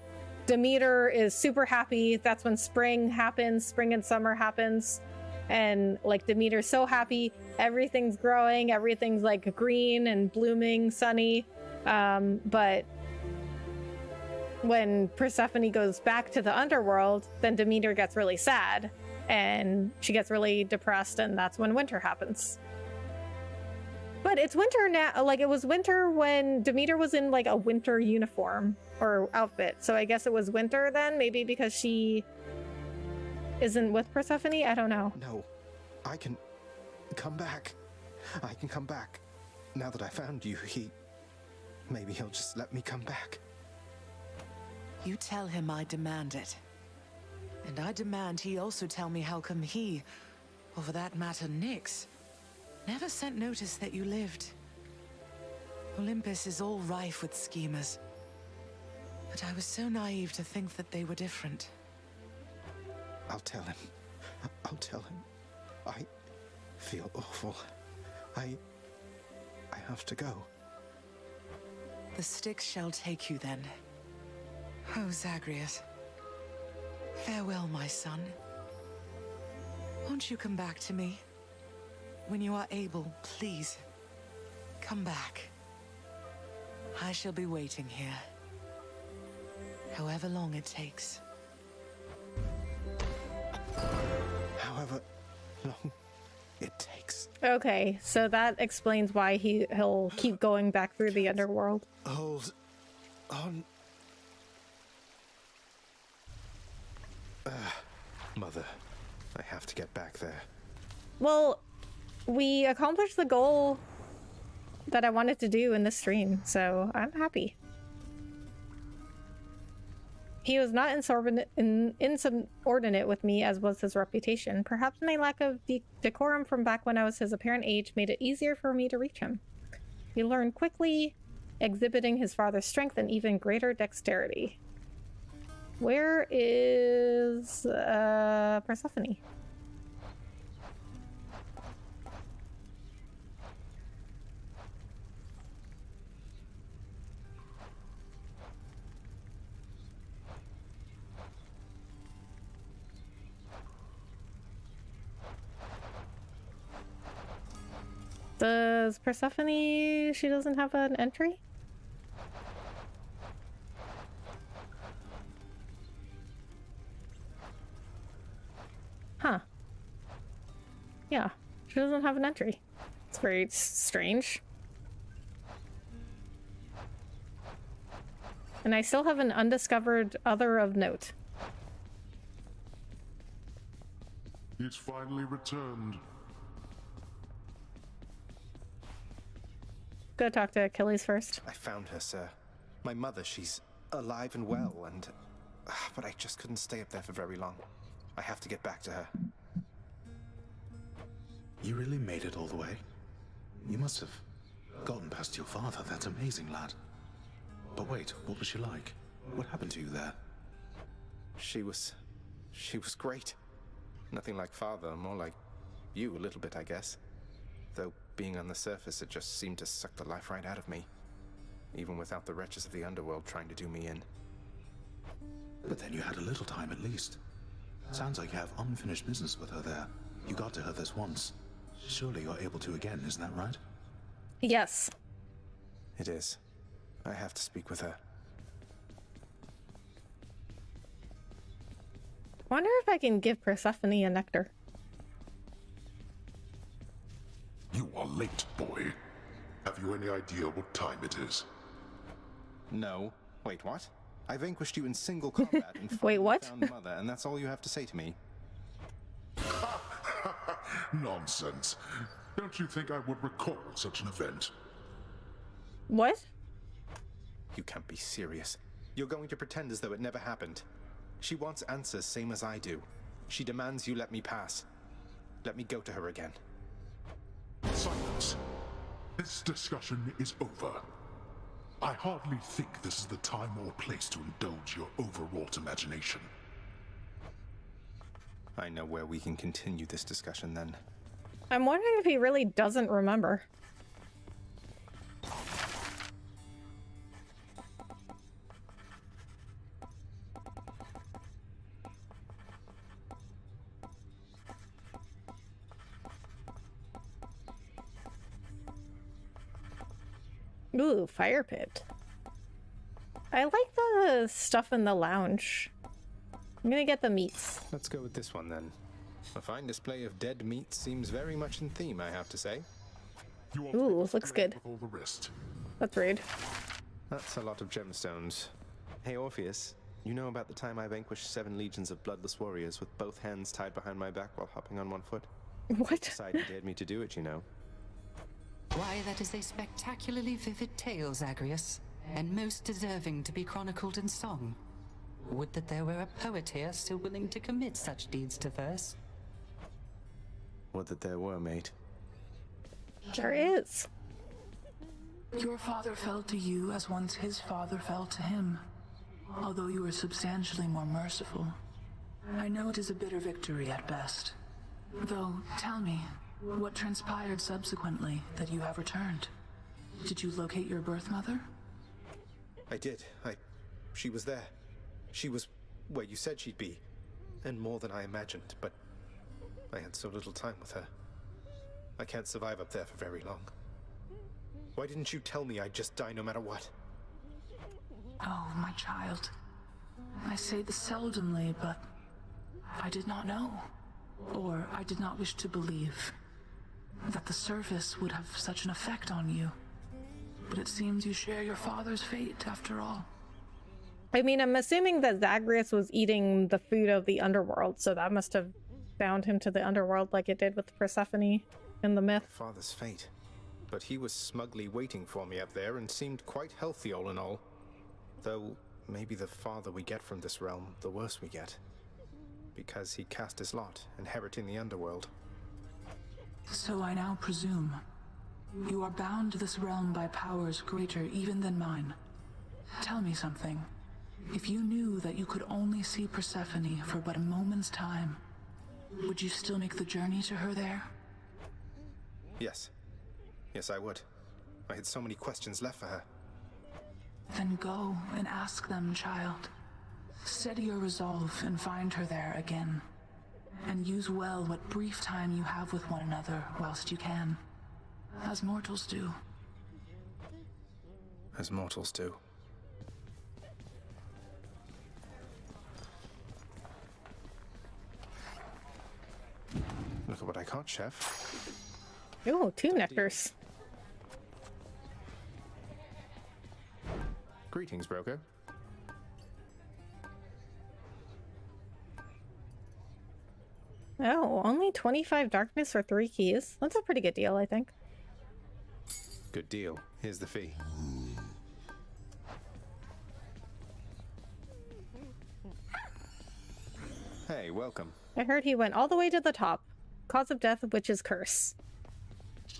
Demeter is super happy. That's when spring happens, spring and summer happens. And like Demeter's so happy, everything's growing, everything's like green and blooming, sunny. But when Persephone goes back to the underworld, then Demeter gets really sad and she gets really depressed, and that's when winter happens. But it's winter now. Like, it was winter when Demeter was in like a winter uniform or outfit. So I guess it was winter then, maybe because she isn't with Persephone. I don't know. No, I can come back. I can come back. Now that I found you, maybe he'll just let me come back. You tell him I demand it. And I demand he also tell me how come he, or for that matter Nyx, never sent notice that you lived. Olympus is all rife with schemers. But I was so naive to think that they were different. I'll tell him. I'll tell him. I feel awful. I have to go. The Styx shall take you then. Oh, Zagreus. Farewell, my son. Won't you come back to me? When you are able, please, come back. I shall be waiting here. However long it takes. However long it takes. Okay, so that explains why he'll keep going back through the underworld. Hold on. Mother, I have to get back there. Well, we accomplished the goal that I wanted to do in this stream, so I'm happy. He was not insubordinate with me, as was his reputation. Perhaps my lack of decorum from back when I was his apparent age made it easier for me to reach him. He learned quickly, exhibiting his father's strength and even greater dexterity. Where is Persephone? Does Persephone, she doesn't have an entry? Huh. Yeah, she doesn't have an entry. It's very strange. And I still have an undiscovered other of note. He's finally returned. Go talk to Achilles first. I found her, sir. My mother, she's alive and well, and... but I just couldn't stay up there for very long. I have to get back to her. You really made it all the way? You must have gotten past your father. That's amazing, lad. But wait, what was she like? What happened to you there? She was great. Nothing like father, more like you a little bit, I guess. Though being on the surface, it just seemed to suck the life right out of me. Even without the wretches of the underworld trying to do me in. But then you had a little time at least. Sounds like you have unfinished business with her there. You got to her this once. Surely you're able to again, isn't that right? Yes. It is. I have to speak with her. Wonder if I can give Persephone a nectar. You are late, boy. Have you any idea what time it is? No. Wait, what? I vanquished you in single combat and wait, what? found Mother, and that's all you have to say to me? Nonsense. Don't you think I would recall such an event? What? You can't be serious. You're going to pretend as though it never happened. She wants answers same as I do. She demands you let me pass. Let me go to her again. Silence. This discussion is over. I hardly think this is the time or place to indulge your overwrought imagination. I know where we can continue this discussion then. I'm wondering if he really doesn't remember. Ooh, fire pit. I like the stuff in the lounge. I'm gonna get the meats. Let's go with this one then. A fine display of dead meat seems very much in theme, I have to say. Ooh, looks good. All the rest. That's rude. That's a lot of gemstones. Hey, Orpheus, you know about the time I vanquished 7 legions of bloodless warriors with both hands tied behind my back while hopping on one foot? What? Poseidon dared me to do it, you know. Why, that is a spectacularly vivid tale, Zagreus, and most deserving to be chronicled in song. Would that there were a poet here still willing to commit such deeds to verse. Would that there were, mate. There is. Your father fell to you as once his father fell to him, although you were substantially more merciful. I know it is a bitter victory at best. Though, tell me, what transpired subsequently that you have returned? Did you locate your birth mother? I did. She was there. She was where you said she'd be. And more than I imagined, but I had so little time with her. I can't survive up there for very long. Why didn't you tell me I'd just die no matter what? Oh, my child. I say this seldomly, but I did not know. Or I did not wish to believe that the service would have such an effect on you. But it seems you share your father's fate after all. I mean, I'm assuming that Zagreus was eating the food of the Underworld, so that must have bound him to the Underworld like it did with Persephone in the myth. Father's fate. But he was smugly waiting for me up there and seemed quite healthy all in all. Though, maybe the farther we get from this realm, the worse we get. Because he cast his lot, inheriting the Underworld. So I now presume you are bound to this realm by powers greater even than mine. Tell me something. If you knew that you could only see Persephone for but a moment's time, would you still make the journey to her there? Yes. Yes, I would. I had so many questions left for her. Then go and ask them, child. Steady your resolve and find her there again. And use well what brief time you have with one another whilst you can. As mortals do. As mortals do. Look at what I caught, Chef. Ooh, 2 nectars. Greetings, broker. Oh, only 25 darkness for 3 keys. That's a pretty good deal, I think. Good deal. Here's the fee. Hey, welcome. I heard he went all the way to the top. Cause of death, witch's curse.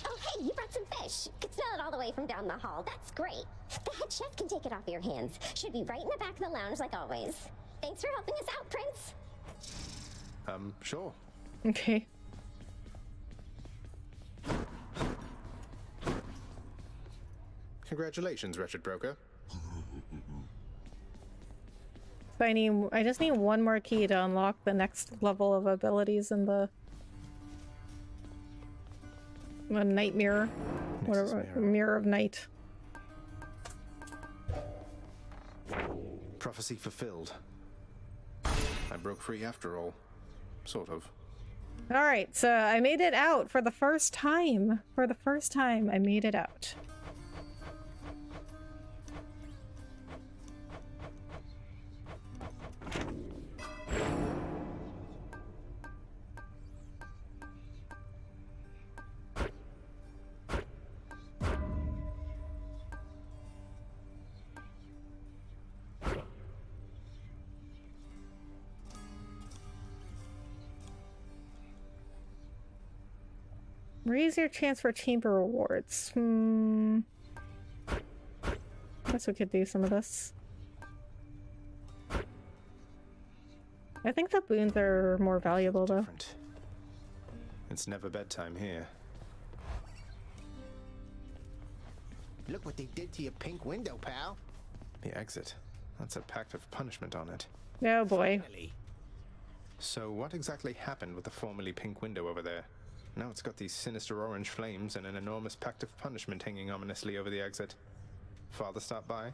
Oh, hey, you brought some fish. Could smell it all the way from down the hall. That's great. The head chef can take it off your hands. Should be right in the back of the lounge like always. Thanks for helping us out, Prince. Sure. Okay. Congratulations, wretched broker. So I just need 1 more key to unlock the next level of abilities in the night mirror. Whatever, mirror of night. Prophecy fulfilled. I broke free after all. Sort of. Alright, so I made it out for the first time. For the first time, I made it out. Raise your chance for chamber rewards. Guess we could do some of this. I think the boons are more valuable though. It's never bedtime here. Look what they did to your pink window, pal. The exit. That's a pact of punishment on it. Oh boy. Finally. So what exactly happened with the formerly pink window over there? Now it's got these sinister orange flames and an enormous pact of punishment hanging ominously over the exit. Father stopped by?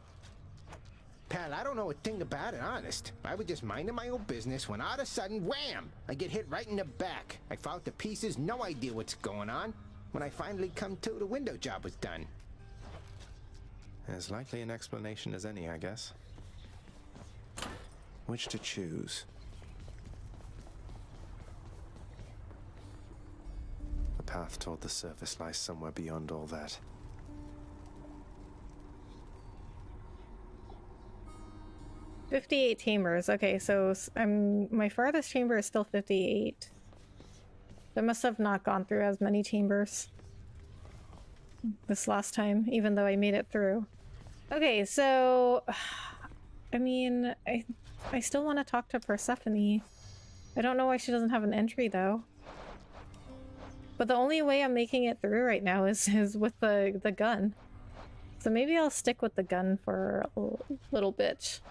Pal, I don't know a thing about it, honest. I was just minding my own business when all of a sudden, wham! I get hit right in the back. I fall to pieces, no idea what's going on. When I finally come to, the window job was done. As likely an explanation as any, I guess. Which to choose? The path toward the surface lies somewhere beyond all that. "58 chambers." Okay, so my farthest chamber is still 58. I must have not gone through as many chambers this last time, even though I made it through. Okay, so I mean, I still want to talk to Persephone. I don't know why she doesn't have an entry though. But the only way I'm making it through right now is with the gun. So maybe I'll stick with the gun for a little bit.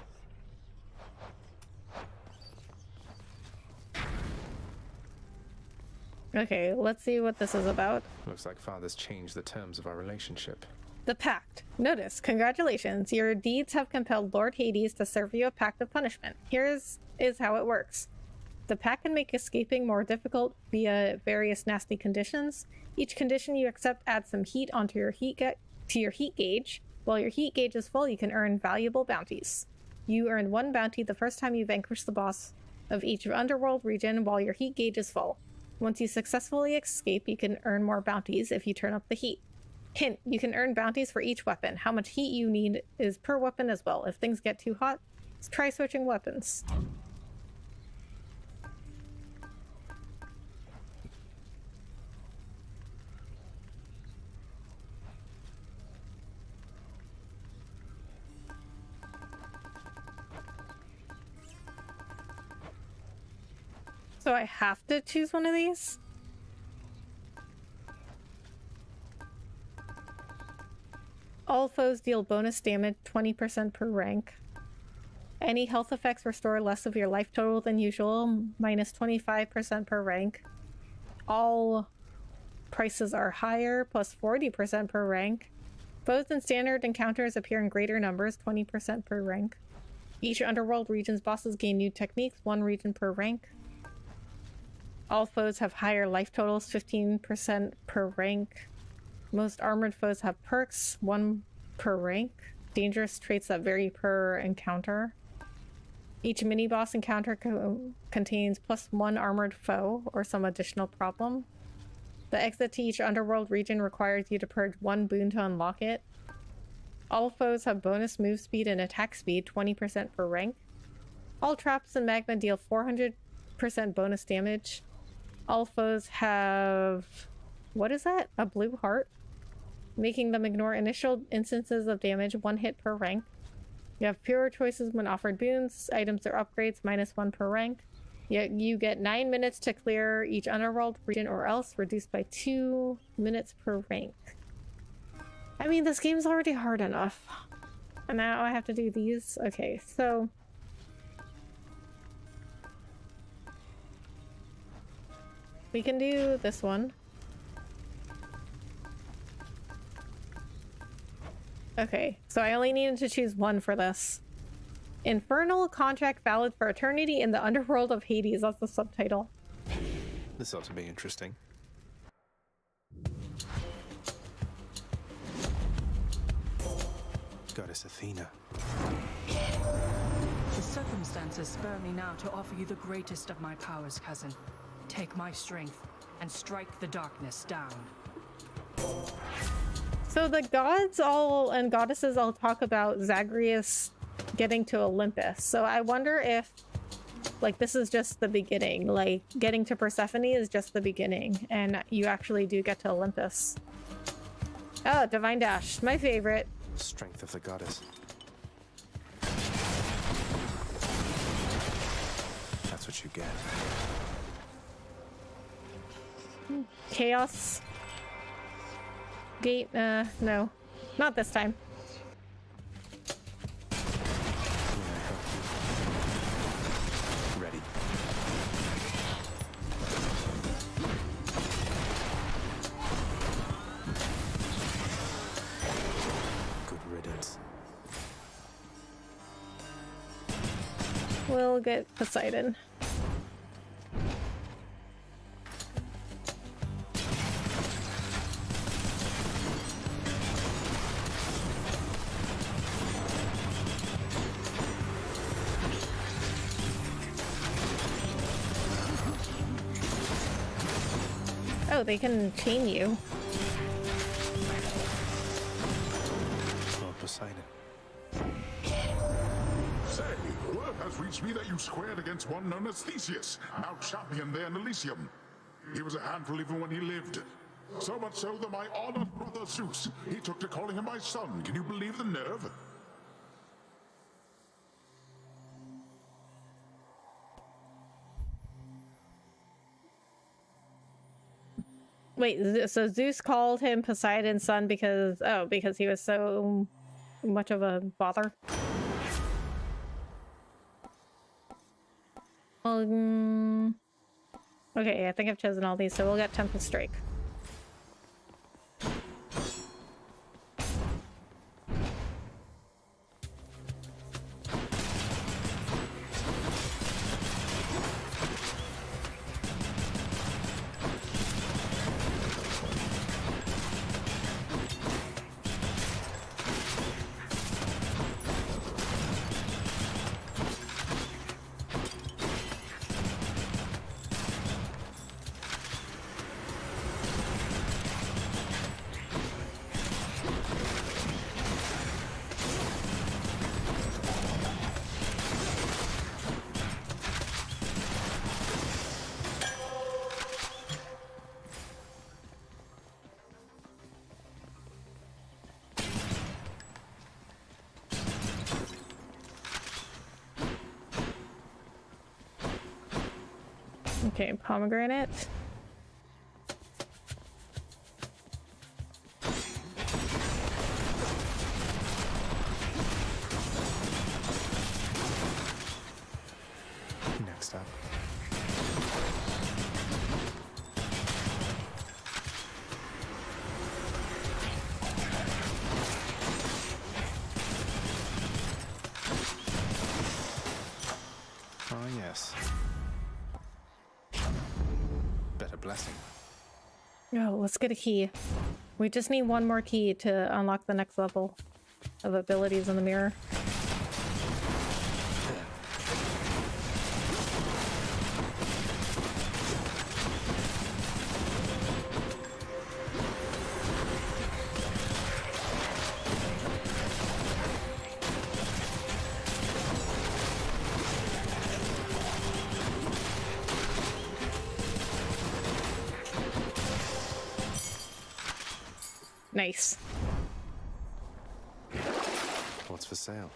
Okay, let's see what this is about. Looks like Father's changed the terms of our relationship. The Pact. Notice, congratulations. Your deeds have compelled Lord Hades to serve you a pact of punishment. Here's how it works. The pact can make escaping more difficult via various nasty conditions. Each condition you accept adds some heat onto your heat gauge. While your heat gauge is full, you can earn valuable bounties. You earn 1 bounty the first time you vanquish the boss of each Underworld region while your heat gauge is full. Once you successfully escape, you can earn more bounties if you turn up the heat. Hint, you can earn bounties for each weapon. How much heat you need is per weapon as well. If things get too hot, try switching weapons. So I have to choose one of these? All foes deal bonus damage 20% per rank. Any health effects restore less of your life total than usual, minus 25% per rank. All prices are higher, plus 40% per rank. Foes in standard encounters appear in greater numbers, 20% per rank. Each Underworld region's bosses gain new techniques, 1 region per rank. All foes have higher life totals, 15% per rank. Most armored foes have perks, 1 per rank. Dangerous traits that vary per encounter. Each mini-boss encounter contains plus 1 armored foe or some additional problem. The exit to each Underworld region requires you to purge 1 boon to unlock it. All foes have bonus move speed and attack speed, 20% per rank. All traps and magma deal 400% bonus damage. All foes have... what is that? A blue heart? Making them ignore initial instances of damage, 1 hit per rank. You have fewer choices when offered boons, items or upgrades, minus 1 per rank. Yet you get 9 minutes to clear each Underworld region or else, reduced by 2 minutes per rank. I mean, this game's already hard enough. And now I have to do these? Okay, so... we can do this one. Okay, so I only needed to choose 1 for this. Infernal contract valid for eternity in the Underworld of Hades. That's the subtitle. This ought to be interesting. Goddess Athena. The circumstances spur me now to offer you the greatest of my powers, cousin. Take my strength and strike the darkness down. So the gods all and goddesses all talk about Zagreus getting to Olympus. So I wonder if, like, this is just the beginning. Like, getting to Persephone is just the beginning, and you actually do get to Olympus. Oh, Divine Dash, my favorite. Strength of the goddess. That's what you get. Chaos Gate, no. Not this time. Ready. Good riddance. we'll get Poseidon. Oh, they can chain you. Oh, Poseidon. Say, word has reached me that you squared against one known as Theseus, now champion there in Elysium. He was a handful even when he lived. So much so that my honored brother Zeus, he took to calling him my son. Can you believe the nerve? Wait, so Zeus called him Poseidon's son because he was so much of a bother? Well, okay, I think I've chosen all these, so we'll get Tempest Strike. Okay, pomegranate. Next up. Oh, yes. Better blessing. Oh, let's get a key. We just need one more key to unlock the next level of abilities in the mirror. Nice. What's for sale?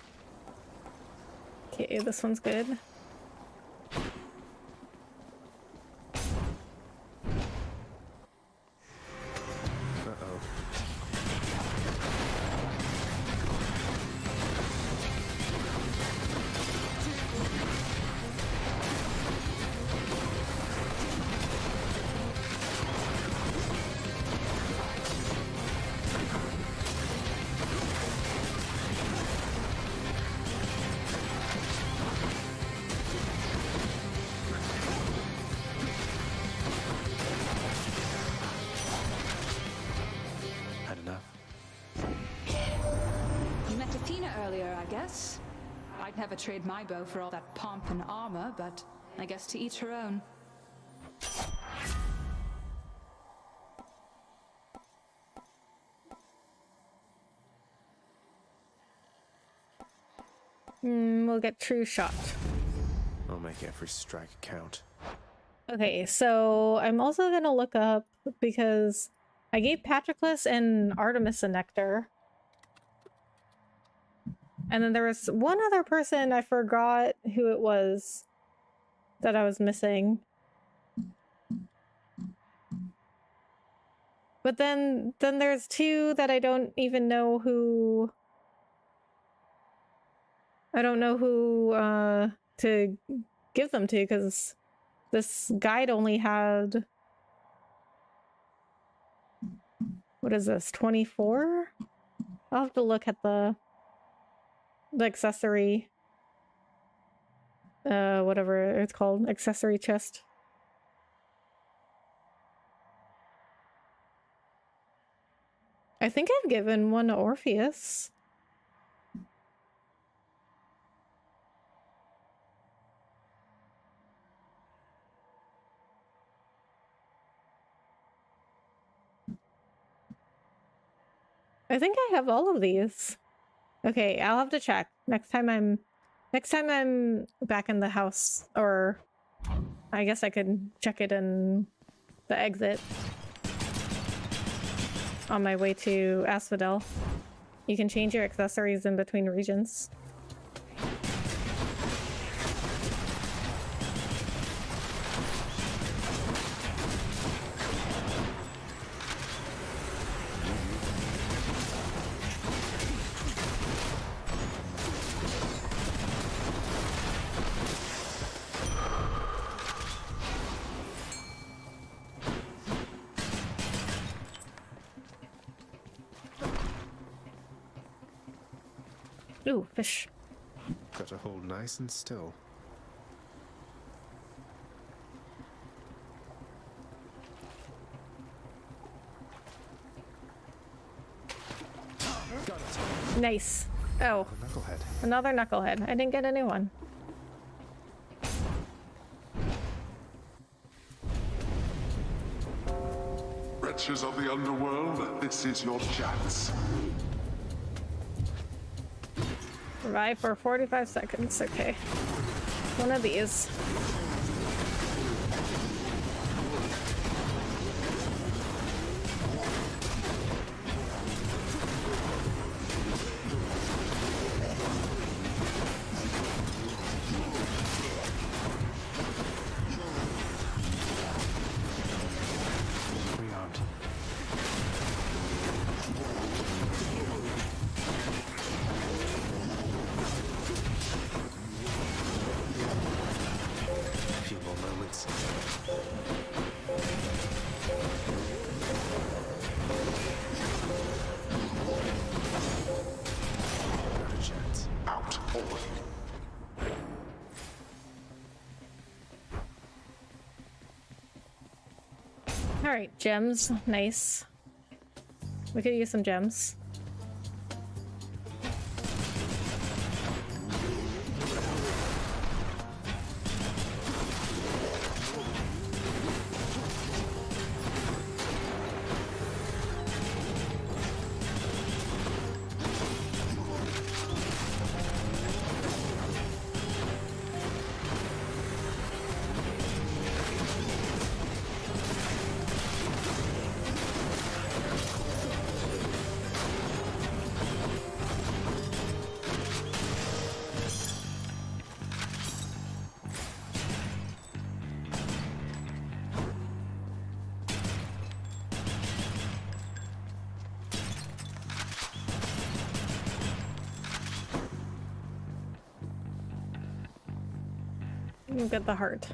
Okay, this one's good. Uh-oh. Had enough? You met Athena earlier, I guess. I'd never trade my bow for all that pomp and armor, but I guess to each her own. We'll get True Shot. I'll make every strike count. Okay, so I'm also gonna look up because I gave Patroclus and Artemis a nectar. And then there was one other person, I forgot who it was that I was missing. But then there's two that I don't even know who... I don't know who to give them to because this guide only had... What is this, 24? I'll have to look at the accessory. whatever it's called, accessory chest. I think I've given one to Orpheus. I think I have all of these. Okay, I'll have to check next time I'm back in the house, or I guess I could check it in the exit on my way to Asphodel. You can change your accessories in between regions. Ooh, fish. Got to hold nice and still. Got it. Nice. Oh. Knucklehead. Another knucklehead. I didn't get a new one. Wretches of the Underworld, this is your chance. Revive for 45 seconds. Okay. One of these. Alright, gems. Nice. We could use some gems. You get the heart.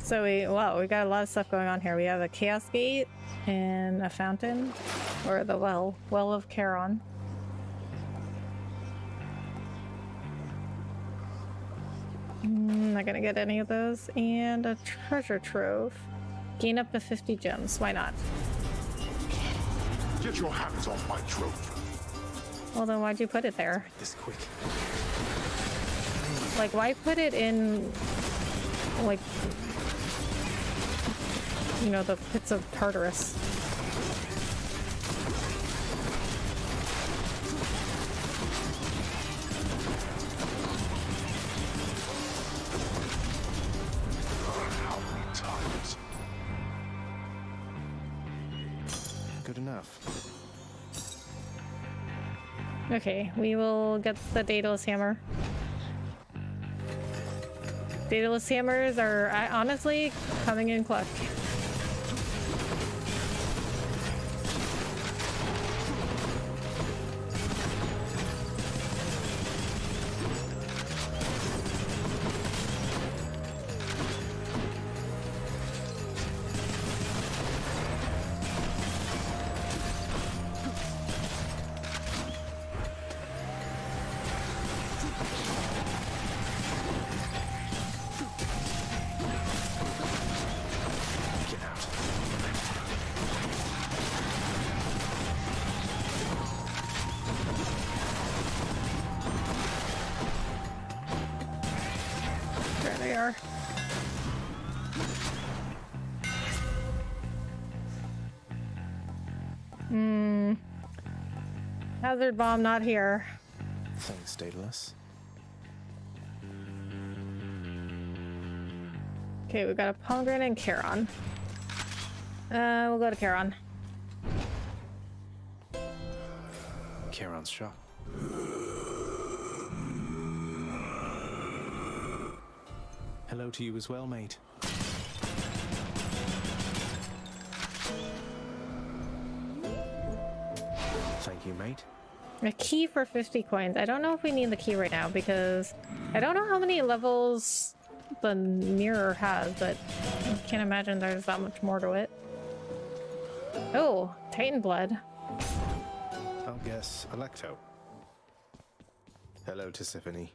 So we got a lot of stuff going on here. We have a Chaos Gate and a fountain, or the well of Charon. Not gonna get any of those. And a treasure trove. Gain up to 50 gems. Why not? Get your hands off my trove. Well, then why'd you put it there? This quick. Like, why put it in, like, you know, the pits of Tartarus? good enough. Okay, we will get the Daedalus hammer. Daedalus hammers are honestly coming in clutch. Hazard bomb not here. Thanks, Daedalus. Okay, we got a pomegranate and Charon. We'll go to Charon. Charon's shot. Hello to you as well, mate. Thank you, mate. A key for 50 coins. I don't know if we need the key right now because I don't know how many levels the mirror has, but I can't imagine there's that much more to it. Oh, Titan blood. I'll guess Electo. Hello, Tisiphone.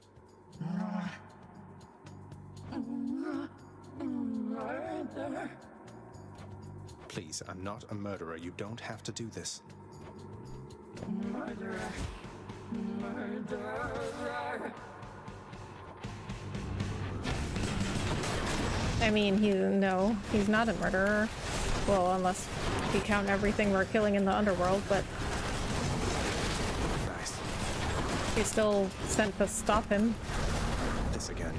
Please, I'm not a murderer. You don't have to do this. Murderer. Murderer. I mean, he's not a murderer. Well, unless you count everything we're killing in the Underworld, but nice. He's still sent to stop him. This again.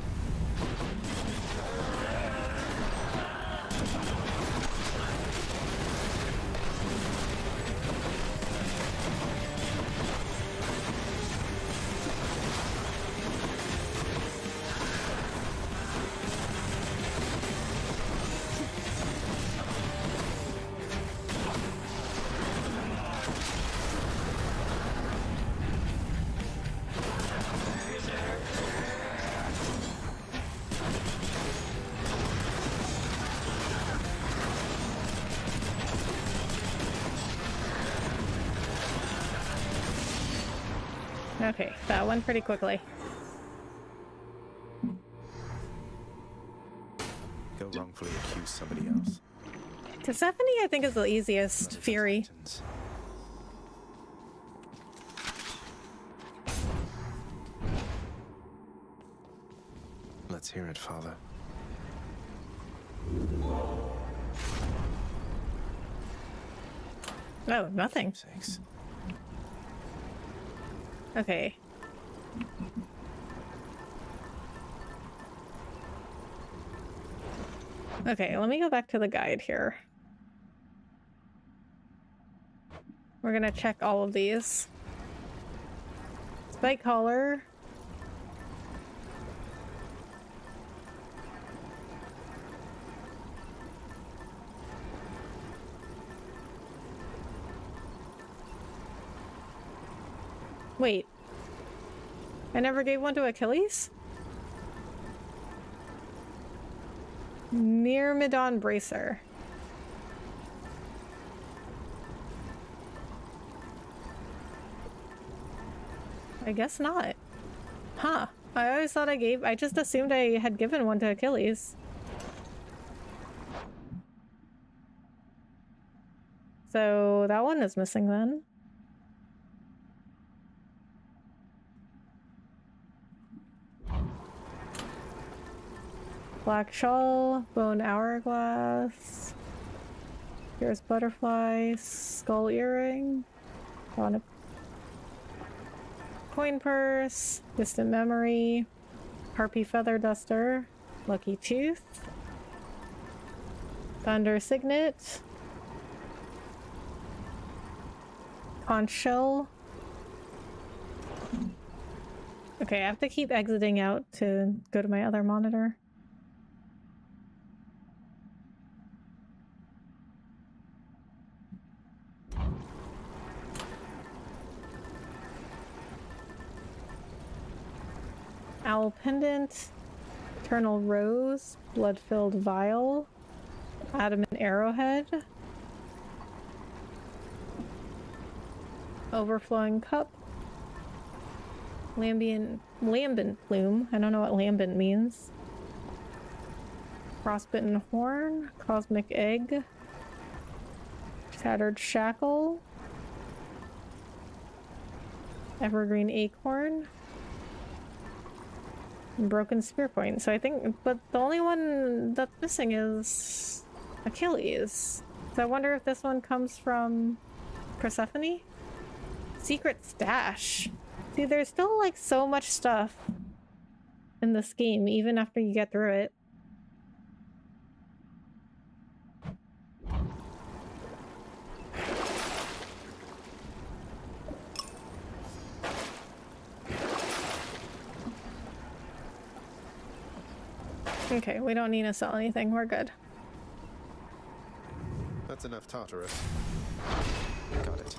Okay, that went pretty quickly. Go wrongfully accuse somebody else. Tisiphone, I think, is the easiest Fury. Let's hear it, Father. Oh, nothing. Sakes. Okay. Okay, let me go back to the guide here. We're gonna check all of these. Spike collar. Wait. I never gave one to Achilles? Myrmidon Bracer. I guess not. Huh. I always thought I just assumed I had given one to Achilles. So that one is missing then. Black shawl, bone hourglass. Here's butterfly, skull earring. On a coin purse, distant memory, harpy feather duster, lucky tooth, thunder signet, Conch shell. Okay, I have to keep exiting out to go to my other monitor. Owl pendant, eternal rose, blood-filled vial, adamant arrowhead, overflowing cup, lambent plume. I don't know what lambent means. Frostbitten horn, cosmic egg, tattered shackle, evergreen acorn, and broken spear point. So I think, but the only one that's missing is Achilles. So I wonder if this one comes from Persephone? Secret stash. See, there's still like so much stuff in this game, even after you get through it. Okay, we don't need to sell anything. We're good. That's enough Tartarus. Got it.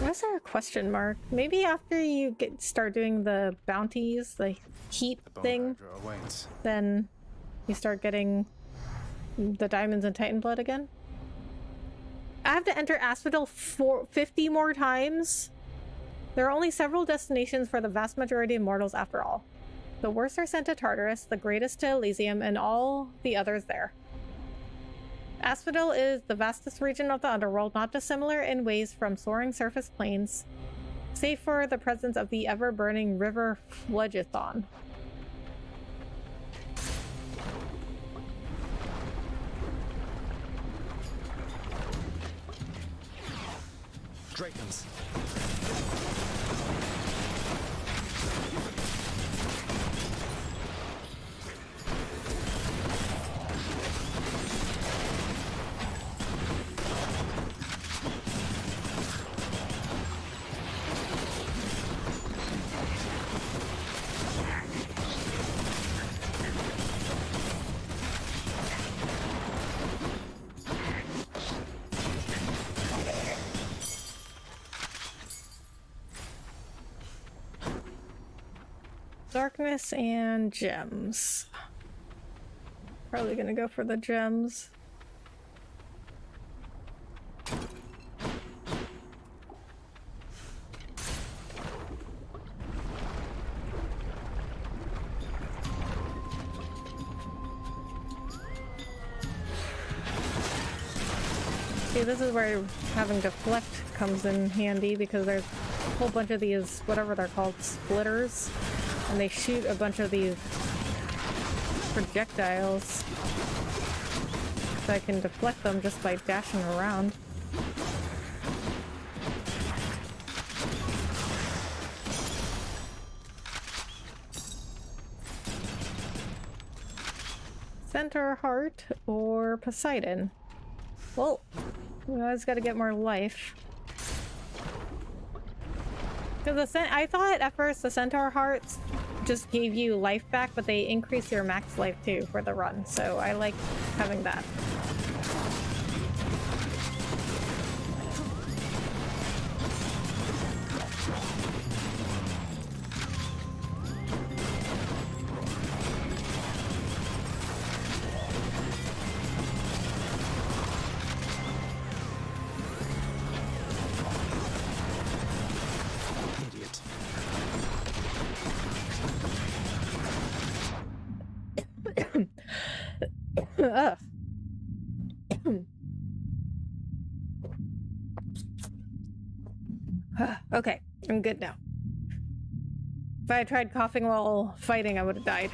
Why is there a question mark? Maybe after you start doing the bounties, the heat thing, then you start getting the diamonds and Titan blood again. I have to enter Asphodel 50 more times. There are only several destinations for the vast majority of mortals after all. The worst are sent to Tartarus, the greatest to Elysium, and all the others there. Asphodel is the vastest region of the Underworld, not dissimilar in ways from soaring surface plains, save for the presence of the ever-burning river Phlegethon. Dragons. Darkness and gems. Probably gonna go for the gems. See, this is where having deflect comes in handy, because there's a whole bunch of these, whatever they're called, splitters. And they shoot a bunch of these projectiles. So I can deflect them just by dashing around. Centaur Heart or Poseidon? Well, we always gotta get more life. Because I thought at first the Centaur Hearts just gave you life back, but they increase your max life too for the run, so I like having that. Okay, I'm good now. If I had tried coughing while fighting, I would have died.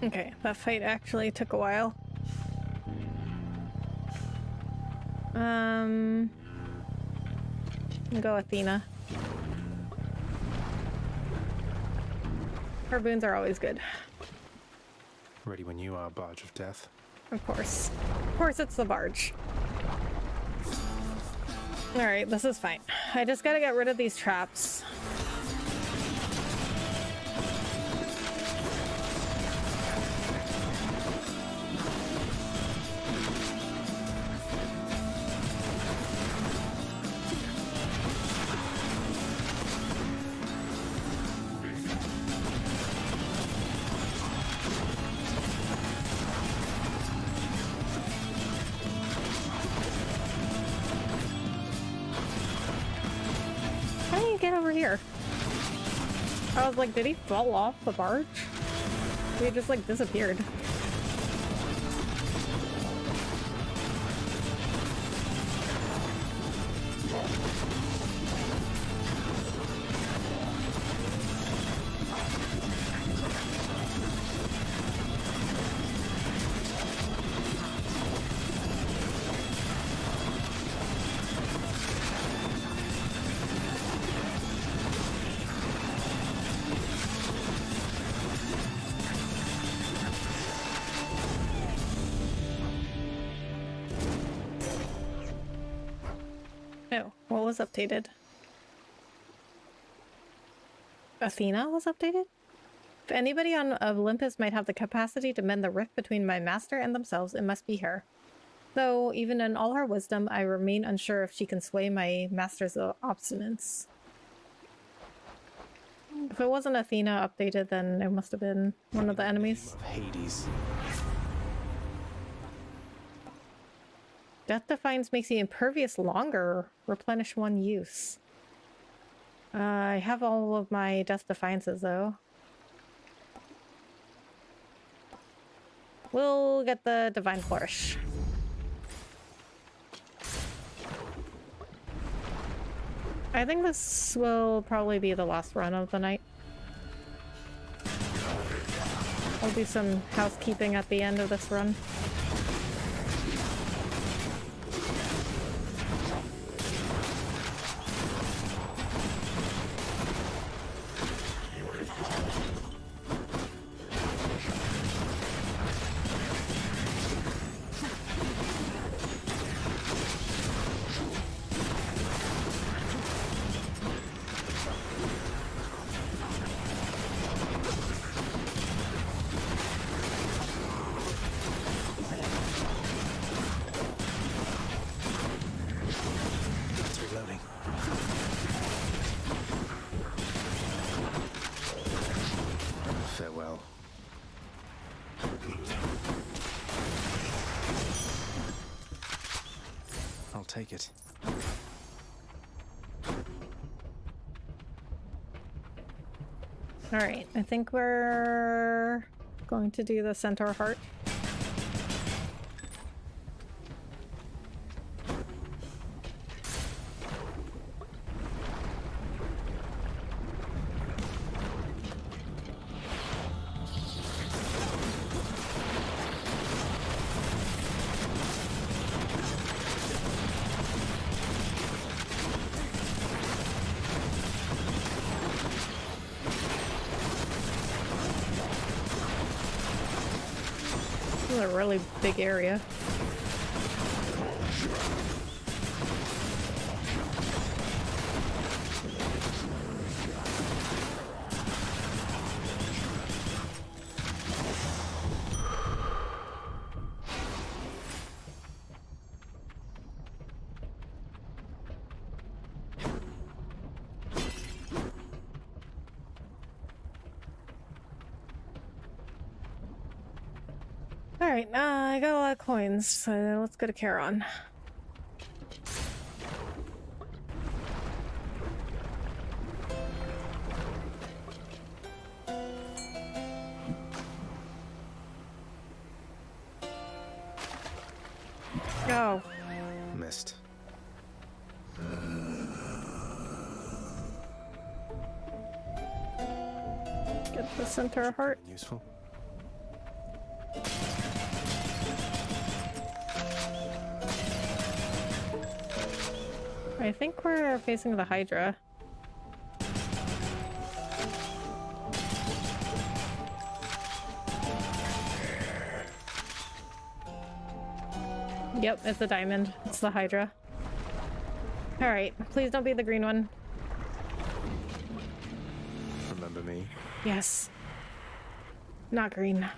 Okay, that fight actually took a while. Go Athena. Her boons are always good. Ready when you are, Barge of Death. Of course. Of course it's the barge. Alright, this is fine. I just gotta get rid of these traps. Get over here. I was like, did he fall off the barge? He just like disappeared. What was updated? Athena was updated? If anybody on Olympus might have the capacity to mend the rift between my master and themselves, it must be her. Though, even in all her wisdom, I remain unsure if she can sway my master's obstinance. If it wasn't Athena updated, then it must have been one of the enemies. Hades. Death Defiance makes you impervious longer. Replenish one use. I have all of my Death Defiances though. We'll get the Divine Flourish. I think this will probably be the last run of the night. I'll do some housekeeping at the end of this run. Farewell. I'll take it. Alright, I think we're going to do the Centaur Heart. This is a really big area. Alright, I got a lot of coins, so let's go to Charon. Go. Missed. Get the Centaur Heart. Useful. I think we're facing the Hydra. Yep, it's a diamond. It's the Hydra. Alright, please don't be the green one. Remember me? Yes. Not green.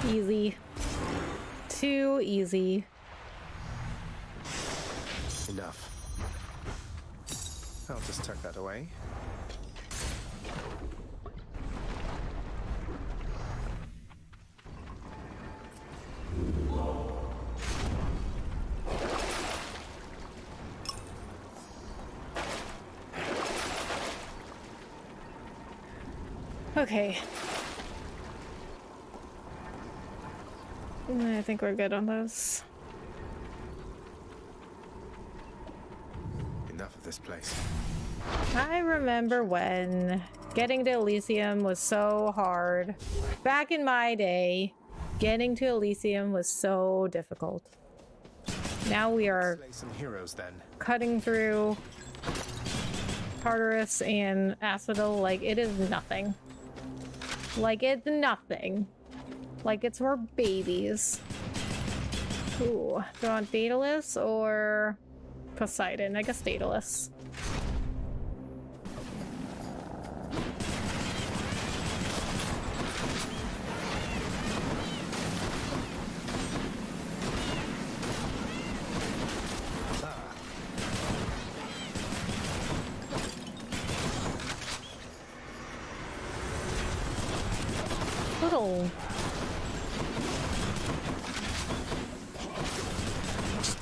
Easy. Too easy. Enough. I'll just tuck that away. Okay. I think we're good on those. Enough of this place. I remember when getting to Elysium was so hard. Back in my day, getting to Elysium was so difficult. Now we are Slay some heroes then. cutting through Tartarus and Asphodel like it is nothing. Like it's nothing. Like it's for babies. Ooh, do I want Daedalus or Poseidon? I guess Daedalus. little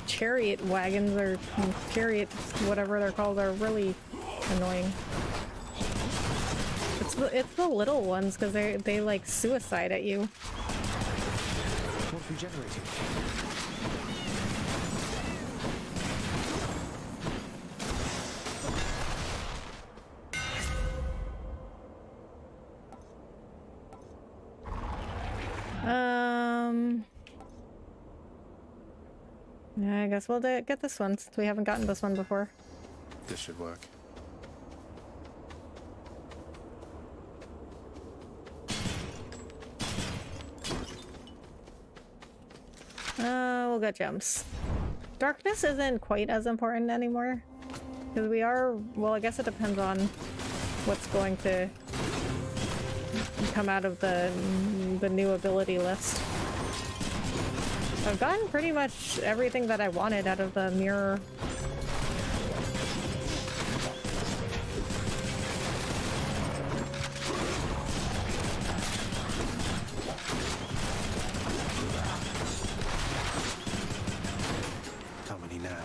chariot wagons or chariot whatever they're called are really annoying. It's the little ones because they like suicide at you. What's regenerating? I guess we'll get this one since we haven't gotten this one before. This should work. We'll get gems. Darkness isn't quite as important anymore. Because we are, well, I guess it depends on what's going to come out of the new ability list. I've gotten pretty much everything that I wanted out of the mirror. How many now?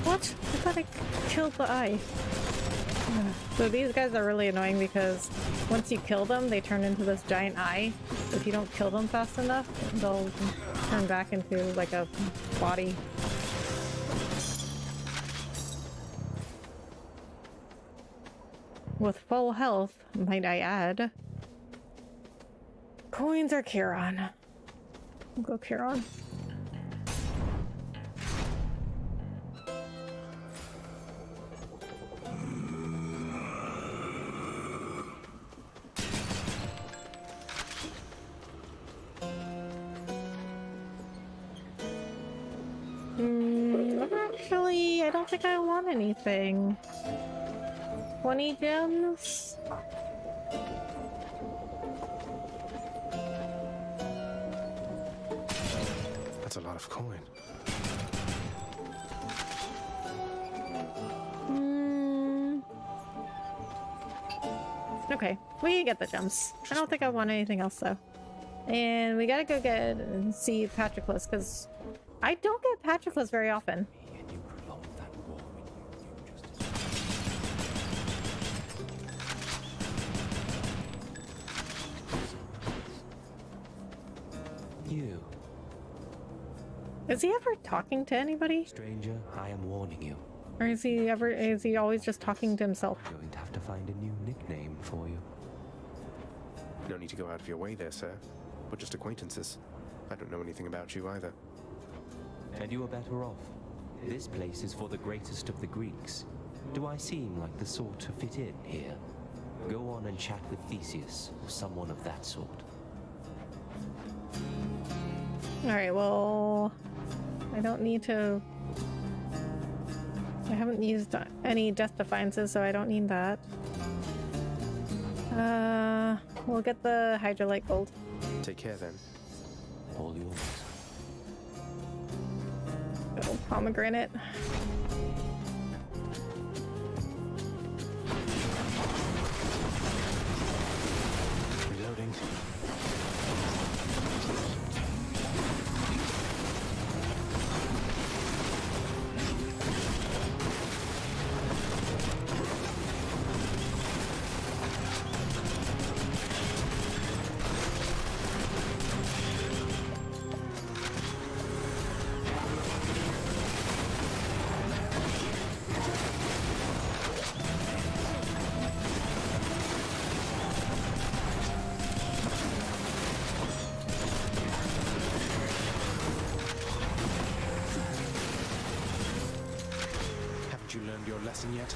What? I thought I killed the eye. So these guys are really annoying because once you kill them, they turn into this giant eye. If you don't kill them fast enough, they'll turn back into like a body. With full health, might I add. Coins or Charon? We'll go Charon. Actually, I don't think I want anything. 20 gems? That's a lot of coin. Okay, we can get the gems. I don't think I want anything else though. And we gotta go get and see Patroclus because I don't get Patroclus very often. You. Is he ever talking to anybody? Stranger, I am warning you. Or is he always just talking to himself? I'm going to have to find a new nickname for you. No need to go out of your way there, sir. We're just acquaintances. I don't know anything about you either. And you are better off. This place is for the greatest of the Greeks. Do I seem like the sort to fit in here? Go on and chat with Theseus, or someone of that sort. Alright, well... I don't need to... I haven't used any Death Defiances, so I don't need that. We'll get the Hydrolite Gold. Take care then. All yours. Oh, pomegranate. Reloading. learned your lesson yet?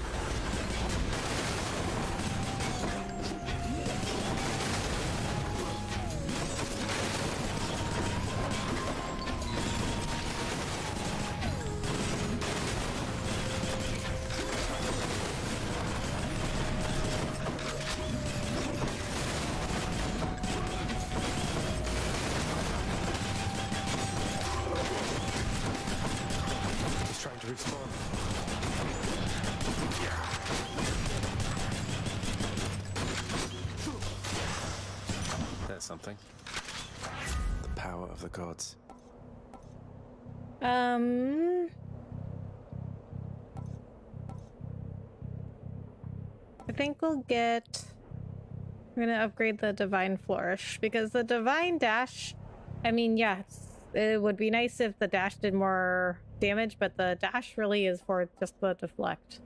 He's trying to respawn. There's something. The power of the gods. I think we'll get... I'm gonna upgrade the Divine Flourish, because the Divine Dash... I mean, yeah, it would be nice if the dash did more damage, but the dash really is for just the deflect.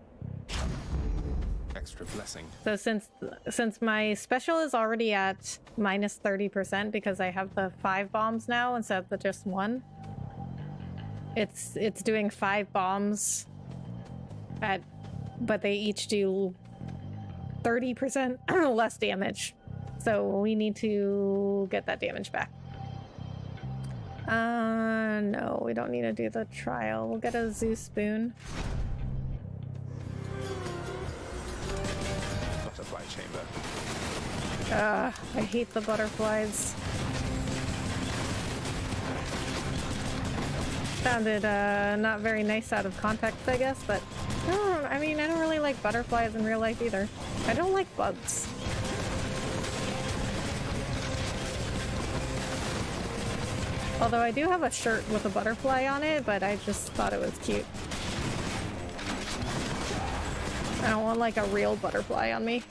Extra blessing. So since my special is already at minus 30% because I have the 5 bombs now instead of the just 1, it's doing 5 bombs but they each do 30% less damage. So we need to get that damage back. No, we don't need to do the trial. We'll get a Zeus spoon. Butterfly chamber. I hate the butterflies. Sounded not very nice out of context, I guess, but I mean, I don't really like butterflies in real life either. I don't like bugs. Although I do have a shirt with a butterfly on it, but I just thought it was cute. I don't want like a real butterfly on me.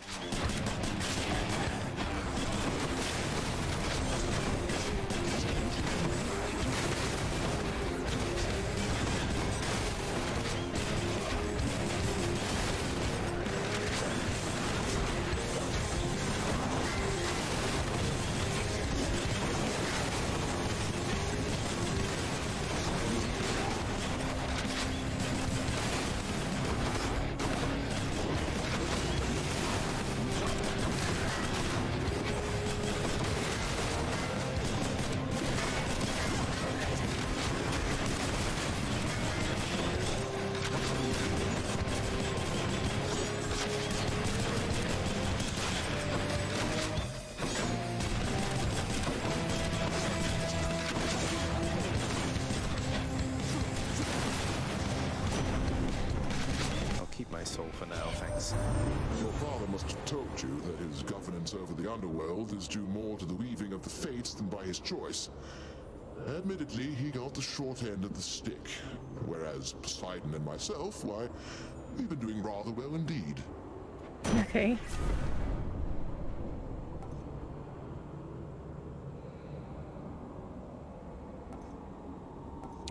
My soul for now, thanks. Your father must have told you that his governance over the Underworld is due more to the weaving of the fates than by his choice. Admittedly, he got the short end of the stick, whereas Poseidon and myself, why, we've been doing rather well indeed. Okay.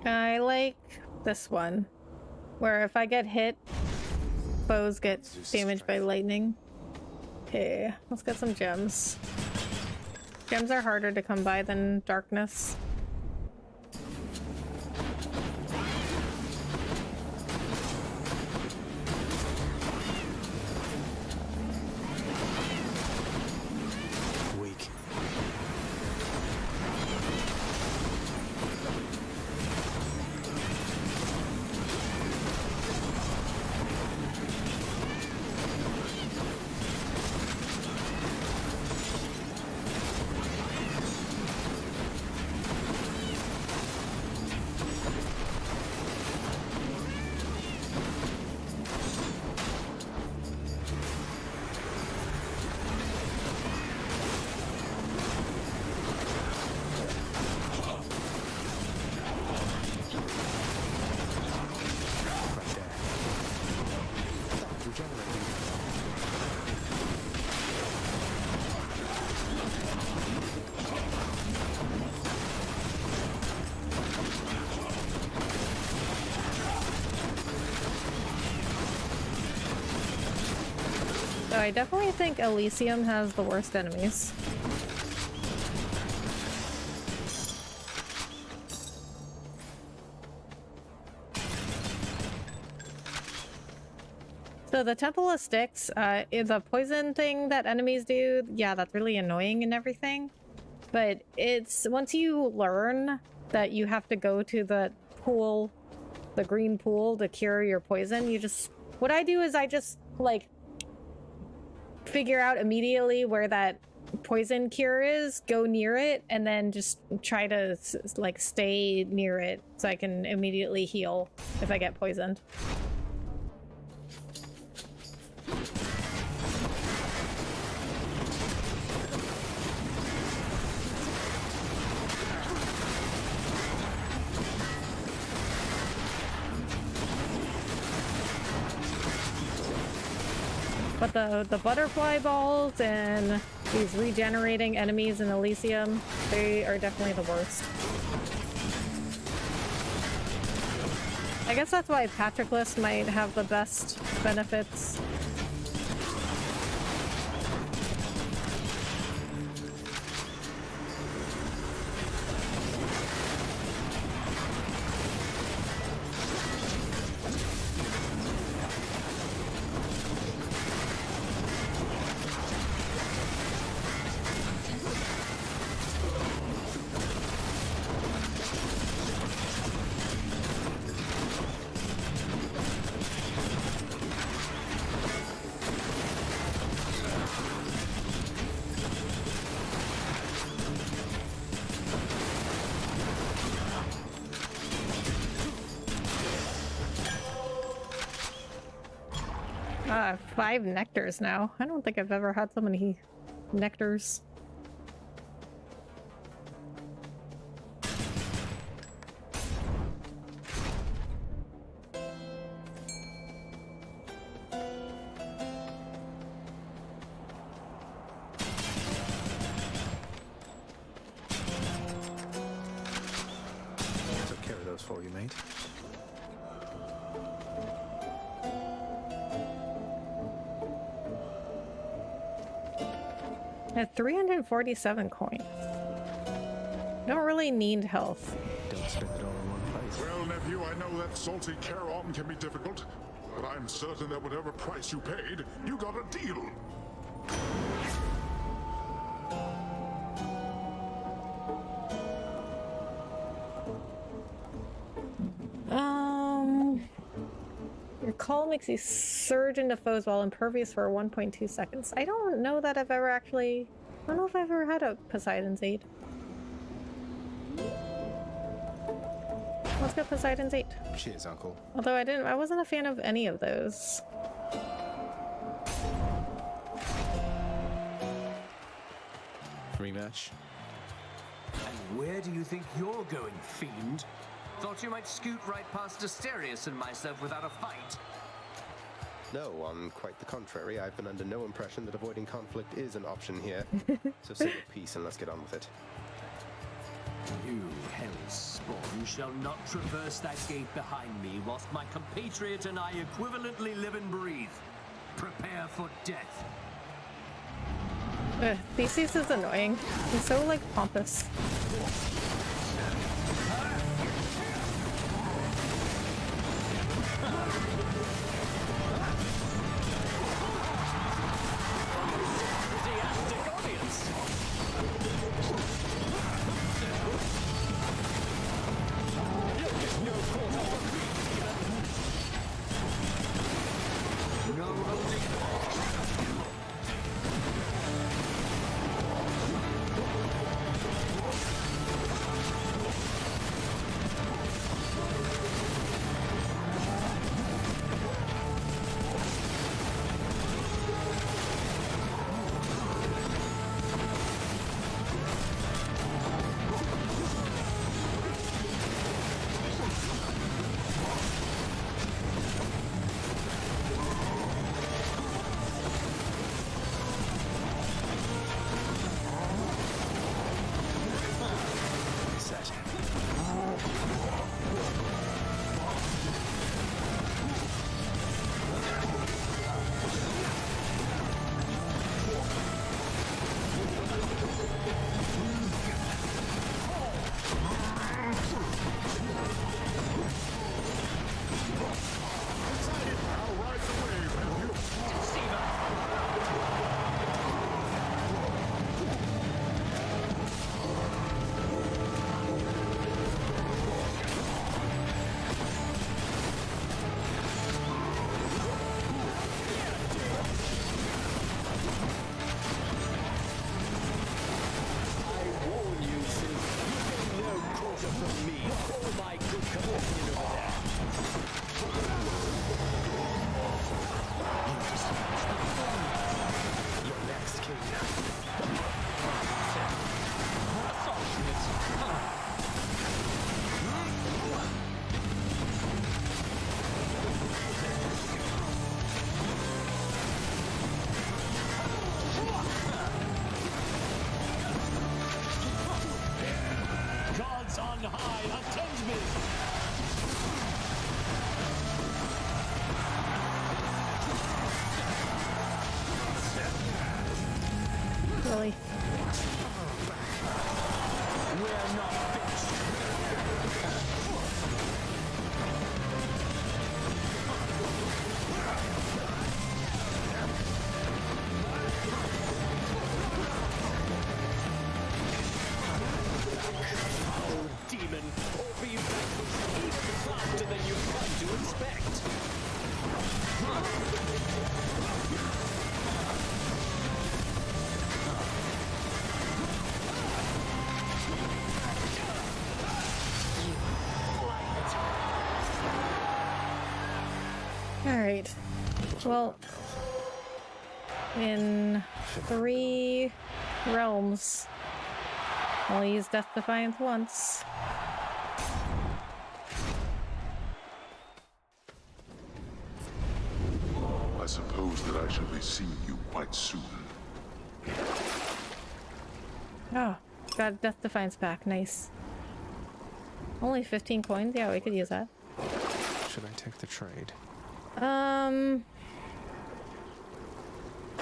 I like this one, where if I get hit, foes get damaged by lightning. Okay, let's get some gems. Gems are harder to come by than darkness. Weak. So I definitely think Elysium has the worst enemies. So the Temple of Sticks, is a poison thing that enemies do. Yeah, that's really annoying and everything. But it's once you learn that you have to go to the pool, the green pool, to cure your poison, you just... What I do is I just, like, figure out immediately where that poison cure is, go near it, and then just try to, like, stay near it so I can immediately heal if I get poisoned. But the butterfly balls and these regenerating enemies in Elysium, they are definitely the worst. I guess that's why Patroclus might have the best benefits. I have 5 nectars now. I don't think I've ever had so many nectars. Took care of those for you, mate. I have 347 coins. Don't really need health. Don't spend it all in one place. Well, nephew, I know that salty Charon can be difficult, but I'm certain that whatever price you paid, you got a deal. Your call makes you surge into foes while impervious for 1.2 seconds. I don't know that I've ever actually... I don't know if I've ever had a Poseidon's Aid. Let's go Poseidon's Aid. Cheers, Uncle. Although I wasn't a fan of any of those. Rematch. And where do you think you're going, fiend? Thought you might scoot right past Asterius and myself without a fight. No, on quite the contrary. I've been under no impression that avoiding conflict is an option here. So say your piece and let's get on with it. You hellspawn shall not traverse that gate behind me whilst my compatriot and I equivalently live and breathe. Prepare for death. Theseus is annoying. He's so, like, pompous. demon, or be vanquished even faster than you've come to expect. Alright. Well, in 3 realms, I'll use Death Defiance once. I suppose that I shall be seeing you quite soon. Oh, got Death Defiance back. Nice. Only 15 coins? Yeah, we could use that. Should I take the trade?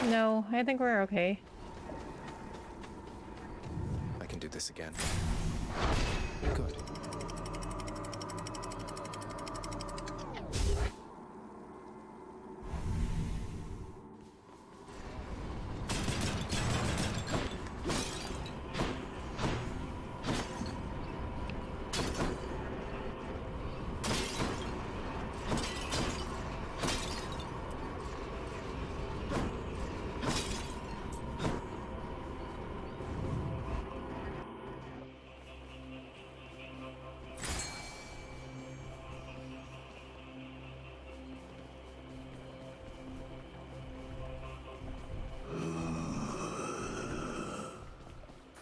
No, I think we're okay. I can do this again. Good.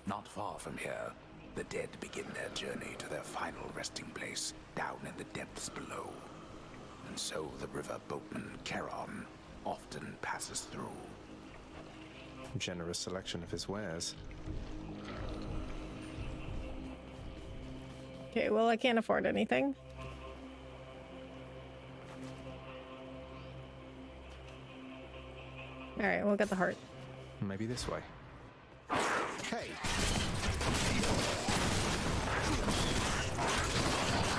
Not far from here, the dead begin their journey to their final resting place down in the depths below. And so the river boatman, Charon, often passes through. Generous selection of his wares. Okay, well, I can't afford anything. Alright, we'll get the heart. Maybe this way. Hey!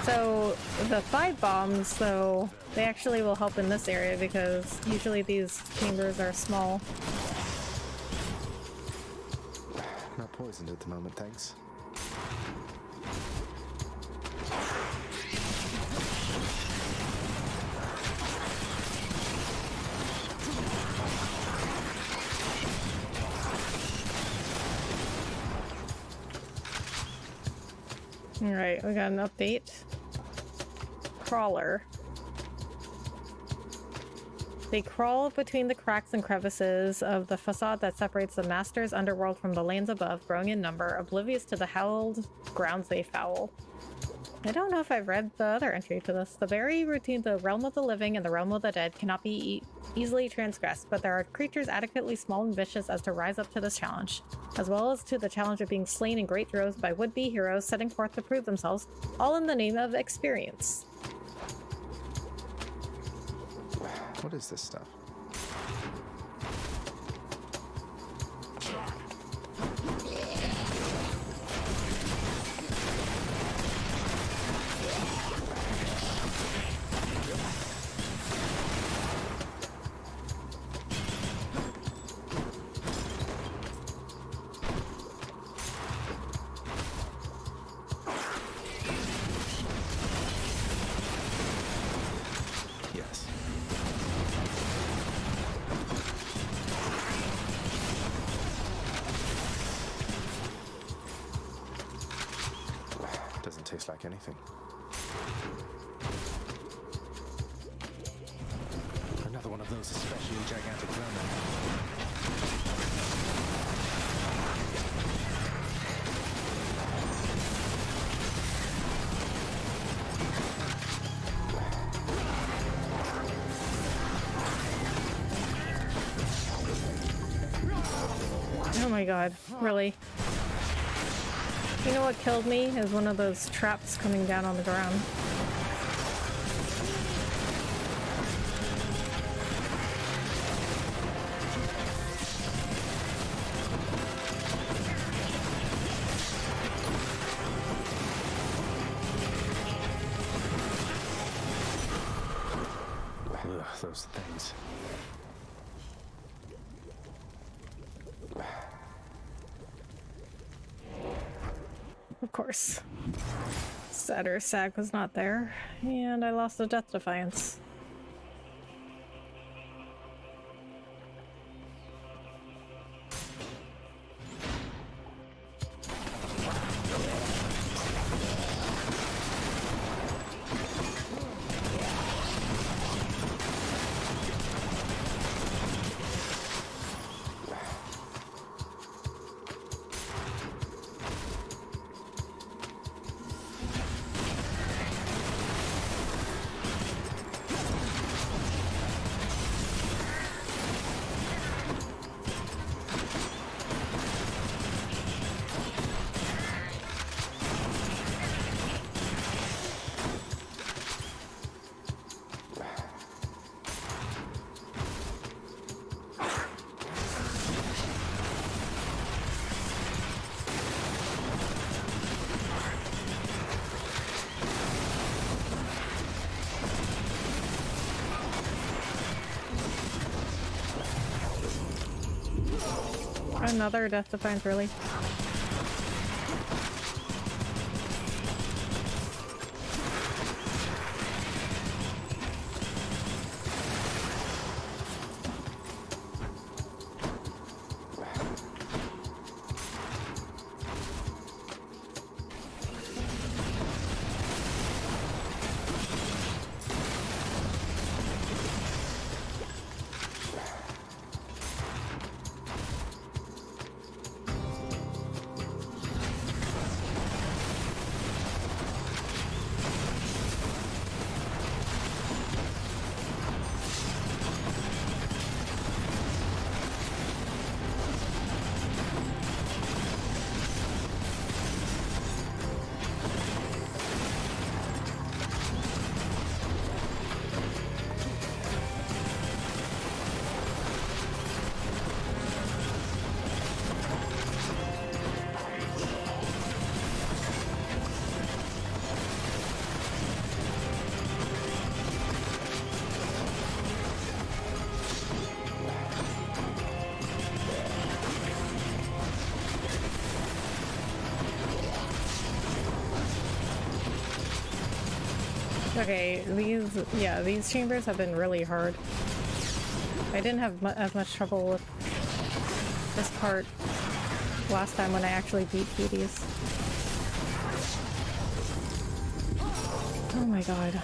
So, the 5 bombs, though, they actually will help in this area because usually these chambers are small. Not poisoned at the moment, thanks. Alright, we got an update. Crawler. They crawl between the cracks and crevices of the facade that separates the Master's underworld from the lands above, growing in number, oblivious to the hallowed grounds they foul. I don't know if I've read the other entry to this. The barrier between the realm of the living and the realm of the dead cannot be easily transgressed, but there are creatures adequately small and vicious as to rise up to this challenge, as well as to the challenge of being slain in great droves by would-be heroes setting forth to prove themselves, all in the name of experience. What is this stuff? Taste like anything. Another one of those especially gigantic vermin. Oh my god, really? You know what killed me is one of those traps coming down on the ground. Ugh, those things. Of course. Satyr Sag was not there, and I lost a Death Defiance. Another Death Defiance, really? Okay, these chambers have been really hard. I didn't have as much trouble with this part last time when I actually beat Hades. Oh my god.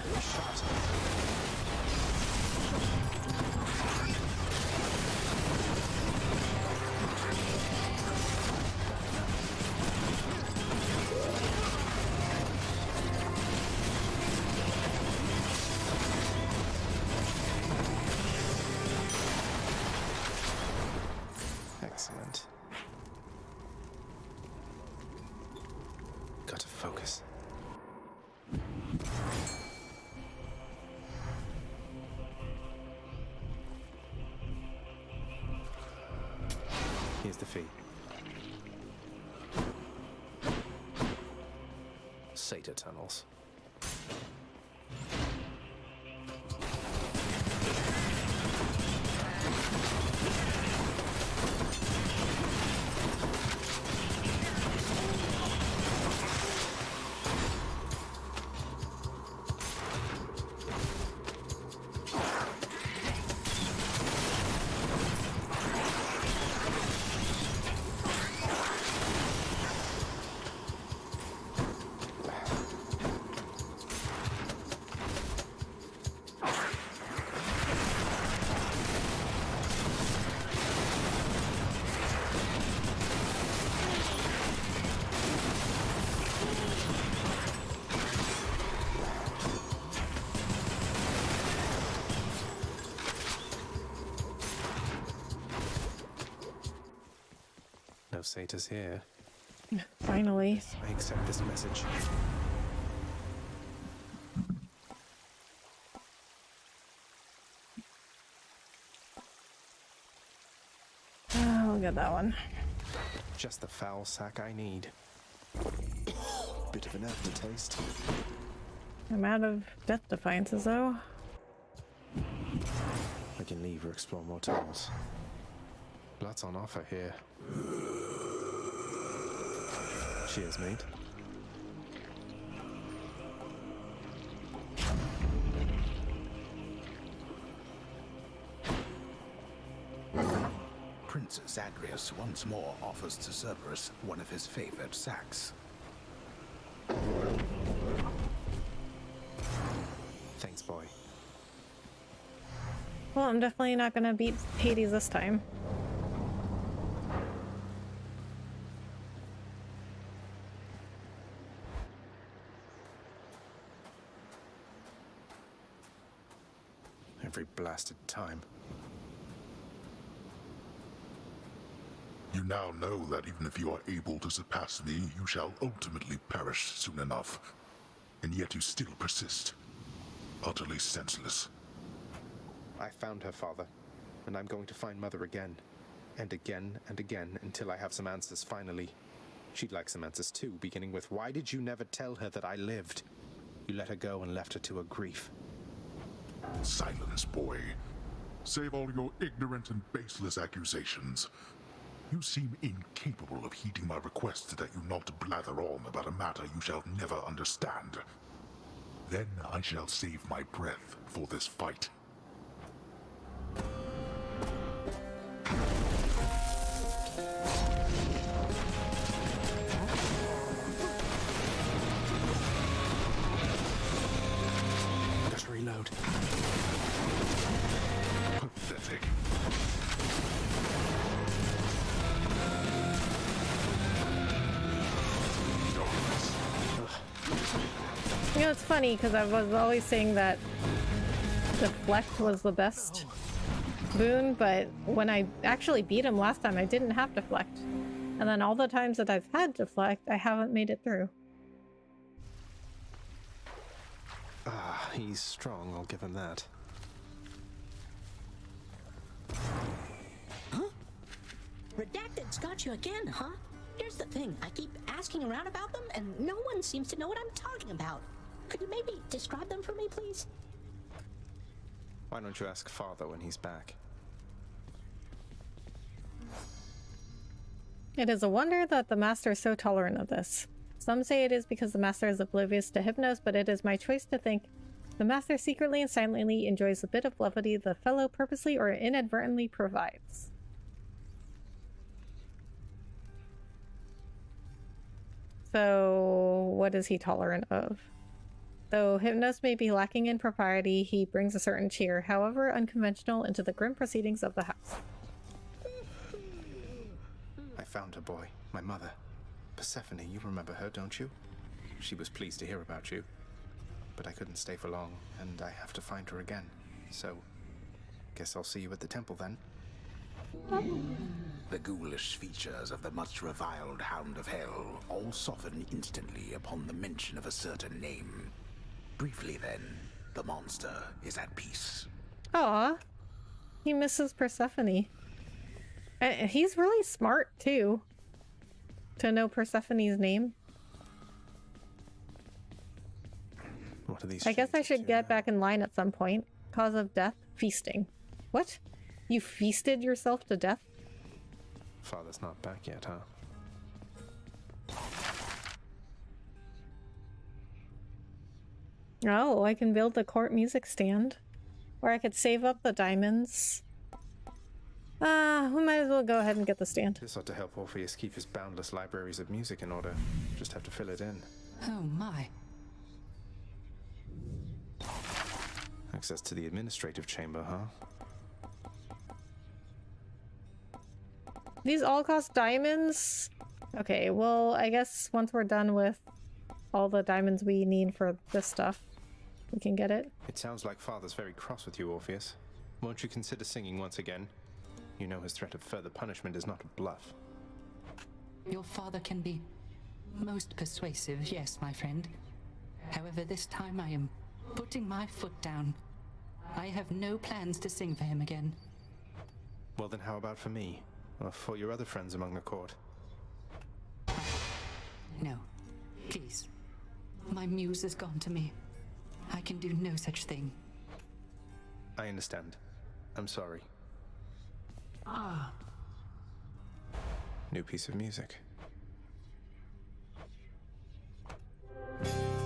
Excellent. Gotta focus. Here's the fee. Satyr tunnels. No satyrs here. Finally. I accept this message. I'll get that one. Just the foul sack I need. Bit of an aftertaste. I'm out of Death Defiances, though. I can leave or explore more tunnels. Lots on offer here. Cheers, mate. Prince Zagreus once more offers to Cerberus one of his favored sacks. Thanks, boy. Well, I'm definitely not gonna beat Hades this time. Every blasted time. You now know that even if you are able to surpass me, you shall ultimately perish soon enough. And yet you still persist. Utterly senseless. I found her, Father, and I'm going to find Mother again. And again and again until I have some answers finally. She'd like some answers too, beginning with, why did you never tell her that I lived? You let her go and left her to her grief. Silence, boy. Save all your ignorant and baseless accusations. You seem incapable of heeding my request that you not blather on about a matter you shall never understand. Then I shall save my breath for this fight. Just reload. Pathetic. You know, it's funny because I was always saying that deflect was the best boon, but when I actually beat him last time, I didn't have deflect. And then all the times that I've had deflect, I haven't made it through. Ah, he's strong, I'll give him that. Huh? Redacted's got you again, huh? Here's the thing, I keep asking around about them, and no one seems to know what I'm talking about. Could you maybe describe them for me, please? Why don't you ask Father when he's back? It is a wonder that the Master is so tolerant of this. Some say it is because the Master is oblivious to Hypnos, but it is my choice to think the Master secretly and silently enjoys the bit of levity the fellow purposely or inadvertently provides. So, what is he tolerant of? Though Hypnos may be lacking in propriety, he brings a certain cheer, however unconventional, into the grim proceedings of the house. I found her, boy. My mother. Persephone, you remember her, don't you? She was pleased to hear about you. But I couldn't stay for long, and I have to find her again. So, guess I'll see you at the temple then. The ghoulish features of the much reviled Hound of Hell all soften instantly upon the mention of a certain name. Briefly then, the monster is at peace. Aw, he misses Persephone. And he's really smart too, to know Persephone's name. What are these? I guess I should get back in line at some point. Cause of death? Feasting. What? You feasted yourself to death? Father's not back yet, huh? Oh, I can build the court music stand. Or I could save up the diamonds. We might as well go ahead and get the stand. This ought to help Orpheus keep his boundless libraries of music in order. Just have to fill it in. Oh my. Access to the administrative chamber, huh? These all cost diamonds? Okay, well, I guess once we're done with all the diamonds we need for this stuff, we can get it. It sounds like Father's very cross with you, Orpheus. Won't you consider singing once again? You know his threat of further punishment is not a bluff. Your father can be most persuasive, yes, my friend. However, this time I am putting my foot down. I have no plans to sing for him again. Well then how about for me? Or for your other friends among the court? No. Please. My muse has gone to me. I can do no such thing. I understand. I'm sorry. Ah. New piece of music.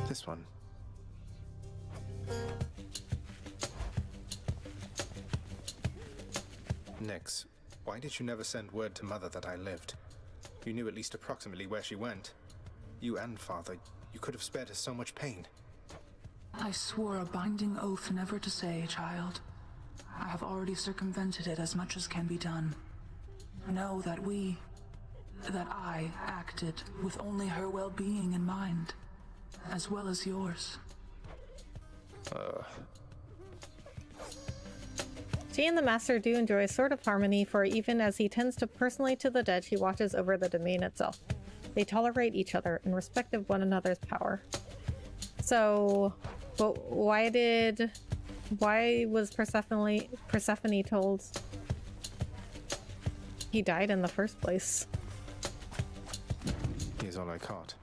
This one. Next, Why did you never send word to Mother that I lived? You knew at least approximately where she went. You and Father, you could have spared us so much pain. I swore a binding oath never to say, child. I have already circumvented it as much as can be done. Know that I acted with only her well-being in mind, as well as yours. She and the Master do enjoy a sort of harmony, for even as he tends to personally to the dead, he watches over the domain itself. They tolerate each other and respect of one another's power. So, but why was Persephone told he died in the first place? Here's all I caught.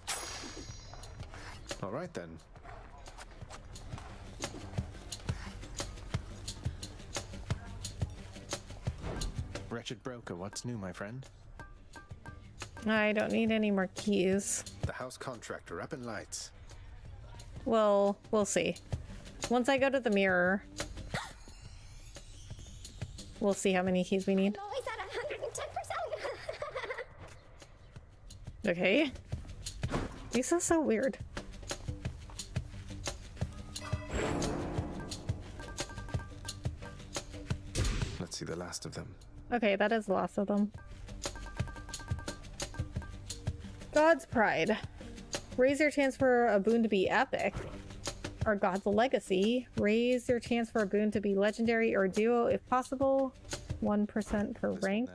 All right then. Wretched broker, what's new, my friend? I don't need any more keys. The house contractor up in lights. Well, we'll see. Once I go to the mirror, we'll see how many keys we need. I'm always at 110%. Okay. This is so weird. Let's see the last of them. Okay, that is the last of them. God's Pride. Raise your chance for a boon to be epic. Or God's Legacy. Raise your chance for a boon to be legendary or duo if possible. 1% per rank.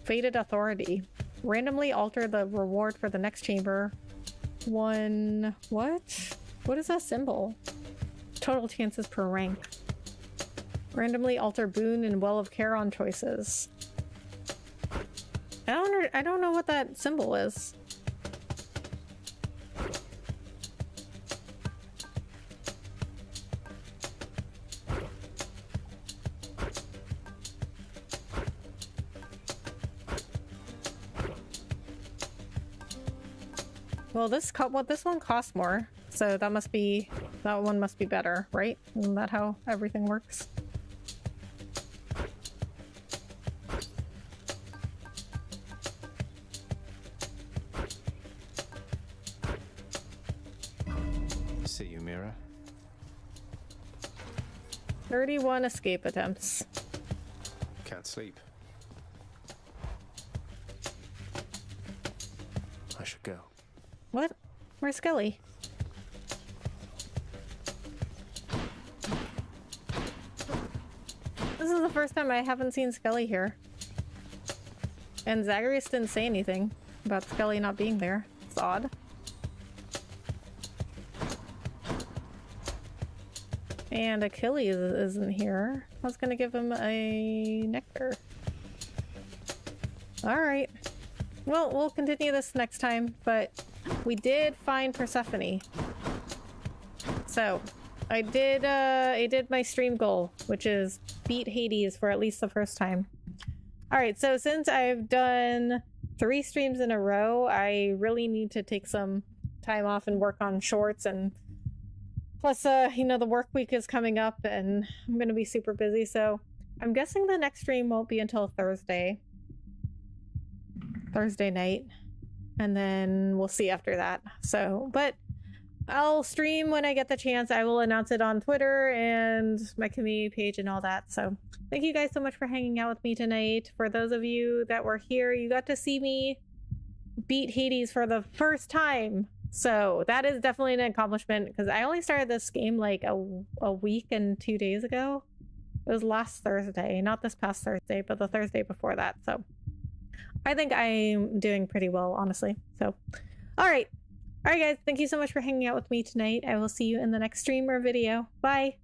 Fated Authority. Randomly alter the reward for the next chamber. What? What is that symbol? Total chances per rank. Randomly alter boon and Well of Charon choices. I don't know what that symbol is. Well, this one costs more, so that one must be better, right? Isn't that how everything works? See you, Mira. 31 escape attempts. Can't sleep. I should go. What? Where's Skelly? This is the first time I haven't seen Skelly here. And Zagreus didn't say anything about Skelly not being there. It's odd. And Achilles isn't here. I was gonna give him a nectar. Alright. Well, we'll continue this next time, but we did find Persephone. So, I did my stream goal, which is beat Hades for at least the first time. Alright, so since I've done 3 streams in a row, I really need to take some time off and work on shorts, and plus, you know, the work week is coming up and I'm gonna be super busy, so I'm guessing the next stream won't be until Thursday night, and then we'll see after that. So, but I'll stream when I get the chance. I will announce it on Twitter and my community page and all that. So thank you guys so much for hanging out with me tonight. For those of you that were here, you got to see me beat Hades for the first time. So that is definitely an accomplishment, because I only started this game like a week and 2 days ago. It was last Thursday, not this past Thursday, but the Thursday before that. So I think I'm doing pretty well, honestly. So, all right, guys, thank you so much for hanging out with me tonight. I will see you in the next stream or video. Bye.